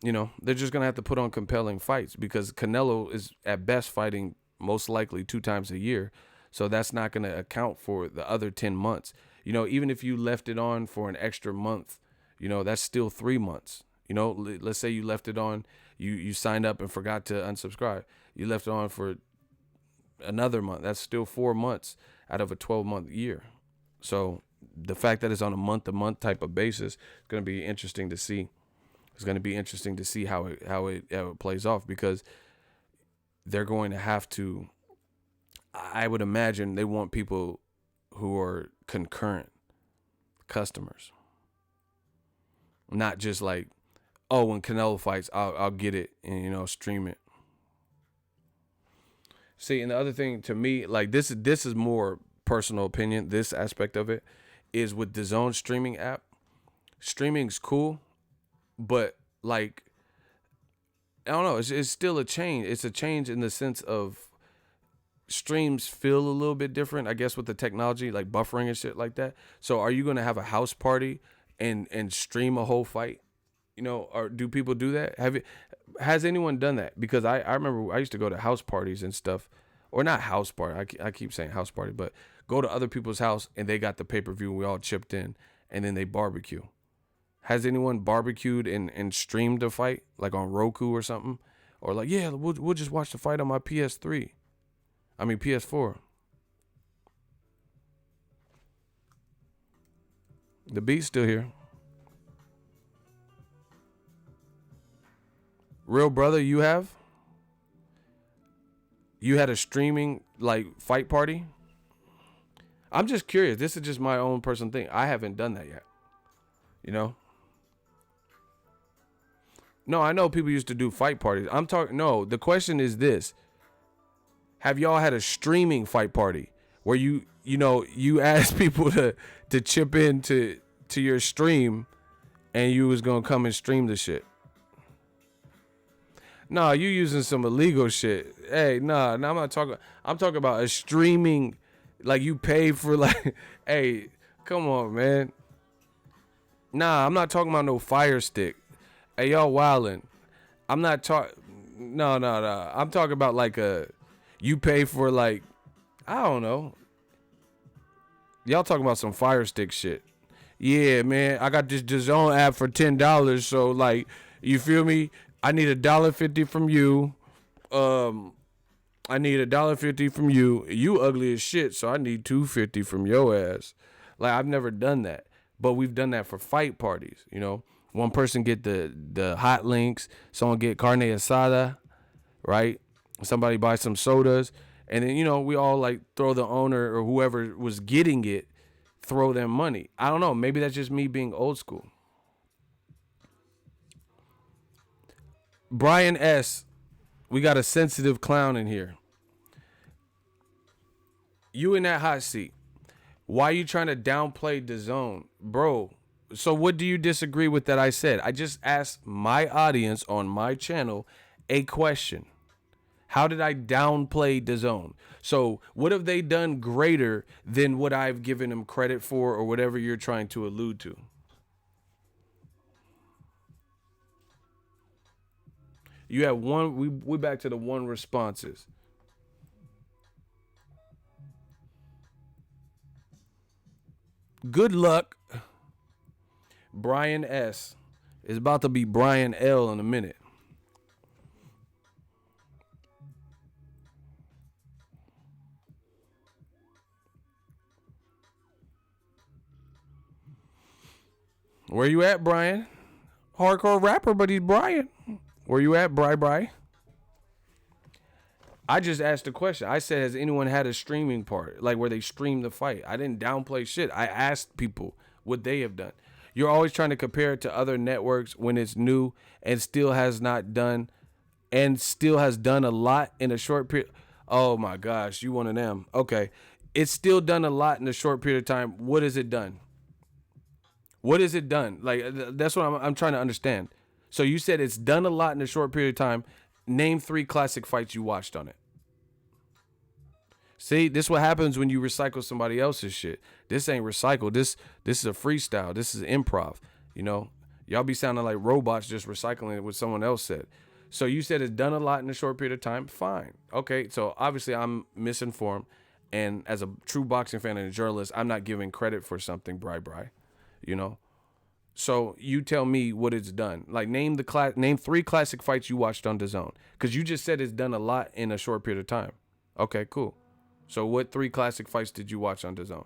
you know, they're just going to have to put on compelling fights because Canelo is at best fighting most likely 2 times a year. So that's not going to account for the other 10 months. You know, even if you left it on for an extra month, you know, that's still 3 months. You know, let's say you left it on, you signed up and forgot to unsubscribe. You left it on for another month. That's still 4 months out of a 12-month year. So the fact that it's on a month-to-month type of basis is going to be interesting to see. It's going to be interesting to see how it plays off because they're going to have to, I would imagine they want people who are concurrent customers. not just like, oh, when Canelo fights, I'll get it and, you know, stream it. See, and the other thing to me, like this is more personal opinion. This aspect of it is with the DAZN streaming app. Streaming's cool, but like, I don't know, it's still a change. It's a change in the sense of streams feel a little bit different, I guess, with the technology, like buffering and shit like that. So are you gonna have a house party and stream a whole fight? You know, or do people do that? Has anyone done that? Because I remember I used to go to house parties and stuff, or not house party. I keep saying house party, but go to other people's house and they got the pay-per-view and we all chipped in and then they barbecue. Has anyone barbecued and streamed a fight like on Roku or something? Or like, yeah, we'll just watch the fight on my PS4. The beat's still here. Real brother, you had a streaming like fight party? I'm just curious. This is just my own personal thing. I haven't done that yet. You know? No, I know people used to do fight parties. No, the question is this. Have y'all had a streaming fight party where you ask people to chip in to your stream and you was going to come and stream the shit? Nah, you using some illegal shit. Hey, nah, I'm not talking. I'm talking about a streaming, like you pay for like, hey, come on, man. Nah, I'm not talking about no Fire Stick. Hey, y'all wildin'. I'm not talking. No. I'm talking about like you pay for like, I don't know. Y'all talking about some Fire Stick shit. Yeah, man, I got this DAZN app for $10. So like, you feel me? I need $1.50 from you. I need $1.50 from you. You ugly as shit, so I need $2.50 from your ass. Like, I've never done that, but we've done that for fight parties. You know, one person get the hot links, someone get carne asada, right? Somebody buy some sodas, and then, you know, we all like throw the owner or whoever was getting it, throw them money. I don't know. Maybe that's just me being old school. Brian S., we got a sensitive clown in here. You in that hot seat. Why are you trying to downplay DAZN? Bro, so what do you disagree with that I said? I just asked my audience on my channel a question. How did I downplay DAZN? So what have they done greater than what I've given them credit for or whatever you're trying to allude to? You have one, we back to the one responses. Good luck. Brian S. is about to be Brian L in a minute. Where you at, Brian? Hardcore rapper, but he's Brian. Where you at, Bri? I just asked a question. I said, has anyone had a streaming part, like where they stream the fight? I didn't downplay shit. I asked people what they have done. You're always trying to compare it to other networks when it's new and still has not done, and still has done a lot in a short period. Oh my gosh, you one of them. Okay. It's still done a lot in a short period of time. What has it done? What has it done? Like, that's what I'm trying to understand. So you said it's done a lot in a short period of time. Name 3 classic fights you watched on it. See, this is what happens when you recycle somebody else's shit. This ain't recycled. This is a freestyle. This is improv. You know, y'all be sounding like robots just recycling what someone else said. So you said it's done a lot in a short period of time. Fine. Okay, so obviously I'm misinformed. And as a true boxing fan and a journalist, I'm not giving credit for something, Bri. You know? So you tell me what it's done. Like, name 3 classic fights you watched on DAZN. Because you just said it's done a lot in a short period of time. Okay, cool. So what 3 classic fights did you watch on DAZN?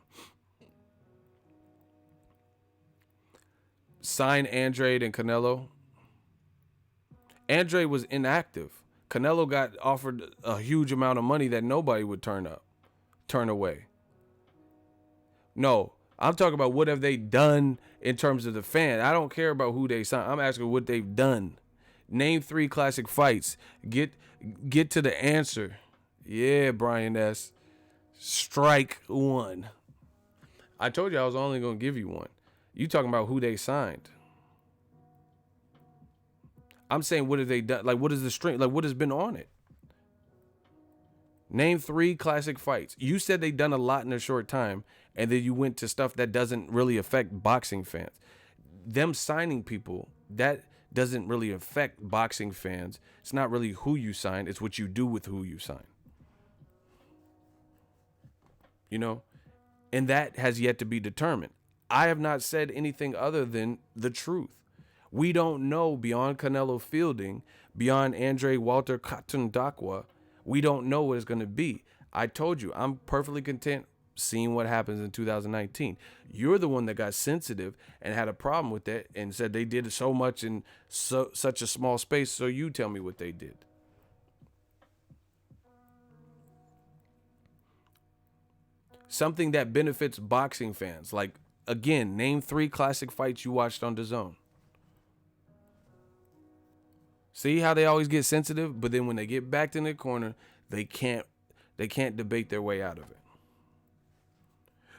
Sign Andrade and Canelo. Andrade was inactive. Canelo got offered a huge amount of money that nobody would turn away. No, I'm talking about what have they done in terms of the fan. I don't care about who they sign. I'm asking what they've done. Name 3 classic fights. Get to the answer. Yeah, Brian S. Strike 1. I told you I was only going to give you one. You talking about who they signed. I'm saying what have they done? Like, what is the string? Like, what has been on it? Name 3 classic fights. You said they done a lot in a short time, and then you went to stuff that doesn't really affect boxing fans. Them signing people, that doesn't really affect boxing fans. It's not really who you sign. It's what you do with who you sign. You know? And that has yet to be determined. I have not said anything other than the truth. We don't know beyond Canelo Fielding, beyond Andre Walter Katundakwa. We don't know what it's going to be. I told you, I'm perfectly content seeing what happens in 2019. You're the one that got sensitive and had a problem with that and said they did so much in such a small space, so you tell me what they did. Something that benefits boxing fans. Like, again, name 3 classic fights you watched on DAZN. See how they always get sensitive, but then when they get backed in their corner, they can't debate their way out of it.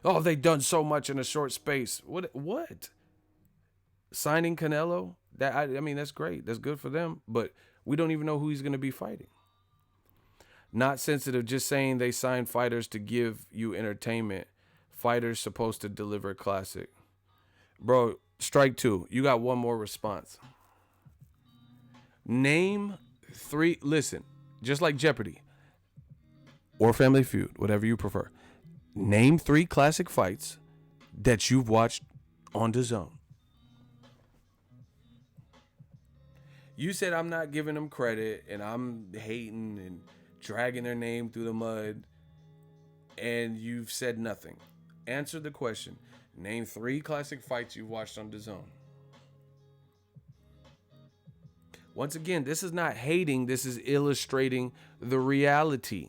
Oh, they done so much in a short space. What? Signing Canelo? That I mean, that's great. That's good for them, but we don't even know who he's going to be fighting. Not sensitive, just saying they signed fighters to give you entertainment. Fighters supposed to deliver a classic. Bro, strike 2. You got one more response. Name 3, listen, just like Jeopardy or Family Feud, whatever you prefer. Name 3 classic fights that you've watched on DAZN. You said I'm not giving them credit and I'm hating and dragging their name through the mud, and you've said nothing. Answer the question. Name 3 classic fights you've watched on DAZN. Once again, this is not hating. This is illustrating the reality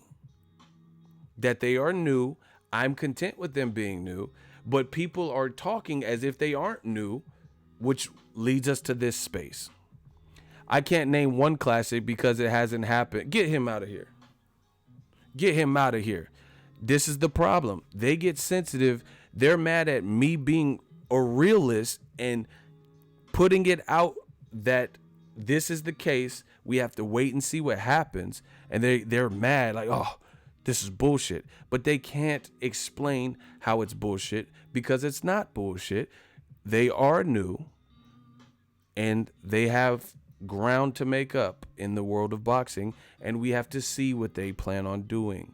that they are new. I'm content with them being new, but people are talking as if they aren't new, which leads us to this space. I can't name one classic because it hasn't happened. Get him out of here. Get him out of here. This is the problem. They get sensitive. They're mad at me being a realist and putting it out that this is the case. We have to wait and see what happens. And they're mad, like, oh, this is bullshit. But they can't explain how it's bullshit because it's not bullshit. They are new and they have ground to make up in the world of boxing, and we have to see what they plan on doing.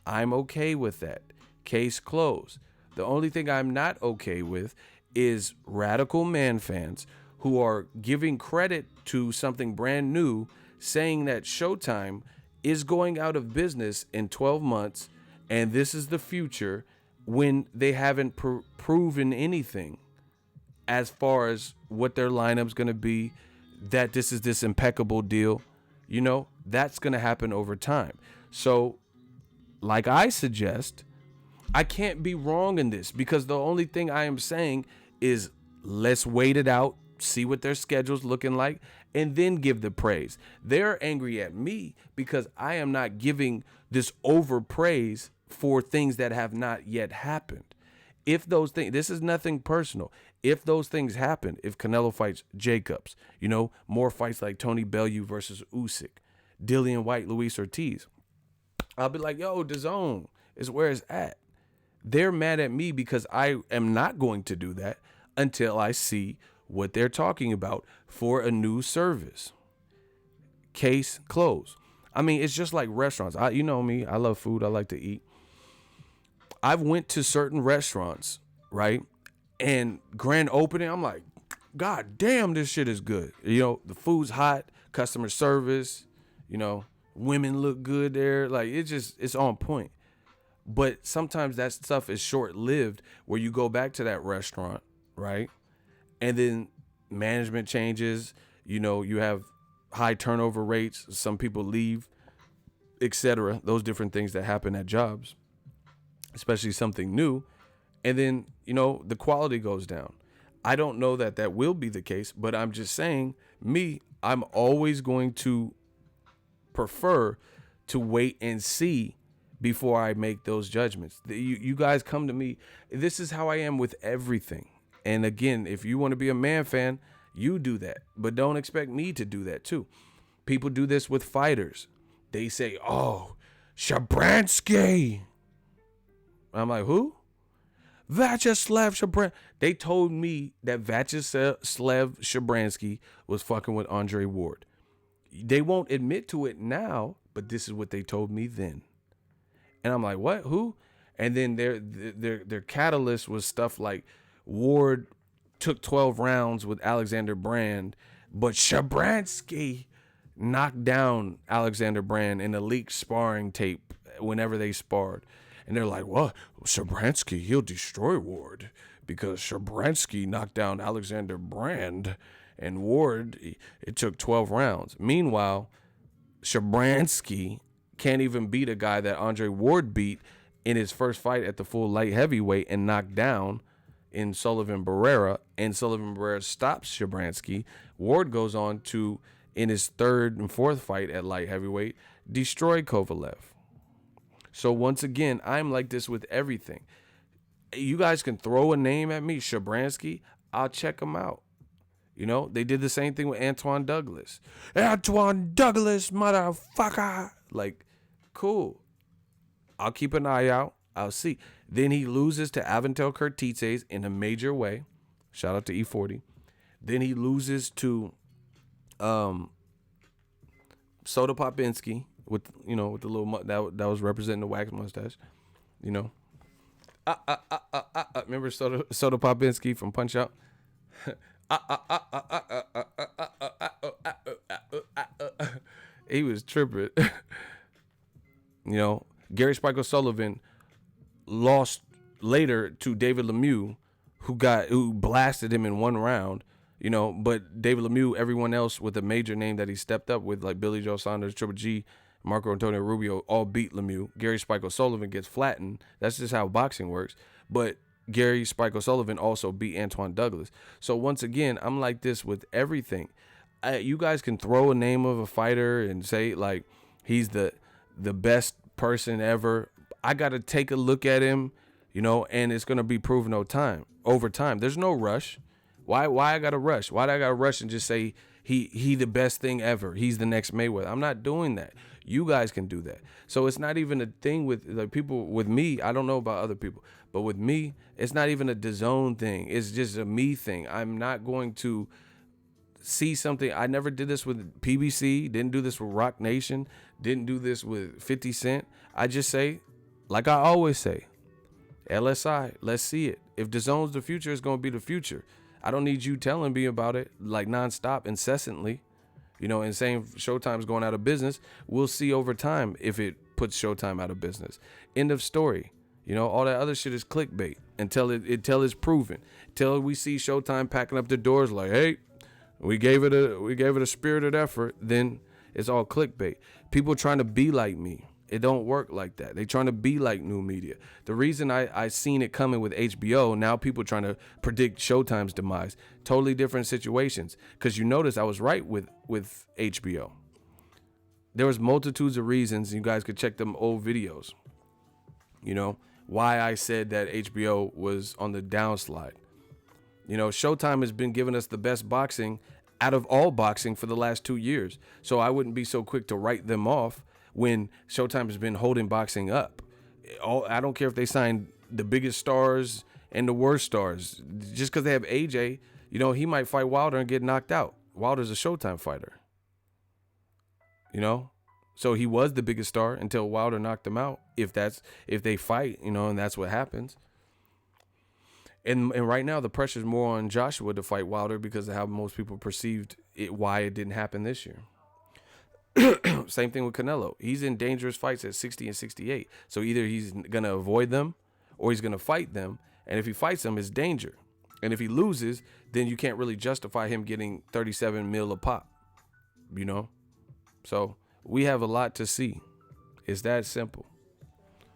I'm okay with that. Case closed. The only thing I'm not okay with is radical man fans who are giving credit to something brand new, saying that Showtime is going out of business in 12 months and this is the future, when they haven't proven anything as far as what their lineup's going to be, that this is this impeccable deal. You know, that's going to happen over time. So, like I suggest, I can't be wrong in this because the only thing I am saying is let's wait it out, see what their schedule's looking like, and then give the praise. They're angry at me because I am not giving this overpraise for things that have not yet happened. If those things, this is nothing personal. If those things happen, if Canelo fights Jacobs, you know, more fights like Tony Bellew versus Usyk, Dillian White, Luis Ortiz, I'll be like, yo, DAZN is where it's at. They're mad at me because I am not going to do that until I see what they're talking about for a new service. Case closed. I mean, it's just like restaurants. You know me, I love food. I like to eat. I've went to certain restaurants, right? And grand opening, I'm like, God damn, this shit is good. You know, the food's hot, customer service, you know, women look good there. Like, it's on point. But sometimes that stuff is short-lived where you go back to that restaurant, right? And then management changes, you know, you have high turnover rates, some people leave, etc. Those different things that happen at jobs, especially something new. And then, you know, the quality goes down. I don't know that that will be the case, but I'm just saying, I'm always going to prefer to wait and see before I make those judgments. You guys come to me. This is how I am with everything. And again, if you want to be a man fan, you do that. But don't expect me to do that too. People do this with fighters. They say, oh, Shabransky. I'm like, who? Vyacheslav Shabransky. They told me that Vyacheslav Shabransky was fucking with Andre Ward. They won't admit to it now, but this is what they told me then. And I'm like, what? Who? And then their catalyst was stuff like Ward took 12 rounds with Alexander Brand, but Shabransky knocked down Alexander Brand in a leaked sparring tape whenever they sparred. And they're like, what? Shabransky, he'll destroy Ward because Shabransky knocked down Alexander Brand and Ward, it took 12 rounds. Meanwhile, Shabransky can't even beat a guy that Andre Ward beat in his first fight at the full light heavyweight and knocked down in Sullivan Barrera. And Sullivan Barrera stops Shabransky. Ward goes on to, in his third and fourth fight at light heavyweight, destroy Kovalev. So once again, I'm like this with everything. You guys can throw a name at me, Shabransky, I'll check him out. You know, they did the same thing with Antoine Douglas. Antoine Douglas, motherfucker. Like, cool. I'll keep an eye out. I'll see. Then he loses to Aventel Curtices in a major way. Shout out to E40. Then he loses to Soda Popinski with, you know, with the little that was representing the wax mustache. You know. Remember Soda Popinski from Punch Out? He was tripping. You know, Gary Spike O'Sullivan lost later to David Lemieux, who blasted him in one round. You know, but David Lemieux, everyone else with a major name that he stepped up with, like Billy Joe Saunders, Triple G, Marco Antonio Rubio, all beat Lemieux. Gary Spike O'Sullivan gets flattened. That's just how boxing works. But Gary Spike O'Sullivan also beat Antoine Douglas. So once again, I'm like this with everything. You guys can throw a name of a fighter and say like he's the best person ever. I got to take a look at him, you know, and it's going to be proven over time. There's no rush. Why I got to rush? Why do I got to rush and just say he the best thing ever? He's the next Mayweather. I'm not doing that. You guys can do that. So it's not even a thing with like people with me. I don't know about other people, but with me, it's not even a DAZN thing. It's just a me thing. I'm not going to see something. I never did this with PBC. Didn't do this with Rock Nation. Didn't do this with 50 Cent. I just say, like I always say, LSI, let's see it. If DAZN's the future, it's going to be the future. I don't need you telling me about it like nonstop, incessantly. You know, and saying Showtime's going out of business. We'll see over time if it puts Showtime out of business. End of story. You know, all that other shit is clickbait until it's proven. Until we see Showtime packing up the doors like, hey, we gave it a spirited effort. Then it's all clickbait. People trying to be like me. It don't work like that. They trying to be like new media. The reason I seen it coming with HBO, now people trying to predict Showtime's demise. Totally different situations. Because you notice I was right with HBO. There was multitudes of reasons. You guys could check them old videos. You know, why I said that HBO was on the downslide. You know, Showtime has been giving us the best boxing out of all boxing for the last 2 years. So I wouldn't be so quick to write them off when Showtime has been holding boxing up. I don't care if they sign the biggest stars and the worst stars. Just because they have AJ, you know, he might fight Wilder and get knocked out. Wilder's a Showtime fighter. You know? So he was the biggest star until Wilder knocked him out. If they fight, you know, and that's what happens. And right now the pressure's more on Joshua to fight Wilder because of how most people perceived it, why it didn't happen this year. Same thing with Canelo. He's in dangerous fights at 60 and 68. So either he's going to avoid them or he's going to fight them. And if he fights them, it's danger. And if he loses, then you can't really justify him getting 37 mil a pop, you know? So we have a lot to see. It's that simple.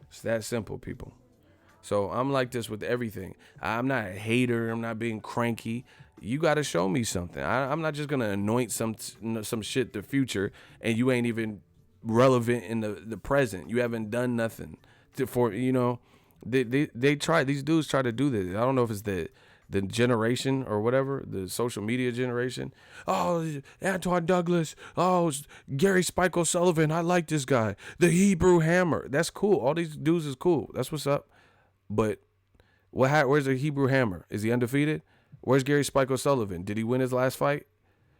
It's that simple, people. So I'm like this with everything. I'm not a hater. I'm not being cranky. You got to show me something. I'm not just gonna anoint some shit the future, and you ain't even relevant in the present. You haven't done nothing for They try. These dudes try to do this. I don't know if it's the generation or whatever, the social media generation. Oh, Antoine Douglas. Oh, Gary Spike O'Sullivan. I like this guy. The Hebrew Hammer. That's cool. All these dudes is cool. That's what's up. But where's the Hebrew Hammer? Is he undefeated? Where's Gary Spike O'Sullivan? Did he win his last fight?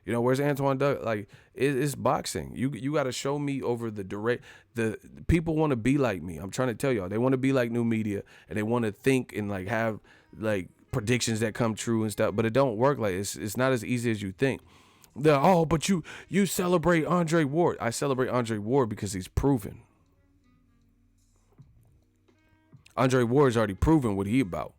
Where's Antoine Douglas? Like, it's boxing. You got to show me over the direct. The people want to be like me. I'm trying to tell y'all. They want to be like new media, and they want to think and like have like predictions that come true and stuff. But it don't work like it's not as easy as you think. But you celebrate Andre Ward. I celebrate Andre Ward because he's proven. Andre Ward's already proven what he about.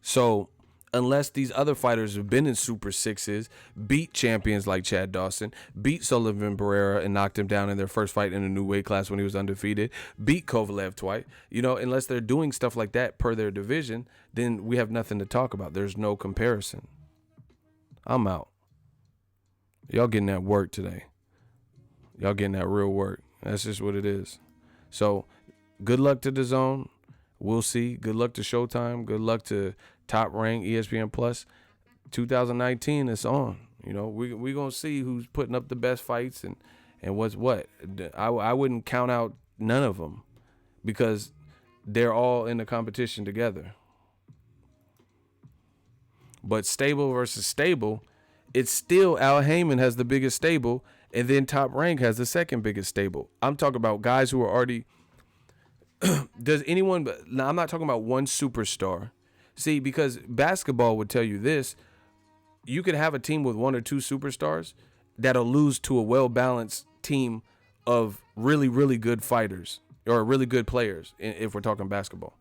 So unless these other fighters have been in Super Sixes, beat champions like Chad Dawson, beat Sullivan Barrera and knocked him down in their first fight in a new weight class when he was undefeated, beat Kovalev twice, unless they're doing stuff like that per their division, then we have nothing to talk about. There's no comparison. I'm out. Y'all getting that work today. Y'all getting that real work. That's just what it is. So good luck to DAZN. We'll see. Good luck to Showtime. Good luck to Top Rank, ESPN Plus. 2019 is on. We gonna see who's putting up the best fights and what's what. I wouldn't count out none of them because they're all in the competition together. But stable versus stable, it's still Al Heyman has the biggest stable, and then Top Rank has the second biggest stable. I'm talking about guys who are already. Does anyone? Now I'm not talking about one superstar. See, because basketball would tell you this: you could have a team with one or two superstars that'll lose to a well-balanced team of really, really good fighters or really good players. If we're talking basketball,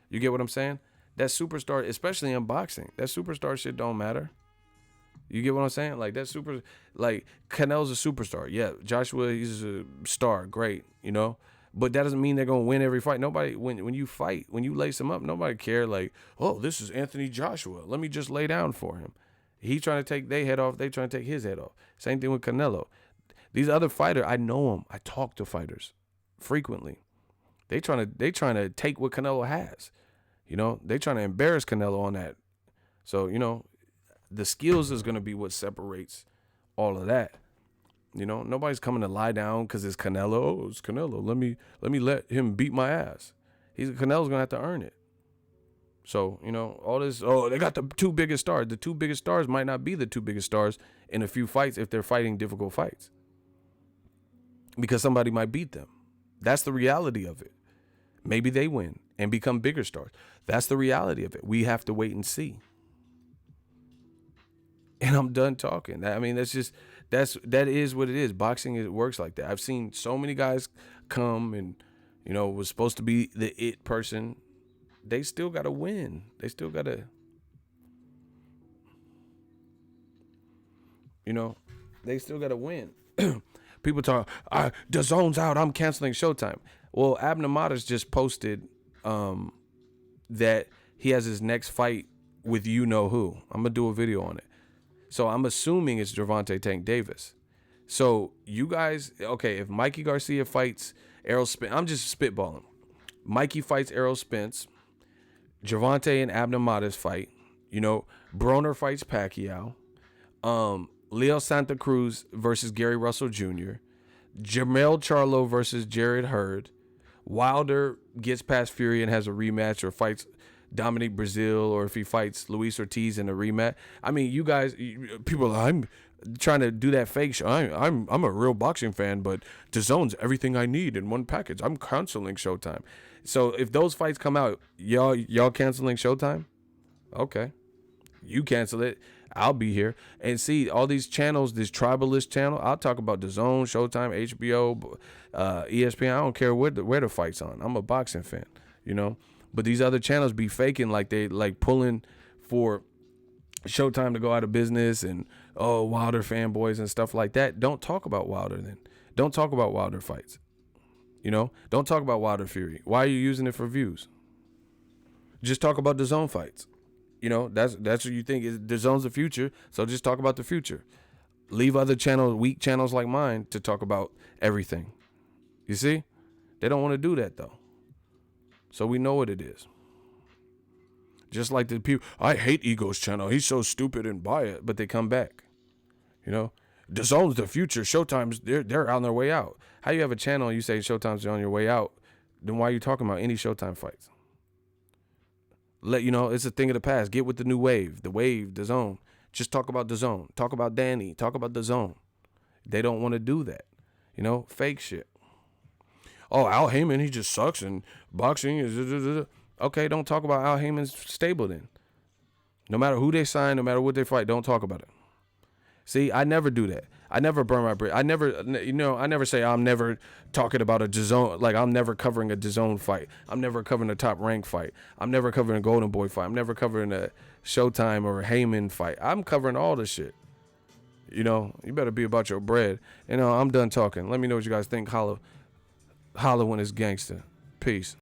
you get what I'm saying? That superstar, especially in boxing, that superstar shit don't matter. You get what I'm saying? Like Canelo's a superstar. Yeah, Joshua, he's a star. Great, But that doesn't mean they're going to win every fight. Nobody, when you fight, when you lace them up, nobody care like, oh, this is Anthony Joshua. Let me just lay down for him. He trying to take their head off. They trying to take his head off. Same thing with Canelo. These other fighters, I know them. I talk to fighters frequently. They trying to take what Canelo has. They trying to embarrass Canelo on that. So, the skills is going to be what separates all of that. Nobody's coming to lie down because it's Canelo. Oh, it's Canelo. Let me let him beat my ass. Canelo's gonna have to earn it. So all this. Oh, they got the two biggest stars. The two biggest stars might not be the two biggest stars in a few fights if they're fighting difficult fights, because somebody might beat them. That's the reality of it. Maybe they win and become bigger stars. That's the reality of it. We have to wait and see. And I'm done talking. I mean, that is what it is. Boxing, it works like that. I've seen so many guys come and, was supposed to be the it person. They still got to win. They still got to, they still got to win. People talk, DAZN's out, I'm canceling Showtime. Well, Abner Matas just posted that he has his next fight with who. I'm going to do a video on it. So I'm assuming it's Gervonta Tank Davis. So you guys, okay, if Mikey Garcia fights Errol Spence, I'm just spitballing. Mikey fights Errol Spence. Gervonta and Abner Matas fight. Broner fights Pacquiao. Leo Santa Cruz versus Gary Russell Jr. Jermell Charlo versus Jared Hurd. Wilder gets past Fury and has a rematch or fights Dominic Brazil, or if he fights Luis Ortiz in a rematch. I mean, you guys, people, I'm trying to do that fake show. I'm a real boxing fan, but DAZN's everything I need in one package. I'm canceling Showtime. So if those fights come out, y'all canceling Showtime? Okay, you cancel it. I'll be here and see all these channels. This tribalist channel, I'll talk about DAZN, Showtime, HBO, ESPN. I don't care where the fight's on. I'm a boxing fan, But these other channels be faking like they like pulling for Showtime to go out of business and Wilder fanboys and stuff like that. Don't talk about Wilder then. Don't talk about Wilder fights. Don't talk about Wilder Fury. Why are you using it for views? Just talk about DAZN fights. You know, that's what you think is DAZN's the future. So just talk about the future. Leave other channels, weak channels like mine, to talk about everything. You see? They don't want to do that though. So we know what it is. Just like the people, I hate Ego's channel. He's so stupid and biased, but they come back. You know, DAZN's the future. Showtime's they're on their way out. How you have a channel and you say Showtime's on your way out? Then why are you talking about any Showtime fights? It's a thing of the past. Get with the new wave. The wave, DAZN. Just talk about DAZN. Talk about Danny. Talk about DAZN. They don't want to do that. Fake shit. Oh, Al Heyman, he just sucks and boxing is... Okay, don't talk about Al Heyman's stable then. No matter who they sign, no matter what they fight, don't talk about it. See, I never do that. I never burn my bridge. I never say I'm never talking about a DAZN, like I'm never covering a DAZN fight. I'm never covering a top rank fight. I'm never covering a Golden Boy fight. I'm never covering a Showtime or a Heyman fight. I'm covering all the shit. You better be about your bread. I'm done talking. Let me know what you guys think. Holla when it's gangster. Peace.